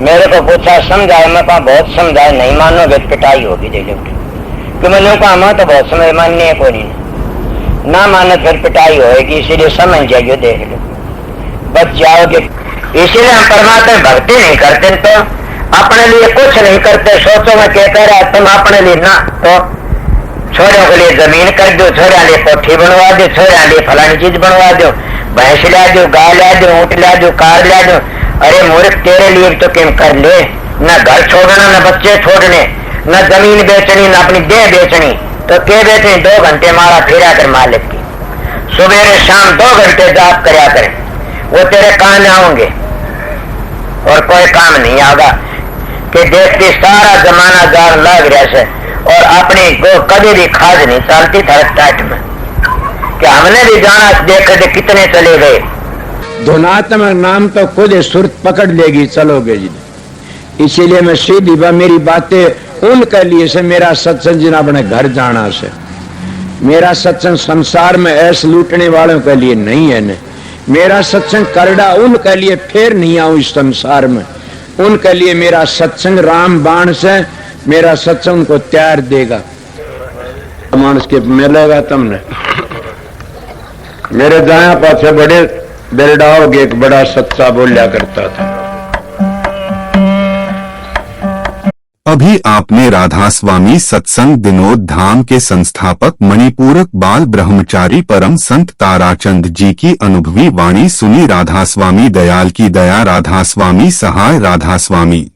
मेरे को पूछा समझाए, मैं कहा बहुत समझाए, नहीं मानोगे पिटाई होगी दे लोगे। कि मैंने कहा मैं तो बहुत समझ माननी है, कोई नहीं ना माने फिर पिटाई होगी, इसीलिए समझ जाइए, देख लो बच जाओगे। इसीलिए हम परमात्मा भक्ति नहीं करते तो अपने लिए कुछ नहीं करते। सोचो मैं क्या कह रहा है, तुम अपने लिए ना तो छोरों के लिए जमीन कर दो, छोरा लिए कोठी बनवा दो, छोरा लिए फलानी चीज बनवा दो, भैंस ला दो, गाय ला दो, ऊँट ला दो, कार ला दो। अरे मूर्ख, तेरे लिए भी तो किम कर ले। न घर छोड़ना, न बच्चे छोड़ने, न जमीन बेचनी, न अपनी देह बेचनी, तो क्या बेचनी? 2 घंटे मारा फिरा कर मालिक की, सुबह शाम 2 घंटे जाप करया करें, वो तेरे काम आएंगे और कोई काम नहीं आगा। कि देखती सारा जमाना जार लग रहा से और अपनी गो कभी भी खाद नहीं चलती था टाइट में, कि हमने भी जाना देखे थे कितने चले गए। धुनात्मक नाम तो खुद सुरत पकड़ लेगी, चलोगे जी। इसीलिए मैं सीधी मेरी बातें उनके लिए से, मेरा सत्संग जिन अपने घर जाना से, मेरा सत्संग संसार में ऐसे लूटने वालों के लिए नहीं है। न मेरा सत्संग करड़ा उनके लिए फिर नहीं आऊं इस संसार में, उनके लिए मेरा सत्संग राम बाण से, मेरा सत्संग उनको तैयार देगा। मानस के मिलेगा तुमने मेरे दाया पासे बड़े बेरडाओगे, एक बड़ा सच्चा बोलिया करता था। अभी आपने राधा स्वामी सत्संग विनोद धाम के संस्थापक मणिपूरक बाल ब्रह्मचारी परम संत ताराचंद जी की अनुभवी वाणी सुनी। राधा स्वामी दयाल की दया, राधा स्वामी सहाय, राधा स्वामी।